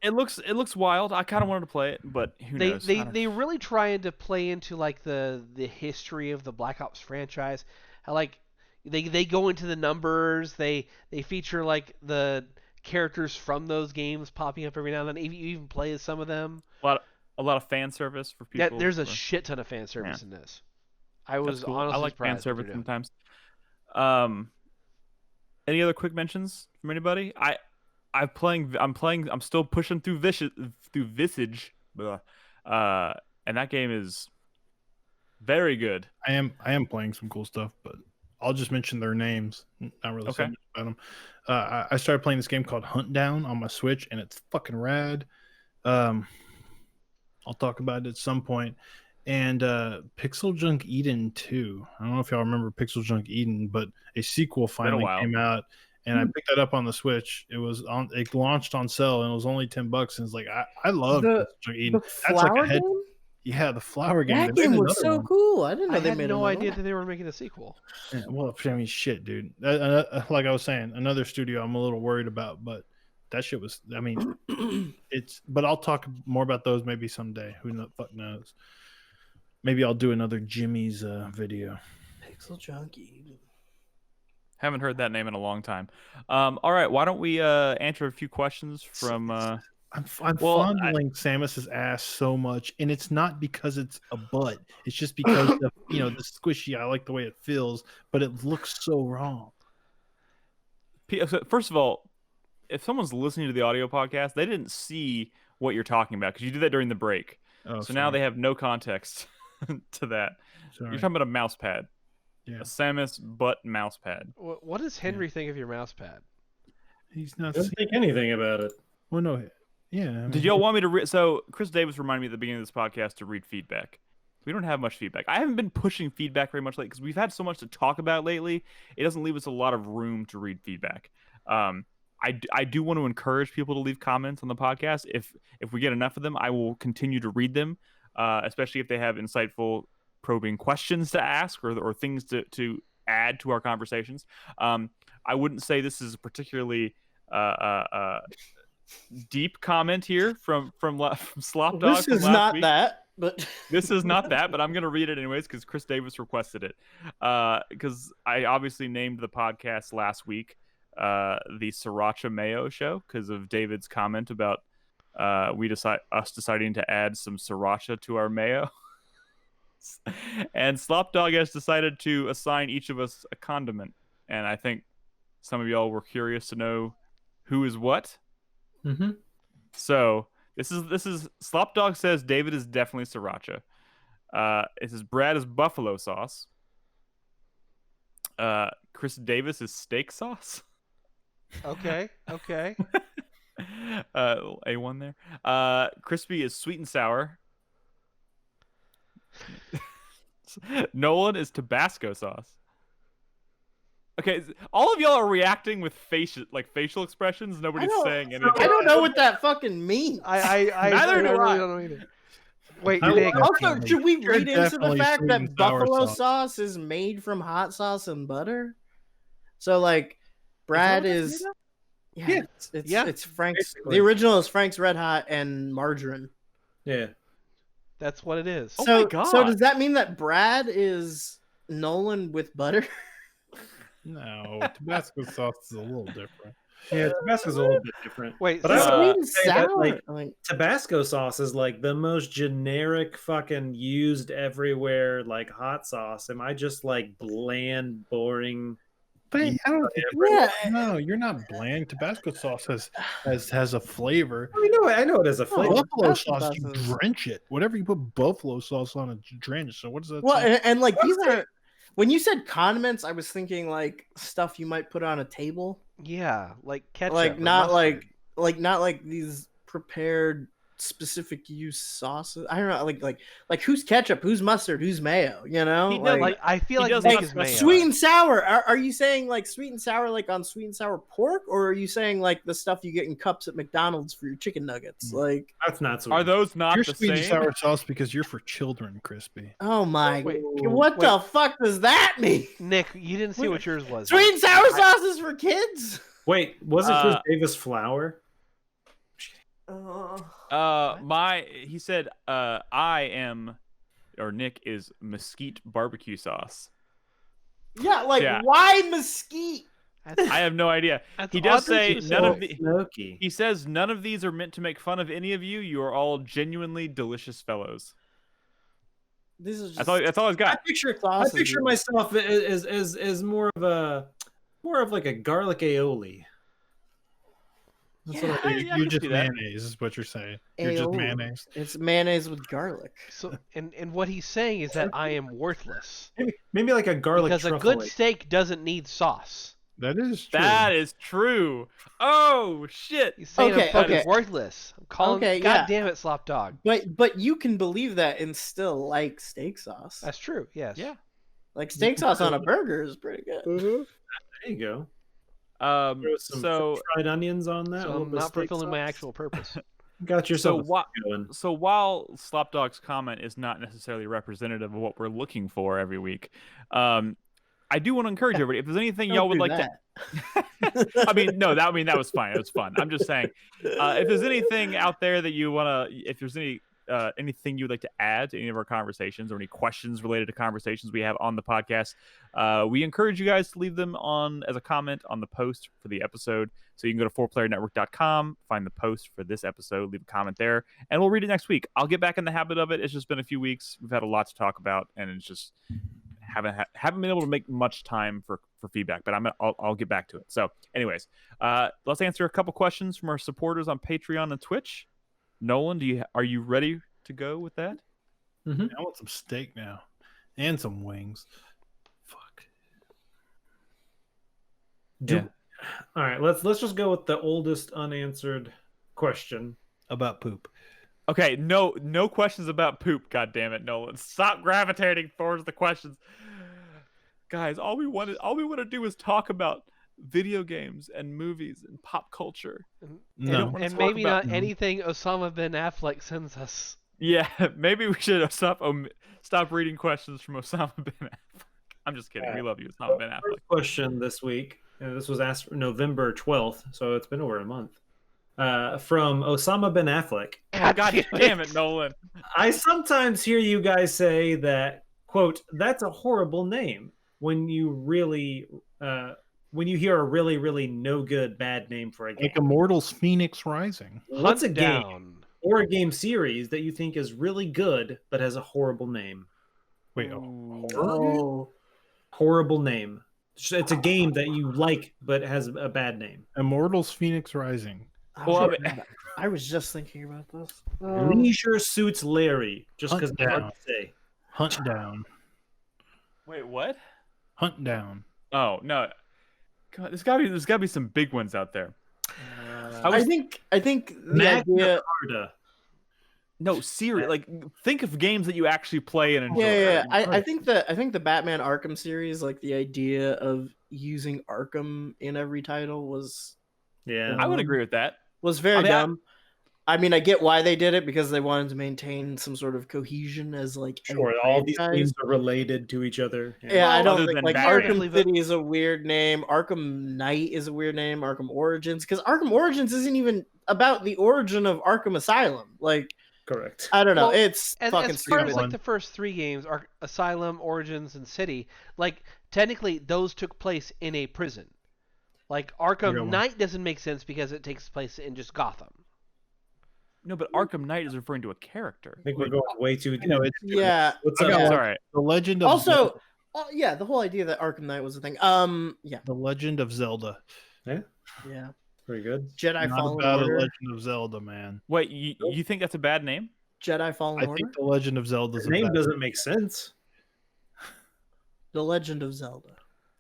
It looks wild. I kind of wanted to play it, but who knows? They really trying to play into like the history of the Black Ops franchise. How like they go into the numbers. They feature like the characters from those games popping up every now and then. You even play as some of them. A lot of fan service for people. Yeah, there's a shit ton of fan service in this. I was cool. honestly I like surprised fan service sometimes. Any other quick mentions from anybody? I'm still pushing through Visage, and that game is very good. I am playing some cool stuff, but I'll just mention their names. Not really saying about them. I started playing this game called Hunt Down on my Switch, and it's fucking rad. I'll talk about it at some point. And Pixel Junk Eden 2. I don't know if y'all remember Pixel Junk Eden, but a sequel finally came out. And I picked that up on the Switch. It launched on sale, and it was only $10. And it's like I love the flower game. Yeah, the flower game. That game was so cool. I didn't know they made. I had no idea that they were making a sequel. Yeah, well, I mean, shit, dude. Like I was saying, another studio I'm a little worried about, but that shit was. I mean, it's. But I'll talk more about those maybe someday. Who the fuck knows? Maybe I'll do another Jimmy's video. Pixel Junkie. Haven't heard that name in a long time. All right, why don't we answer a few questions from? I'm fondling Samus's ass so much, and it's not because it's a butt. It's just because of the squishy. I like the way it feels, but it looks so wrong. First of all, if someone's listening to the audio podcast, they didn't see what you're talking about because you did that during the break. Oh, so now they have no context to that. Sorry. You're talking about a mouse pad. Yeah. A Samus butt mouse pad. What does Henry think of your mouse pad? He's not. Doesn't think anything about it. Well, no. Yeah. I mean, Did y'all want me to read? So Chris Davis reminded me at the beginning of this podcast to read feedback. We don't have much feedback. I haven't been pushing feedback very much lately because we've had so much to talk about lately. It doesn't leave us a lot of room to read feedback. I do want to encourage people to leave comments on the podcast. If we get enough of them, I will continue to read them, especially if they have insightful, probing questions to ask or things to add to our conversations. I wouldn't say this is a particularly deep comment here from Slopdog. This is not that, but this is not that, but I'm going to read it anyways because Chris Davis requested it. Because I obviously named the podcast last week the Sriracha Mayo Show because of David's comment about us deciding to add some sriracha to our mayo. And Slopdog has decided to assign each of us a condiment. And I think some of y'all were curious to know who is what. Mm-hmm. So this is Slopdog says David is definitely sriracha. It says Brad is buffalo sauce. Chris Davis is steak sauce. Okay. A1 there. Crispy is sweet and sour. Nolan is Tabasco sauce. Okay, all of y'all are reacting with facial expressions. Nobody's saying anything. I don't know what that fucking means. Neither do really I. don't know either. Wait, I Nick. would Also, definitely- should we you're read into the definitely fact sweet and that sour buffalo sauce. sauce is made from hot sauce and butter? So like, Brad is Yeah. it's Frank's. Basically. The original is Frank's Red Hot and margarine. Yeah. That's what it is. Oh So my God. so does that mean that Brad is Nolan with butter? No, Tabasco sauce is a little different. Yeah, Tabasco's a little bit different. Wait, But so- I would Sweet and say that, sour. like, Tabasco sauce is like the most generic fucking used everywhere like hot sauce. Am I just like bland, boring? But I don't think Yeah. no, you're not bland. Tabasco sauce has a flavor. I know it has a flavor. Buffalo Tabasco sauce, you sauce is- drench it. Whatever you put buffalo sauce on, it drench. So what does that? Well, say? and like these are when you said condiments, I was thinking like stuff you might put on a table, yeah, like ketchup. like or not mustard. not like these prepared specific use sauces. I don't know, like who's ketchup, who's mustard, who's mayo. You know, He does, Like I feel He like does Nick not is mayo. sweet and sour. Are you saying like sweet and sour like on sweet and sour pork, or are you saying like the stuff you get in cups at McDonald's for your chicken nuggets? Like, That's not so. Are those not You're the sweet and same? sour sauce because you're for children, Crispy. oh my, Wait, what the fuck does that mean? Nick, you didn't see what yours was. Sweet and sour sauce is for kids. Wait, wasn't Chris Uh, Davis flour? He said, I am, or Nick is mesquite barbecue sauce. Yeah, like Yeah. why mesquite? I have no idea. That's He does oddly say specific. none of the. Smoky. He says none of these are meant to make fun of any of you. You are all genuinely delicious fellows. This is just That's all I've I got. picture Sausages. myself as more of like a garlic aioli. That's Yeah, what I, I you're can just see that. mayonnaise, is what you're saying. You're just Aioli. mayonnaise. It's mayonnaise with garlic. So, and what he's saying is that I am worthless Maybe like a garlic because a truffle. good steak doesn't need sauce. That is true. That is true. Oh shit. He's saying Okay, I'm fucking okay. worthless. I'm calling. Okay, God yeah. damn it, slop dog. But you can believe that and still like steak sauce. That's true. Yes. Yeah. Like steak sauce on a burger is pretty good. There you go. Throw some So fried onions on that. a So little I'm bit of not steak fulfilling my sauce. actual purpose. Got yourself So going. So while Slopdog's comment is not necessarily representative of what we're looking for every week, I do want to encourage everybody. If there's anything y'all would like to, I mean, that was fine. It was fun. I'm just saying, if there's anything out there that you want to, if there's anything you'd like to add to any of our conversations or any questions related to conversations we have on the podcast, we encourage you guys to leave them on as a comment on the post for the episode. So you can go to 4playernetwork.com, find the post for this episode, leave a comment there, and we'll read it next week. I'll get back in the habit of it. It's just been a few weeks. We've had a lot to talk about, and it's just haven't been able to make much time for feedback, but I'll get back to it. So anyways, let's answer a couple questions from our supporters on Patreon and Twitch. Nolan, are you ready to go with that? I want some steak now, and some wings. Fuck. All right, let's just go with the oldest unanswered question. About poop. Okay, no questions about poop. God damn it, Nolan! Stop gravitating towards the questions, guys. All we want to do is talk about video games and movies and pop culture. No. And maybe not anything Osama bin Affleck sends us. Yeah, maybe we should stop reading questions from Osama bin Affleck. I'm just kidding. We love you, Osama bin Affleck. First question this week. This was asked November 12th, so it's been over a month. From Osama bin Affleck. Oh, God damn it, Nolan. I sometimes hear you guys say that, quote, that's a horrible name when you hear a really, really no good bad name for a game. Like Immortals Fenyx Rising. What's a Hunt game down. or a game series that you think is really good but has a horrible name? Wait, Oh, Horrible name. It's a game that you like but has a bad name. Immortals Fenyx Rising. I was just thinking about this. Leisure Suits Larry, just because Hunt it's hard down. to say. Hunt down. Wait, what? Hunt down. Oh no, God, there's gotta be some big ones out there. I think the Magna idea. Carta. No, serious. Like, think of games that you actually play and enjoy. Yeah. I think the Batman Arkham series, like the idea of using Arkham in every title was Yeah. I would agree with that. very I mean, dumb. I mean, I get why they did it because they wanted to maintain some sort of cohesion as like a Sure, all these franchise. games are related to each other. Yeah, I Well, don't other think than like Batman. Arkham City is a weird name. Arkham Knight is a weird name. Arkham Origins, because Arkham Origins isn't even about the origin of Arkham Asylum. Like, Correct. I don't know. Well, It's fucking as far as stupid. like the first 3 games, Asylum, Origins, and City, like technically those took place in a prison. Like Real Arkham one. Knight doesn't make sense because it takes place in just Gotham. No, but Arkham Knight is referring to a character. I think we're going way too. Yeah. What's I up? got It's one. all right. The Legend of Also, yeah, the whole idea that Arkham Knight was a thing. Yeah, The Legend of Zelda. yeah. Very good. Jedi Not Fallen about Order. a Legend of Zelda, man. Wait, you think that's a bad name? Jedi Fallen I Order. think The Legend of Zelda is The name doesn't make sense. The Legend of Zelda.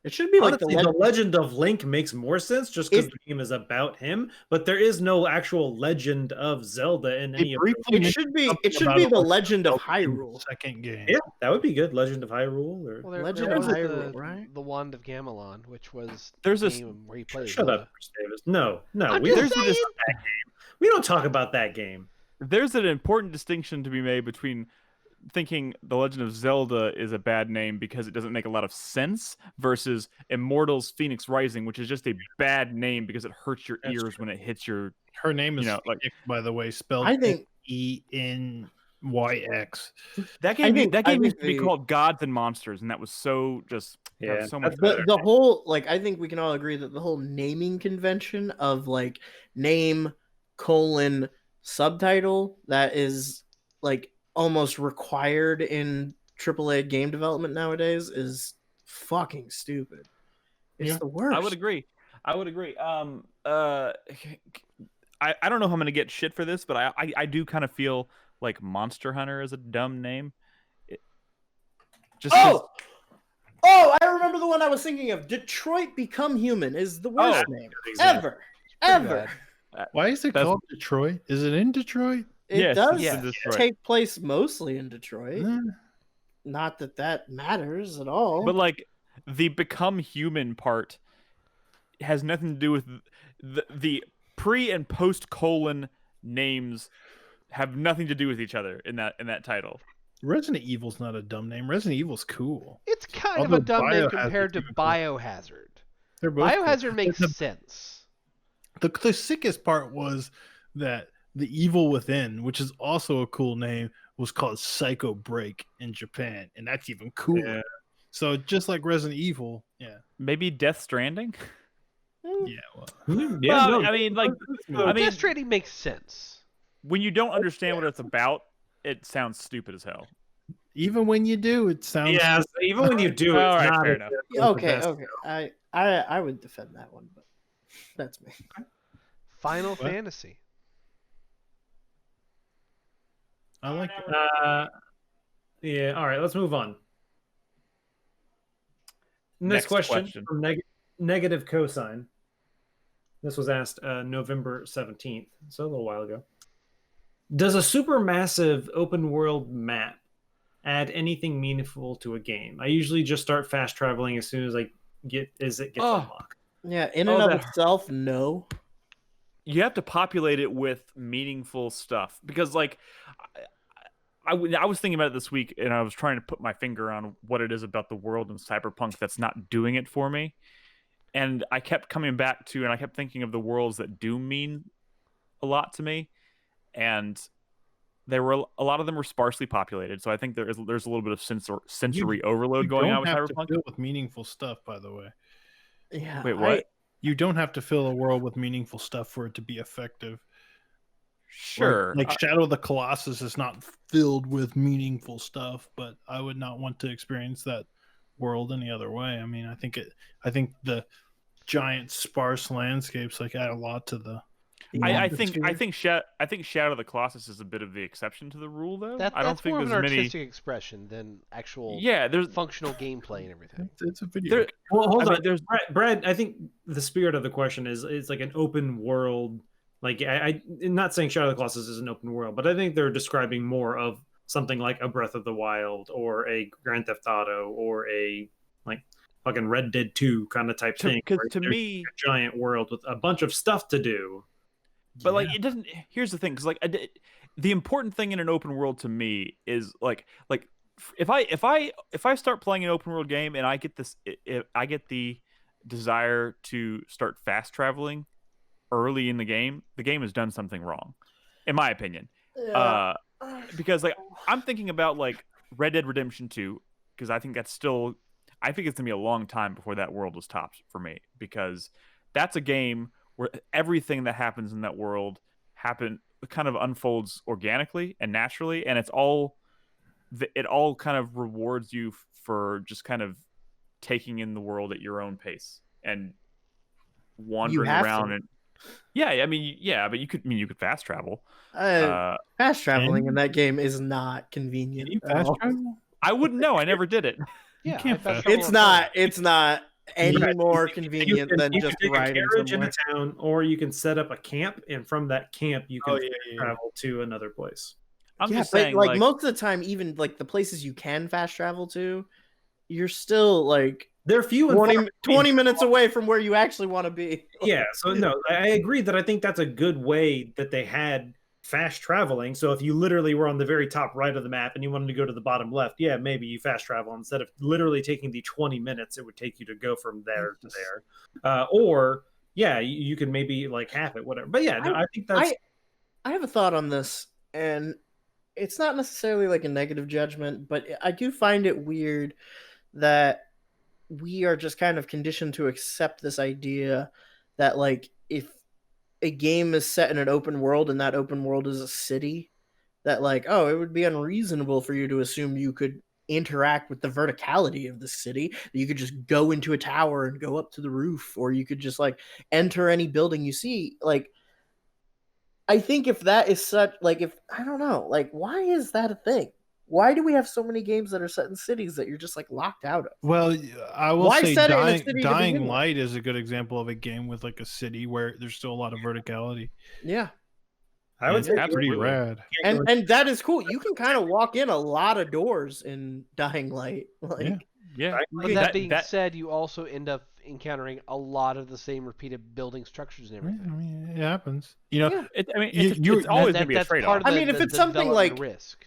It should be like Honestly, the the Legend of Link makes more sense just because the game is about him, but there is no actual Legend of Zelda in any of those. It should be. It should about be a the Legend Legend of Zelda in the Hyrule. second game. Yeah, that would be good. Legend of Hyrule, or Well, there Legend was of Hyrule, the, right? the Wand of Gamelon, which was There's a this- game where you play shut Zelda. up, Chris Davis. No, I'm we just don't talk saying. about that game. We don't talk about that game. There's an important distinction to be made between thinking The Legend of Zelda is a bad name because it doesn't make a lot of sense versus Immortals Fenyx Rising, which is just a bad name because it hurts your That's ears when it hits your. Her name is You know, like- Fenyx, by the way, spelled I think- ENYX. That game, think- that I game think used to be the- called Gods and Monsters, and that was so just that was Yeah. so much The, better. the whole like I think we can all agree that the whole naming convention of like name colon subtitle that is like almost required in AAA game development nowadays is fucking stupid. It's Yeah. the worst. I would agree. I don't know how I'm gonna get shit for this, but I do kind of feel like Monster Hunter is a dumb name. Just 'cause- Oh, I remember the one I was thinking of. Detroit Become Human is the worst name ever. Ever. Why is it That's- called Detroit? Is it in Detroit? It Yes, does it's in Detroit. take place mostly in Detroit. Eh. Not that that matters at all. But like the become human part has nothing to do with the pre and post colon names have nothing to do with each other in that title. Resident Evil's not a dumb name. Resident Evil's cool. It's kind of Although a dumb name Biohazard's compared to even cool. Biohazard. They're both cool. Biohazard makes The- sense. The sickest part was that the Evil Within, which is also a cool name, was called Psycho Break in Japan, and that's even cooler. Yeah. So just like Resident Evil, yeah, Maybe Death Stranding. yeah. Well, Well, I mean, like, I mean, Death Stranding makes sense. when you don't understand what it's about, it sounds stupid as hell. even when you do, it sounds. Yeah, even when you do, All it's right, not fair as enough. good as the Okay, best. okay. I would defend that one, but that's me. Final What? Fantasy. I like it. Yeah. All right. Let's move on. Next question, from negative cosine. This was asked November 17th, so a little while ago. Does a supermassive open world map add anything meaningful to a game? I usually just start fast traveling as soon as I get Oh. unlocked. Yeah, in and Oh, of that- itself, no. You have to populate it with meaningful stuff because, like, I was thinking about it this week, and I was trying to put my finger on what it is about the world in Cyberpunk that's not doing it for me. And I kept coming back to, and I kept thinking of the worlds that do mean a lot to me, and there were a lot of them were sparsely populated. So I think there's a little bit of sensory overload going You on with don't have to Cyberpunk. fill with meaningful stuff, by the way. Yeah. Wait, what? You don't have to fill a world with meaningful stuff for it to be effective. Sure, Like Shadow of the Colossus is not filled with meaningful stuff, but I would not want to experience that world any other way. I mean, I think the giant sparse landscapes like add a lot to the. I think atmosphere. Shadow of the Colossus is a bit of the exception to the rule, though. That, I don't that's think more of an there's many. artistic expression than actual Yeah, there's functional gameplay and everything. It's a video. there. Well, hold I mean, on. there's Brad, I think the spirit of the question is it's like an open world Like I'm not saying Shadow of the Colossus is an open world, but I think they're describing more of something like a Breath of the Wild or a Grand Theft Auto or a like fucking Red Dead 2 kind of type thing. Because where to there's me, a giant world with a bunch of stuff to do. but like it doesn't. Here's the thing, because like the important thing in an open world to me is like if I start playing an open world game and I get this, if I get the desire to start fast traveling early in the game has done something wrong, in my opinion. Yeah. Because like I'm thinking about like Red Dead Redemption 2, because I think it's gonna be a long time before that world is topped for me, because that's a game where everything that happens in that world kind of unfolds organically and naturally, and it all kind of rewards you for just kind of taking in the world at your own pace and wandering have around to. and I mean, yeah, but you could fast travel. Fast traveling in Can that game is not Can convenient. you at fast all. travel? I wouldn't know. I never did it. You Yeah, can't I fast fast travel It's on not. foot. It's not any Right. more You convenient can, than you just can take a riding carriage somewhere. in a town, or you can set up a camp, and from that camp you can Oh yeah. travel to another place. I'm Yeah, just but saying, like like, most of the time, even like the places you can fast travel to, you're still like They're few and far 20, between. 20 minutes away from where you actually want to be. Yeah, so no, I agree that I think that's a good way that they had fast traveling. So if you literally were on the very top right of the map and you wanted to go to the bottom left, yeah, maybe you fast travel instead of literally taking the 20 minutes it would take you to go from there to there. Or yeah, you could maybe like half it, whatever. But yeah, no, I think that's I have a thought on this, and it's not necessarily like a negative judgment, but I do find it weird that we are just kind of conditioned to accept this idea that like if a game is set in an open world and that open world is a city, that like, oh, it would be unreasonable for you to assume you could interact with the verticality of the city. You could just go into a tower and go up to the roof, or you could just like enter any building you see. Like, I think if that is such, like, if I don't know, like, why is that a thing? Why do we have so many games that are set in cities that you're just like locked out of? Well, I will Why say set it in a Dying, city to begin Dying with? Light is a good example of a game with like a city where there's still a lot of verticality. Yeah. I would It's say pretty absolutely. rad. And that is cool. You can kind of walk in a lot of doors in Dying Light. Like, Yeah. But that being said, you also end up encountering a lot of the same repeated building structures and Yeah, everything. I mean, it happens. You know, yeah. It's always going to be a That's trade-off. part of I the, mean, if the it's something development like- risk.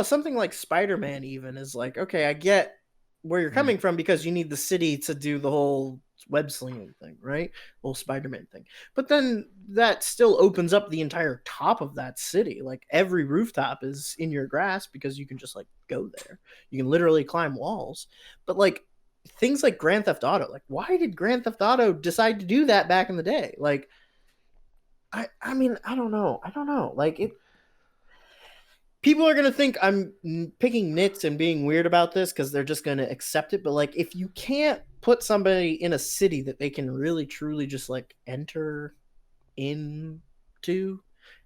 Something like Spider-Man even is like, okay, I get where you're coming from because you need the city to do the whole web slinging thing, right? Whole Spider-Man thing. But then that still opens up the entire top of that city. Like every rooftop is in your grasp because you can just like go there. You can literally climb walls. But like things like Grand Theft Auto, like why did Grand Theft Auto decide to do that back in the day? Like I mean, I don't know. Like it people are going to think I'm picking nits and being weird about this because they're just going to accept it. But like, if you can't put somebody in a city that they can really truly just like enter into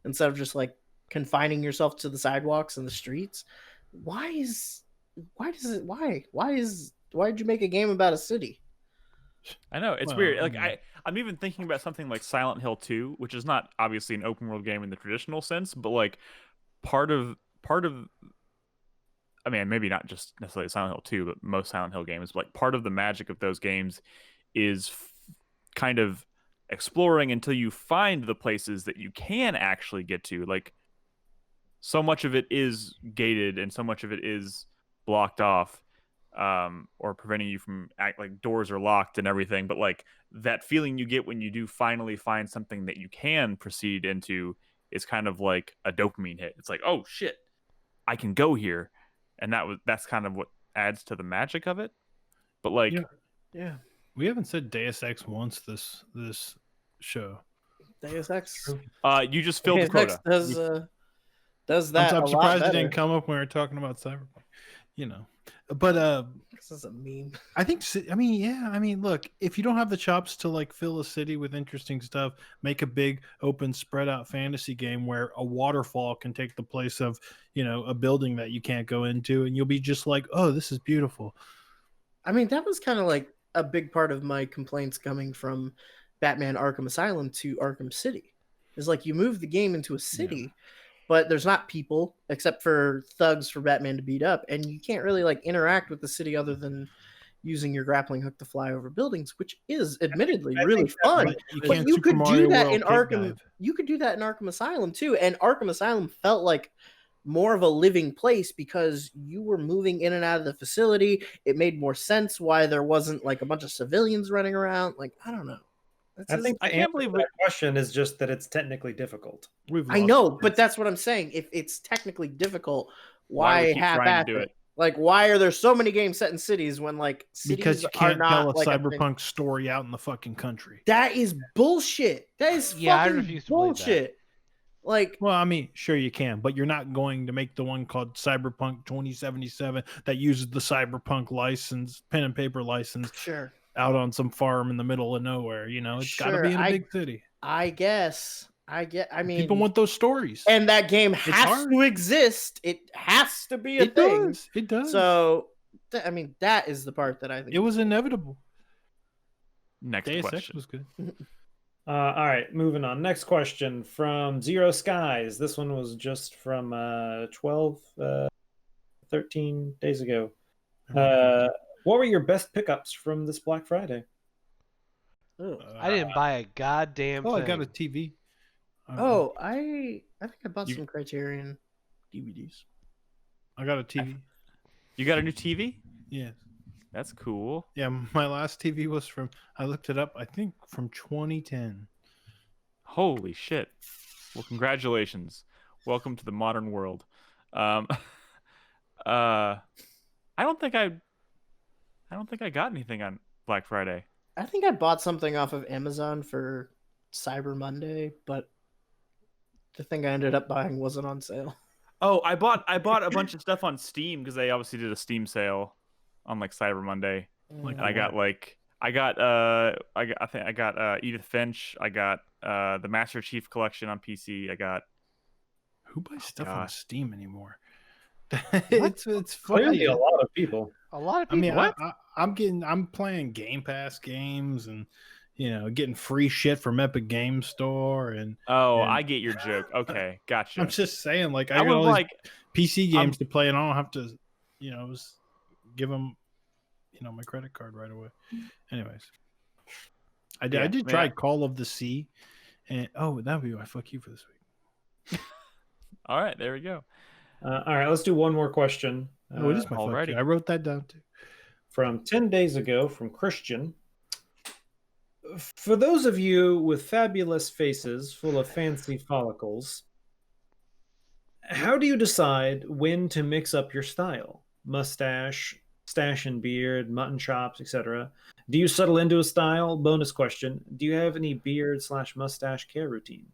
instead of just like confining yourself to the sidewalks and the streets, why did you make a game about a city? I know it's Well, weird. I Like mean- I'm even thinking about something like Silent Hill 2, which is not obviously an open world game in the traditional sense, but like part of I mean, maybe not just necessarily Silent Hill 2, but most Silent Hill games, like part of the magic of those games is kind of exploring until you find the places that you can actually get to. Like so much of it is gated and so much of it is blocked off, or preventing you from like doors are locked and everything. But like that feeling you get when you do finally find something that you can proceed into is kind of like a dopamine hit. It's like, oh shit, I can go here, and that's kind of what adds to the magic of it. But like, Yeah. We haven't said Deus Ex once this show. Deus Ex. you just filled the Deus Ex quota. does that I'm a lot surprised it better. didn't come up when we were talking about Cyberpunk. But This is a meme. I think, I mean, look, if you don't have the chops to like fill a city with interesting stuff, make a big open spread out fantasy game where a waterfall can take the place of, a building that you can't go into, and you'll be just like, oh, this is beautiful. I mean, that was kind of like a big part of my complaints coming from Batman Arkham Asylum to Arkham City. is like you move the game into a city, but there's not people except for thugs for Batman to beat up, and you can't really like interact with the city other than using your grappling hook to fly over buildings, which is admittedly really fun. You But can't you Super could Mario do that World in kick Arkham. dive. You could do that in Arkham Asylum too, and Arkham Asylum felt like more of a living place because you were moving in and out of the facility. It made more sense why there wasn't like a bunch of civilians running around. Like, I don't know. I think I the can't answer believe to that question is just that it's technically difficult. I know, but that's what I'm saying. If it's technically difficult, Why we why keep half trying to do it? Like, why are there so many games set in cities when like cities because you are can't not tell a like cyberpunk story out in the fucking country. That is bullshit. That is Yeah, I fucking refuse to believe that. bullshit. Like, Well, I mean, sure you can, but you're not going to make the one called Cyberpunk 2077 that uses the Cyberpunk license, pen and paper license, sure, out on some farm in the middle of nowhere. You know, it's got to Sure, be in a big city. I guess. I mean, People want those stories. and that game has hard. to exist. It has to be a It thing. does. It does. So, I mean, that is the part that I think it was inevitable. Next Deus Ex question. was good. All right, moving on. Next question from Zero Skies. This one was just from 13 days ago. What were your best pickups from this Black Friday? I didn't buy a goddamn thing. I got a TV. Oh, I think I bought some Criterion DVDs. I got a TV. You got a new TV? Yes. That's cool. Yeah, my last TV was from, I looked it up, I think from 2010. Holy shit. Well, congratulations. Welcome to the modern world. I don't think I got anything on Black Friday. I think I bought something off of Amazon for Cyber Monday, but the thing I ended up buying wasn't on sale. Oh, I bought a bunch of stuff on Steam because they obviously did a Steam sale on like Cyber Monday. Like, And I got Edith Finch. I got the Master Chief Collection on PC. I got who buys stuff on gosh. Steam anymore? it's Clearly, funny. a lot of people. A lot of I people. mean, I'm playing Game Pass games and getting free shit from Epic Game Store and I get your joke. Okay, gotcha. I'm just saying, like I I got was all like, these PC games to play, and I don't have to, give them, my credit card right away. Anyways, I did try Call of the Sea, and that'd be why fuck you for this week. all right, there we go. All right, let's do one more question. It is my fuck already. you. I wrote that down too. From 10 days ago from Christian. For those of you with fabulous faces full of fancy follicles, how do you decide when to mix up your style? Mustache, stash and beard, mutton chops, etc. Do you settle into a style? Bonus question. Do you have any beard/mustache care routine?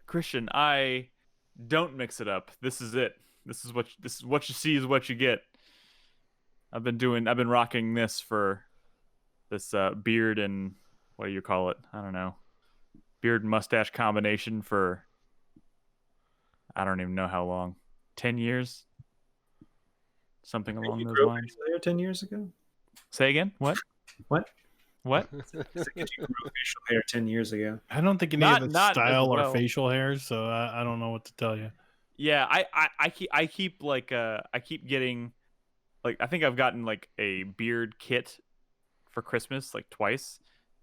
Christian, I don't mix it up. This is it. This is what you see is what you get. I've been rocking this for this beard and what do you call it? I don't know. Beard and mustache combination for I don't even know how long. 10 years? Something along those lines. Facial hair 10 years ago? Say again? What? What? What? You grew facial hair 10 years ago. I don't think any Not- of it's not as style well. or facial hairs, so I don't know what to tell you. Yeah, I keep getting like I think I've gotten like a beard kit for Christmas like twice,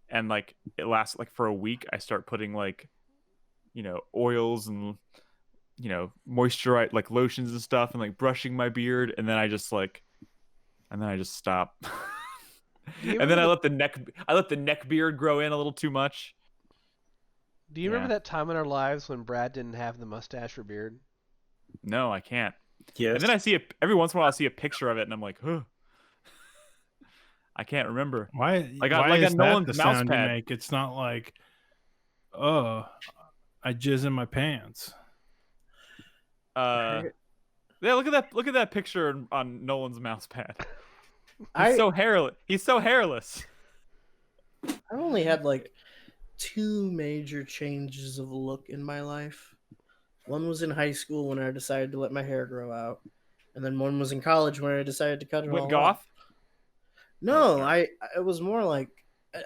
and like it lasts like for a week. I start putting like oils and moisturize like lotions and stuff, and like brushing my beard, and then I just stop. And then I let the neck beard grow in a little too much. Do you remember that time in our lives when Brad didn't have the mustache or beard? No, I can't. Yes. And then I see every once in a while I see a picture of it, and I'm like, huh. I can't remember. Why? Like why a is that Nolan's the mouse sound you pad. make? It's not like, I jizz in my pants. Yeah, look at that picture on Nolan's mouse pad. I so hairless. He's so hairless. only had like 2 major changes of look in my life. One was in high school when I decided to let my hair grow out, and then one was in college when I decided to cut it all Went off. goth. No, it was more like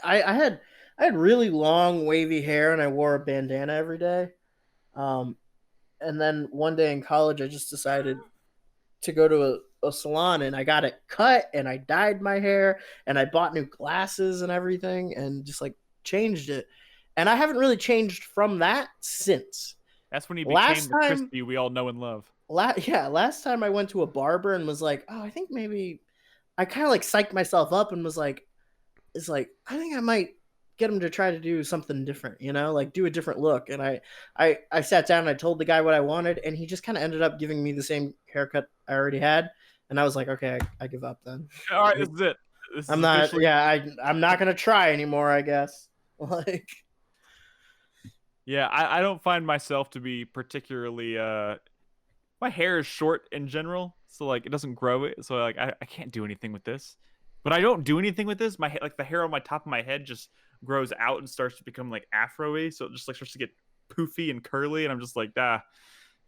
I had I had really long wavy hair and I wore a bandana every day. And then one day in college, I just decided to go to a salon and I got it cut and I dyed my hair and I bought new glasses and everything and just like changed it. And I haven't really changed from that since. That's when you Last became the time- Crispy we all know and love. Last time I went to a barber and was like, oh, I think maybe I kind of like psyched myself up and was like, I think I might get him to try to do something different, like do a different look. And I sat down and I told the guy what I wanted, and he just kind of ended up giving me the same haircut I already had. And I was like, okay, I give up then. All right, this is it. I'm not gonna try anymore, I guess. Like, yeah, I don't find myself to be particularly my hair is short in general, so like it doesn't grow it, so like I can't do anything with this. But I don't do anything with this, my like the hair on my top of my head just grows out and starts to become like afro-y, so it just like starts to get poofy and curly, and I'm just like,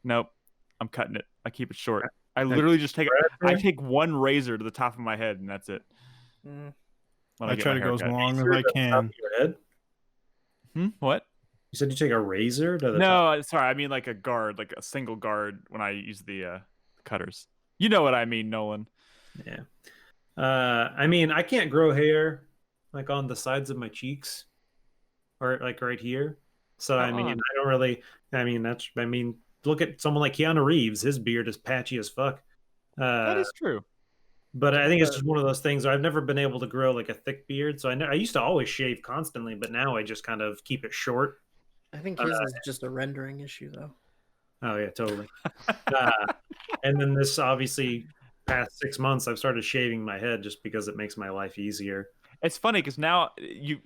nope, I'm cutting it. I keep it short. I literally just take one razor to the top of my head, and that's it. I When try to go as long as I can. What? You said you take a razor to the top? No, sorry, I mean like a guard, like a single guard when I use the cutters. You know what I mean, Nolan. Yeah. I mean, I can't grow hair like on the sides of my cheeks or like right here. So I mean, I don't really. I mean, look at someone like Keanu Reeves. His beard is patchy as fuck. That is true. But I think it's just one of those things where I've never been able to grow like a thick beard. So I used to always shave constantly, but now I just kind of keep it short. I think his is just a rendering issue, though. Oh yeah, totally. And then this obviously past 6 months, I've started shaving my head just because it makes my life easier. It's funny because now you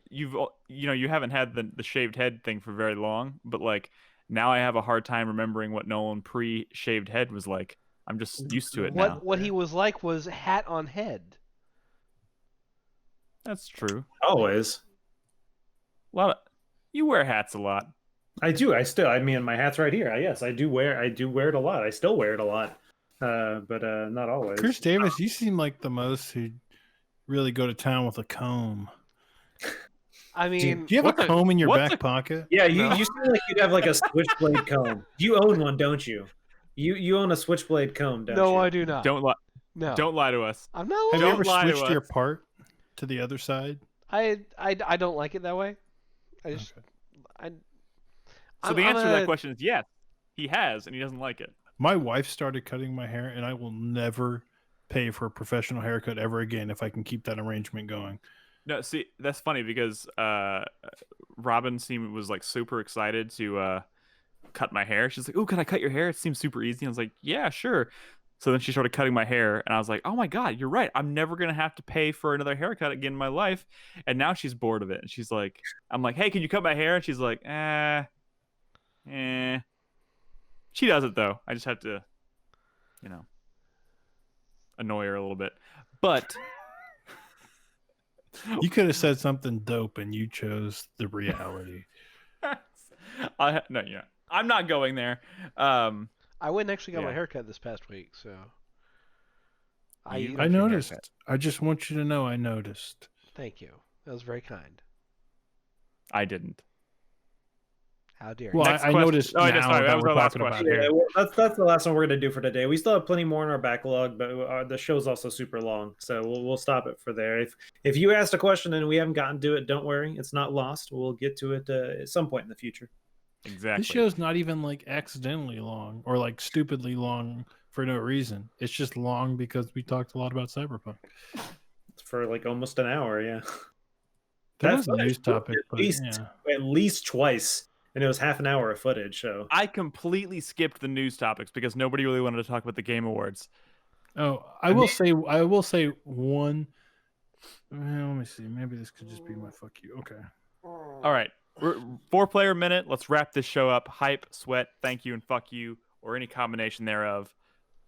haven't had the shaved head thing for very long, but like now I have a hard time remembering what Nolan pre-shaved head was like. I'm just used to it now. What he was like was hat on head. That's true. Always. You wear hats a lot. I do. I mean, my hat's right here. Yes, I do wear it a lot. I still wear it a lot. But not always. Chris Davis, you seem like the most who really go to town with a comb. I mean, do you have a comb in your back pocket? Yeah, you seem like you'd have like a switchblade comb. You own one, don't you? You own a switchblade comb, don't you? No, I do not. Don't lie. No, don't lie to us. I'm not. Have lying. you ever lie to switched your us. part to the other side? I don't like it that way. I just So the answer to that question is yes, he has, and he doesn't like it. My wife started cutting my hair, and I will never pay for a professional haircut ever again if I can keep that arrangement going. No, see, that's funny because Robin was like super excited to cut my hair. She's like, "Oh, can I cut your hair? It seems super easy." I was like, "Yeah, sure." So then she started cutting my hair, and I was like, "Oh my god, you're right. I'm never gonna have to pay for another haircut again in my life." And now she's bored of it, and she's like, "I'm like, hey, can you cut my hair?" And she's like, She does it though. I just have to, annoy her a little bit. But you could have said something dope, and you chose the reality. I'm not going there. I went and actually got my haircut this past week, so I noticed. I just want you to know I noticed. Thank you. That was very kind. I didn't. How dare you? Well, I noticed. Oh, sorry, that was our last question. Yeah, well, that's the last one we're going to do for today. We still have plenty more in our backlog, but the show's also super long, so we'll stop it for there. If you asked a question and we haven't gotten to it, don't worry, it's not lost. We'll get to it at some point in the future. Exactly. This show's not even like accidentally long or like stupidly long for no reason. It's just long because we talked a lot about Cyberpunk. For like almost an hour, yeah. That was a news topic, at least twice. And it was half an hour of footage. So I completely skipped the news topics because nobody really wanted to talk about the Game Awards. Oh, I will say one. Let me see. Maybe this could just be my fuck you. Okay. All right. 4-player minute. Let's wrap this show up. Hype, sweat, thank you, and fuck you, or any combination thereof.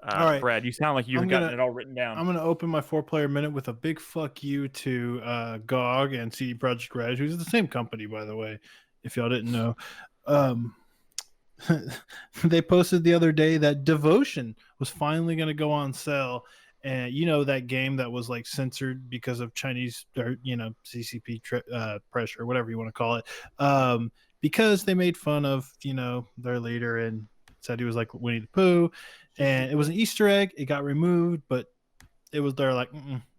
All right, Brad, you sound like you've gotten it all written down. I'm going to open my 4-player minute with a big fuck you to GOG and CD Projekt Red, who's the same company, by the way. If y'all didn't know, they posted the other day that Devotion was finally going to go on sale, And that game that was like censored because of Chinese or CCP pressure, whatever you want to call it, because they made fun of their leader and said he was like Winnie the Pooh, and it was an Easter egg. It got removed, but they're like,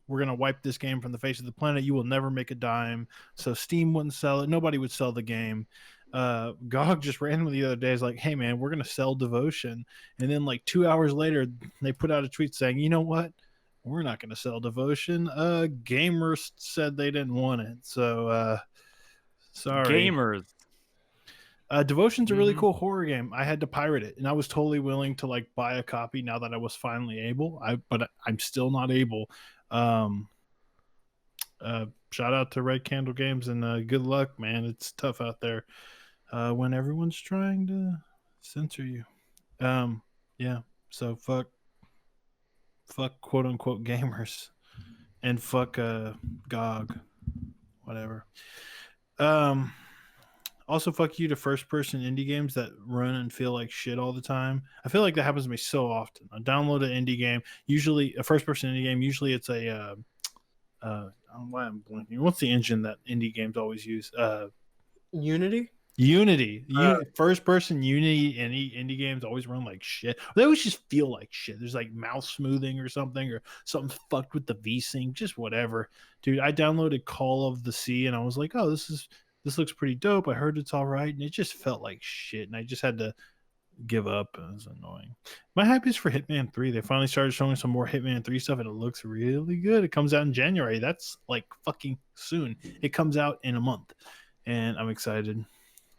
we're gonna wipe this game from the face of the planet. You will never make a dime. So Steam wouldn't sell it. Nobody would sell the game. GOG just randomly the other day is like, hey man, we're gonna sell Devotion, and then like 2 hours later they put out a tweet saying, you know what, we're not gonna sell Devotion. Gamers said they didn't want it, so sorry. Gamers. Devotion's a really cool horror game. I had to pirate it, and I was totally willing to like buy a copy now that I was finally able. But I'm still not able. Shout out to Red Candle Games, and good luck, man. It's tough out there when everyone's trying to censor you. Yeah. So fuck quote unquote gamers, and fuck GOG, whatever. Also, fuck you to first-person indie games that run and feel like shit all the time. I feel like that happens to me so often. I download an indie game, usually a first-person indie game. Usually, it's a why I'm blanking. What's the engine that indie games always use? Unity. First-person Unity and indie games always run like shit. They always just feel like shit. There's like mouse smoothing or something fucked with the VSync, just whatever. Dude, I downloaded Call of the Sea and I was like, oh, this looks pretty dope. I heard it's all right, and it just felt like shit, and I just had to give up. It was annoying. My hype is for Hitman 3. They finally started showing some more Hitman 3 stuff, and it looks really good. It comes out in January. That's like fucking soon. It comes out in a month, and I'm excited.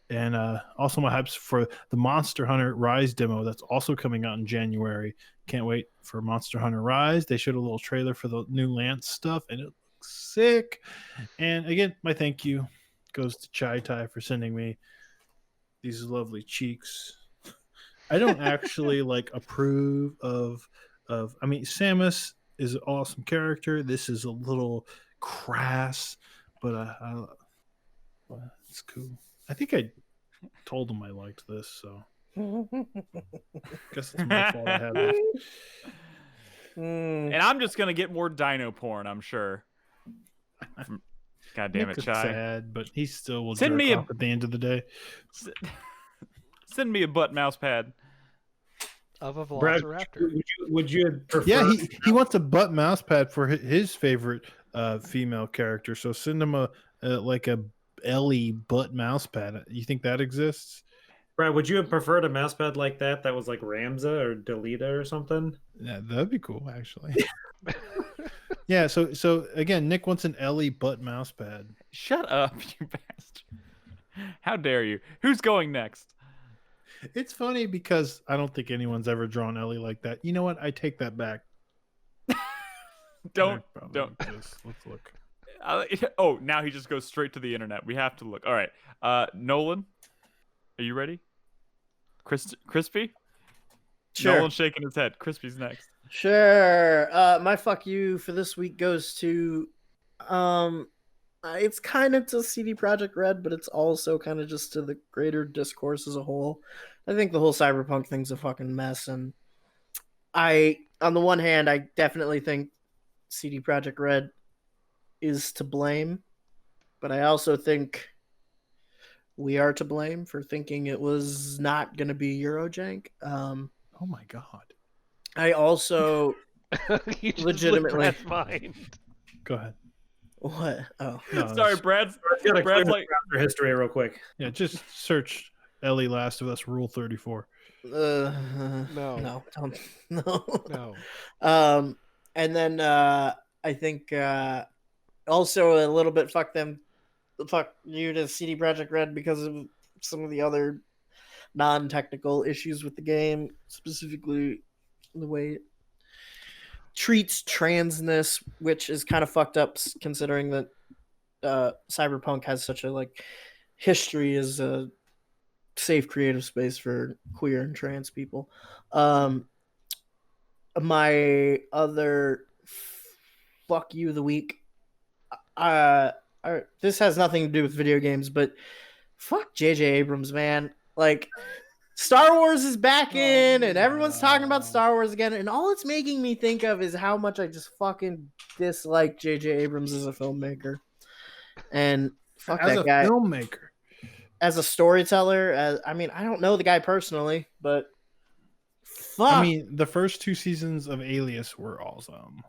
And also my hype's for the Monster Hunter Rise demo that's also coming out in January. Can't wait for Monster Hunter Rise. They showed a little trailer for the new Lance stuff, and it looks sick. And again, my thank you goes to Chai Tai for sending me these lovely cheeks. I don't actually like approve of I mean, Samus is an awesome character. This is a little crass, but it's cool. I think I told him I liked this, so guess it's my fault I have it. And I'm just gonna get more dino porn, I'm sure. God damn it, Chai. Sad, but he still will Send jerk me off at the end of the day. Send me a butt mouse pad. Of a Brad, velociraptor. would you prefer? Yeah, he wants a butt mouse pad for his favorite female character. So send him a like a Ellie butt mouse pad. You think that exists? Brad, would you have preferred a mouse pad like that was like Ramza or Delita or something? Yeah, that'd be cool, actually. Yeah, so again, Nick wants an Ellie butt mouse pad. Shut up, you bastard. How dare you? Who's going next? It's funny because I don't think anyone's ever drawn Ellie like that. You know what? I take that back. Don't. Let's look. Oh, now he just goes straight to the internet. We have to look. All right. Nolan, are you ready? Crispy? Sure. Nolan's shaking his head. Crispy's next. Sure. My fuck you for this week goes to it's kind of to CD Projekt Red, but it's also kind of just to the greater discourse as a whole. I think the whole Cyberpunk thing's a fucking mess, and on the one hand, I definitely think CD Projekt Red is to blame, but I also think we are to blame for thinking it was not going to be Eurojank. Oh my god. I also You just legitimately- lit Brad's mind. Go ahead. what? Oh, No, Sorry, Brad's Brad's like for history real quick. yeah, just search Ellie Last of Us Rule 34. No. no, don't, no. No. And then I think also a little bit fuck you to CD Projekt Red because of some of the other non-technical issues with the game, specifically the way it treats transness, which is kind of fucked up considering that Cyberpunk has such a history as a safe creative space for queer and trans people. My other fuck you of the week, this has nothing to do with video games, but fuck JJ Abrams, man. Star Wars is back in, and everyone's talking about Star Wars again, and all it's making me think of is how much I just fucking dislike J.J. Abrams as a filmmaker. And fuck As that a guy. filmmaker. As a storyteller, I mean, I don't know the guy personally, but fuck. I mean, the first 2 seasons of Alias were awesome.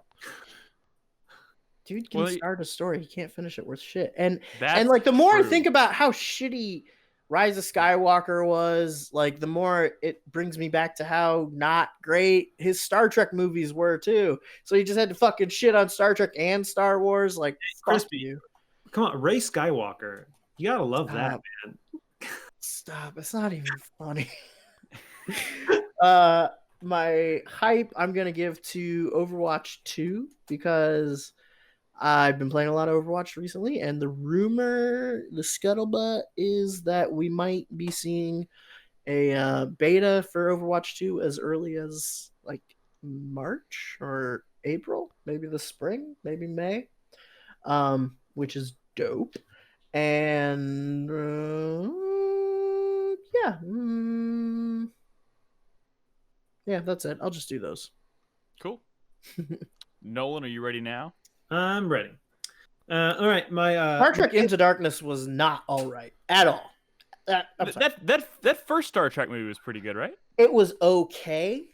Dude can Well, start a story, he can't finish it worth shit. And That's like the more I true. think about how shitty Rise of Skywalker was, like the more it brings me back to how not great his Star Trek movies were too. So he just had to fucking shit on Star Trek and Star Wars. Like, fuck Crispy. you. Come on, Ray Skywalker. You gotta love that, man. Stop. It's not even funny. My hype I'm gonna give to Overwatch 2 because I've been playing a lot of Overwatch recently, and the scuttlebutt is that we might be seeing a beta for Overwatch 2 as early as like March or April, maybe the spring, maybe May, which is dope. And yeah, that's it. I'll just do those. Cool. Nolan, are you ready now? I'm ready. All right, my Star Trek Into Darkness was not all right at all. I'm sorry. That first Star Trek movie was pretty good, right? It was okay,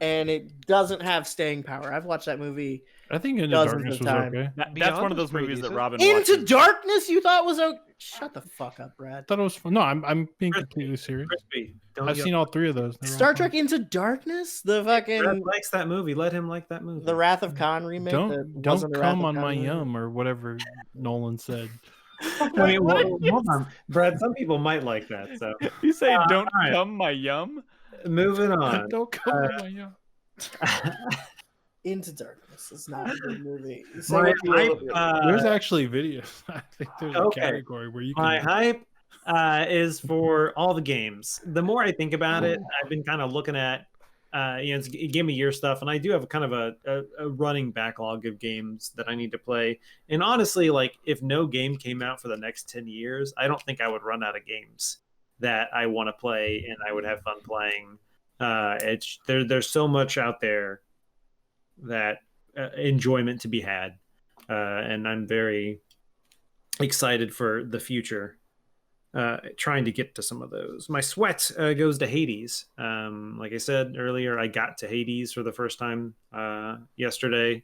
and it doesn't have staying power. I've watched that movie. I think Into Dozens Darkness of was time. okay. That's Beyond one of was those pretty movies that decent. Robin Into watches. Darkness, you thought was okay? Shut the fuck up, Brad. I thought it was fun. No, I'm being completely serious. Crispy. Don't I've yell. seen all 3 of those. They're all Star fun. Trek Into Darkness, the Brad fucking likes that movie. Let him like that movie. the Wrath of Khan remake. that Don't wasn't the Wrath come of on Khan my movie. yum or whatever Nolan said. Wait, hold on, Brad. Some people might like that. So You say don't all right. come my yum? moving on. Don't come on my yum. Into Darkness is not a good movie. Say My what you hype, will. There's actually videos. I think there's a okay. category where you can. my hype is for all the games. The more I think about it, I've been kind of looking at, it's Game of Year stuff, and I do have kind of a running backlog of games that I need to play. And honestly, like if no game came out for the next 10 years, I don't think I would run out of games that I want to play and I would have fun playing. There's so much out there that enjoyment to be had, and I'm very excited for the future. Trying to get to some of those. My sweat goes to Hades. Like I said earlier, I got to Hades for the first time yesterday.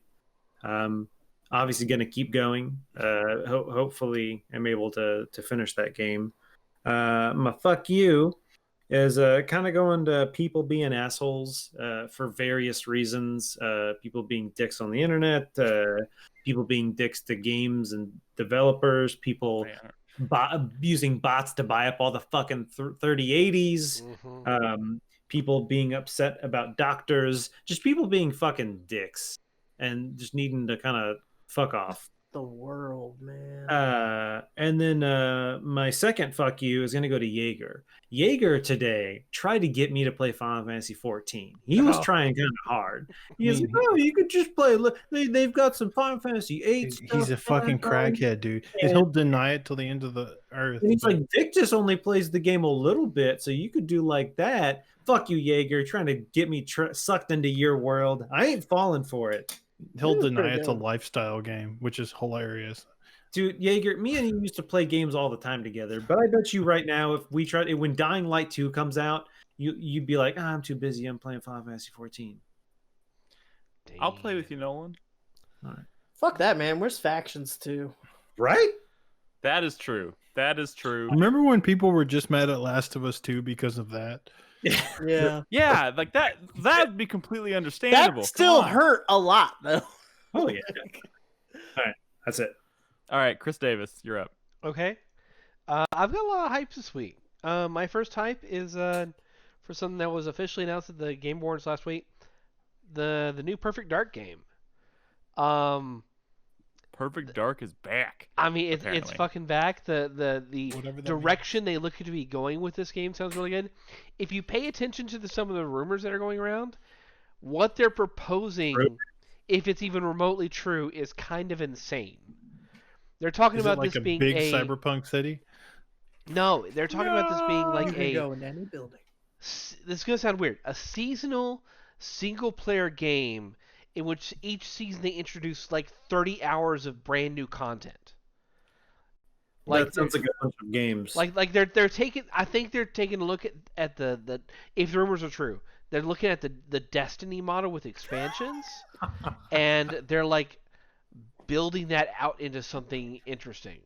Obviously, going to keep going. Hopefully, I'm able to finish that game. My fuck you is kind of going to people being assholes for various reasons. People being dicks on the internet. People being dicks to games and developers. People using bots to buy up all the fucking 3080s. People being upset about doctors. Just people being fucking dicks and just needing to kind of fuck off. The world, man. And then my second fuck you is going to go to Jaeger. Jaeger today tried to get me to play Final Fantasy 14. He was trying kind of hard. He was like, "Oh, you could just play. They've got some Final Fantasy 8 stuff." He's a fucking crackhead, dude. And he'll deny it till the end of the earth. And he's like, Dick just only plays the game a little bit, so you could do like that. Fuck you, Jaeger, trying to get me sucked into your world. I ain't falling for it. He'll deny it's a lifestyle game, which is hilarious. Dude, Jaeger, me and you used to play games all the time together, but I bet you right now, if we tried, when Dying Light 2 comes out, you'd be like, I'm too busy. I'm playing Final Fantasy 14. I'll play with you, Nolan. All right. Fuck that, man. Where's factions too? Right? That is true. That is true. Remember when people were just mad at Last of Us 2 because of that? Yeah. Yeah, like that'd be completely understandable. That still Come on. hurt a lot though. Oh, yeah. All right. That's it. All right, Chris Davis, you're up. Okay. I've got a lot of hype this week. My first hype is for something that was officially announced at the Game Awards last week. The new Perfect Dark game. Perfect Dark is back. I mean, it's apparently. fucking back. The Whatever that direction they look to be going with this game sounds really good. If you pay attention to some of the rumors that are going around, what they're proposing, if it's even remotely true, is kind of insane. They're talking Is about it like this a being big cyberpunk city? No, they're talking about this being like You can go in any building. this is gonna sound weird, a seasonal single player game in which each season they introduce like 30 hours of brand new content. Like That sounds like a bunch of games. like they're taking, I think they're taking a look at the if the rumors are true, they're looking at the Destiny model with expansions and they're like building that out into something interesting.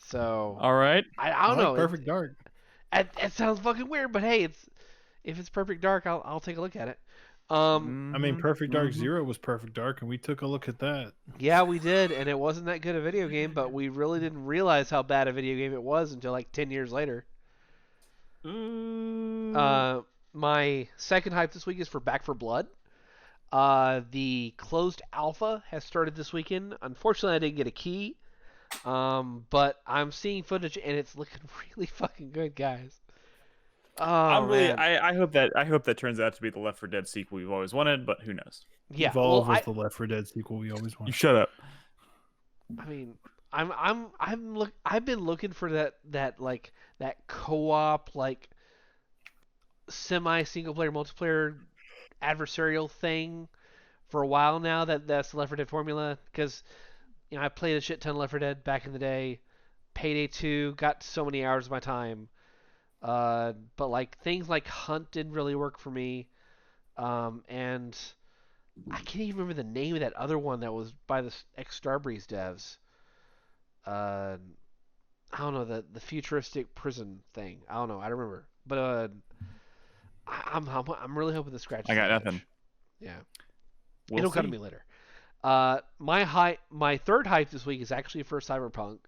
So All right. I don't like know. Perfect Dark. It sounds fucking weird, but hey, if it's Perfect Dark, I'll take a look at it. I mean, Perfect Dark Mhm. Zero was Perfect Dark, and we took a look at that. Yeah, we did, and it wasn't that good a video game, but we really didn't realize how bad a video game it was until like 10 years later. My second hype this week is for Back for Blood. The closed alpha has started this weekend. Unfortunately, I didn't get a key, but I'm seeing footage and it's looking really fucking good, guys. Oh, I'm really. man. I hope that turns out to be the Left 4 Dead sequel we've always wanted, but who knows? Yeah, Evolve well, was the Left 4 Dead sequel we always You wanted. shut up. I mean, I've been looking for that like that co-op like semi single player multiplayer adversarial thing for a while now. That's the Left 4 Dead formula, because I played a shit ton of Left 4 Dead back in the day. Payday 2 got so many hours of my time. But like things like Hunt didn't really work for me. And I can't even remember the name of that other one that was by the ex Starbreeze devs. I don't know, the futuristic prison thing. I don't know. I don't remember. But I'm really hoping the scratch. I got nothing. Yeah, We'll it'll come see. to me later. My third hype this week is actually for Cyberpunk.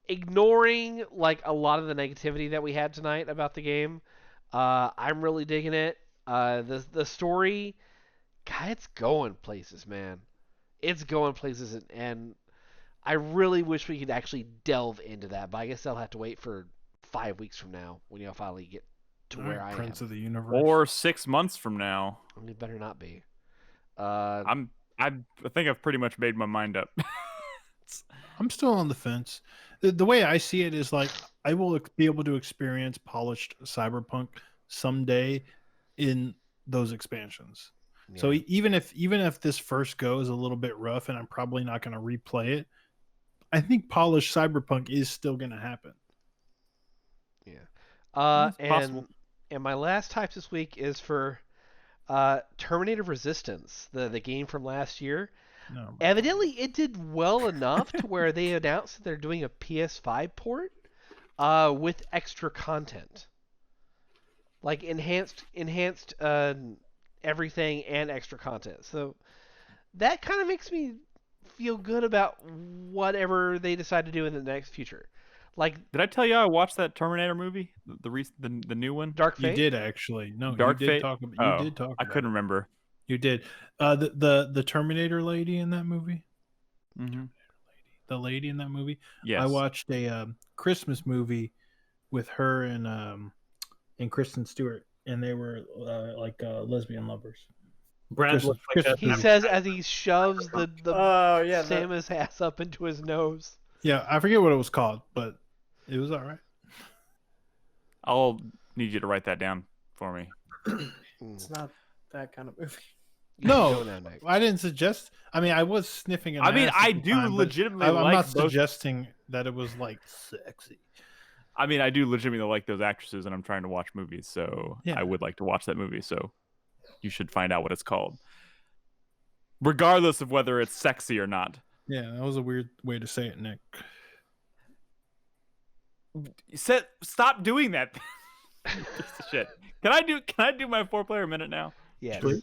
Ignoring like a lot of the negativity that we had tonight about the game, I'm really digging it. The story, God, it's going places, man. It's going places, and I really wish we could actually delve into that. But I guess I'll have to wait for 5 weeks from now when you'll finally get to where I Prince am. of the Universe. Or 6 months from now. I mean, it better not be. I think I've pretty much made my mind up. I'm still on the fence. The way I see it is like I will be able to experience polished Cyberpunk someday in those expansions. Yeah. So even if this first go is a little bit rough and I'm probably not going to replay it, I think polished Cyberpunk is still going to happen. Yeah. It's possible. And my last hype this week is for Terminator Resistance, the game from last year. No, Evidently, it did well enough to where they announced that they're doing a PS5 port with extra content, like enhanced everything and extra content. So that kind of makes me feel good about whatever they decide to do in the next future. Like, Did I tell you I watched that Terminator movie, the new one? Dark you Fate. did actually. No, Dark you did Fate? talk about. Oh, You did talk. I About couldn't it. remember. You did. The Terminator lady in that movie. Mm-hmm. The lady in that movie. Yes. I watched a Christmas movie with her and Kristen Stewart, and they were lesbian lovers. Brad Chris- looks like Chris- a, He says as he shoves the Oh yeah, Samus ass up into his nose. Yeah, I forget what it was called, but it was all right. I'll need you to write that down for me. it's not that kind of movie. You No, go now, Nick. I didn't suggest. I mean, I was sniffing an I mean, ass at I the do time, but legitimately I'm like not both. suggesting that it was like sexy. I mean, I do legitimately like those actresses, and I'm trying to watch movies, so Yeah. I would like to watch that movie. So you should find out what it's called, regardless of whether it's sexy or not. Yeah, that was a weird way to say it, Nick. Stop doing that. Piece of shit. Can I do my 4-player minute now? Yes. Please.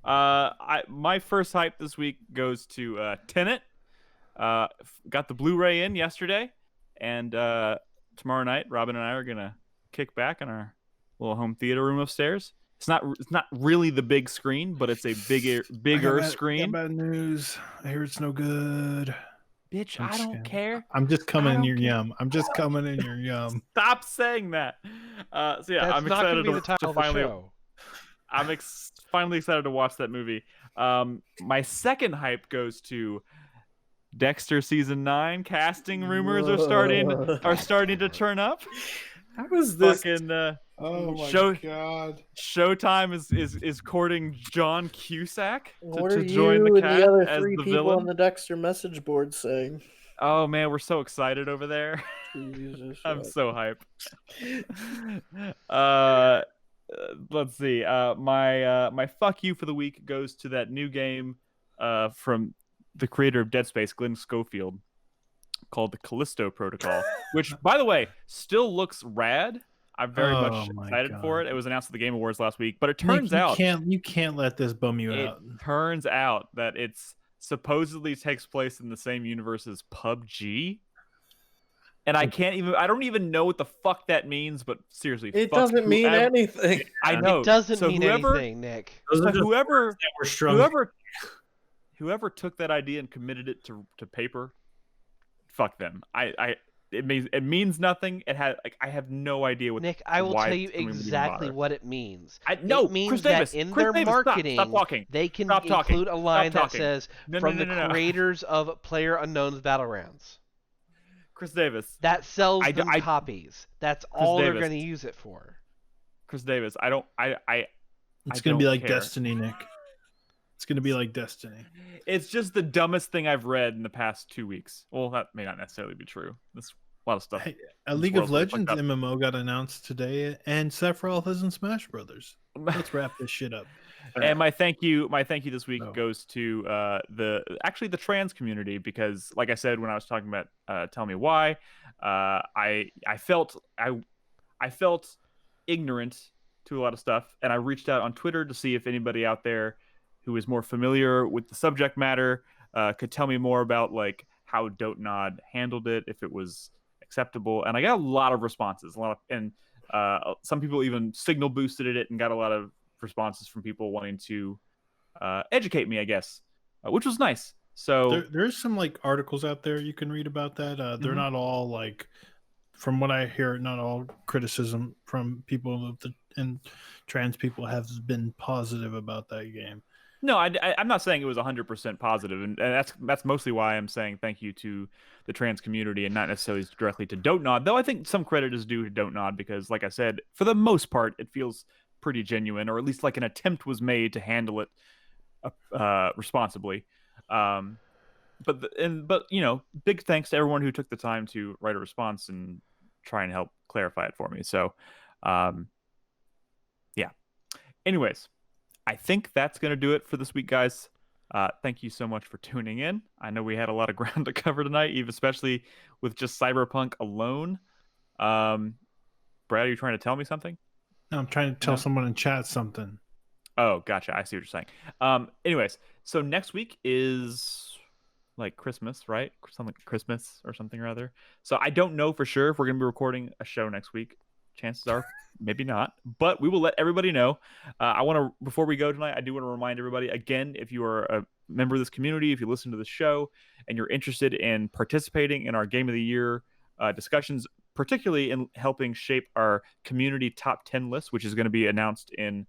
My first hype this week goes to Tenet. Got the Blu-ray in yesterday, and tomorrow night, Robin and I are gonna kick back in our little home theater room upstairs. It's not really the big screen, but it's a bigger screen. Bad news. I hear it's no good. Bitch, I'm I just don't kidding. care. I'm just coming in don't your care. yum. I'm just coming in your yum. Stop saying that. So yeah, That's I'm not going excited to be the to title of the finally. show. I'm finally excited to watch that movie. My second hype goes to Dexter season 9 casting rumors are starting to turn up. How is this? Fucking Oh my Show- god! Showtime is courting John Cusack What to are join you the and cast the other as 3 the people villain. on the Dexter message board saying? Oh man, we're so excited over there. Jesus, I'm fuck. so hype. Let's see. My fuck you for the week goes to that new game from the creator of Dead Space, Glenn Schofield, called the Callisto Protocol, which, by the way, still looks rad. I'm very much Oh my excited for God. it. It was announced at the Game Awards last week, but it Nick, turns out you can't let this bum you out. that it's supposedly takes place in the same universe as PUBG. And I don't even know what the fuck that means, but seriously, It fuck doesn't mean whoever- anything. I know. It doesn't So mean anything, Nick. Those So are just whoever words that were strung. whoever took that idea and committed it to paper, fuck them. It means nothing. It has I have no idea what. Nick, I will why tell you someone would even exactly bother. what it means. No, It means Chris that Davis, in Chris their Davis, marketing, stop talking. they can Stop talking. include a line Stop that talking. says, No, from the no. creators of Player Unknown's Battlegrounds. Chris Davis. That sells I- them I- copies. That's all they're Davis. going to use it for. Chris Davis. I don't. It's gonna be don't like care. Destiny, Nick. It's gonna be like Destiny. It's just the dumbest thing I've read in the past 2 weeks. Well, that may not necessarily be true. That's a lot of stuff. Hey, a This League of world's really Legends fucked up. MMO got announced today, and Sephiroth is in Smash Brothers. Let's wrap this shit up. And my thank you this week Oh. goes to the trans community, because, like I said when I was talking about Tell Me Why, I felt ignorant to a lot of stuff, and I reached out on Twitter to see if anybody out there who is more familiar with the subject matter could tell me more about like how Dotenod handled it, if it was acceptable, and I got a lot of responses, and some people even signal boosted it and got a lot of responses from people wanting to educate me, I guess, which was nice. So There's some like articles out there you can read about that. They're Mhm. not all like, from what I hear, not all criticism from people and trans people has been positive about that game. no, I'm not saying it was 100% positive, and that's mostly why I'm saying thank you to the trans community and not necessarily directly to Dotenod, though I think some credit is due to Dotenod, because, like I said, for the most part, it feels pretty genuine, or at least like an attempt was made to handle it responsibly. But you know, big thanks to everyone who took the time to write a response and try and help clarify it for me. So, yeah. Anyways, I think that's going to do it for this week, guys. Thank you so much for tuning in. I know we had a lot of ground to cover tonight, even especially with just Cyberpunk alone. Brad, are you trying to tell me something? No, I'm trying to tell No? someone in chat something. Oh, gotcha. I see what you're saying. Anyways, so next week is like Christmas, right? Something Christmas or something or other. So I don't know for sure if we're going to be recording a show next week. Chances are maybe not, but we will let everybody know. Before we go tonight, I do want to remind everybody again, if you are a member of this community, if you listen to the show and you're interested in participating in our Game of the Year discussions, particularly in helping shape our community top 10 list, which is going to be announced in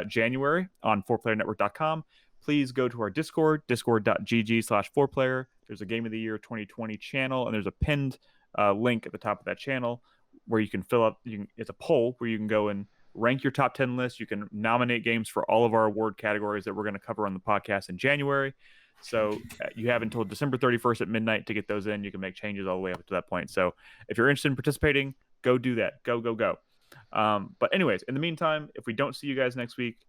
January on 4playernetwork.com, please go to our discord.gg/4player. There's a Game of the Year 2020 channel, and there's a pinned link at the top of that channel where you can fill up. It's a poll where you can go and rank your top 10 list. You can nominate games for all of our award categories that we're going to cover on the podcast in January. So you have until December 31st at midnight to get those in. You can make changes all the way up to that point. So if you're interested in participating, go do that. Go. But anyways, in the meantime, if we don't see you guys next week,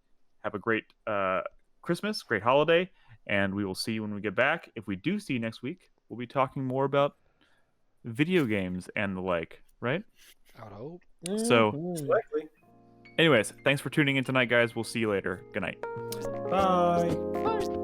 have a great Christmas, great holiday, and we will see you when we get back. If we do see you next week, we'll be talking more about video games and the like, right? I would hope. So, Mhm. anyways, thanks for tuning in tonight, guys. We'll see you later. Good night. Bye. Bye.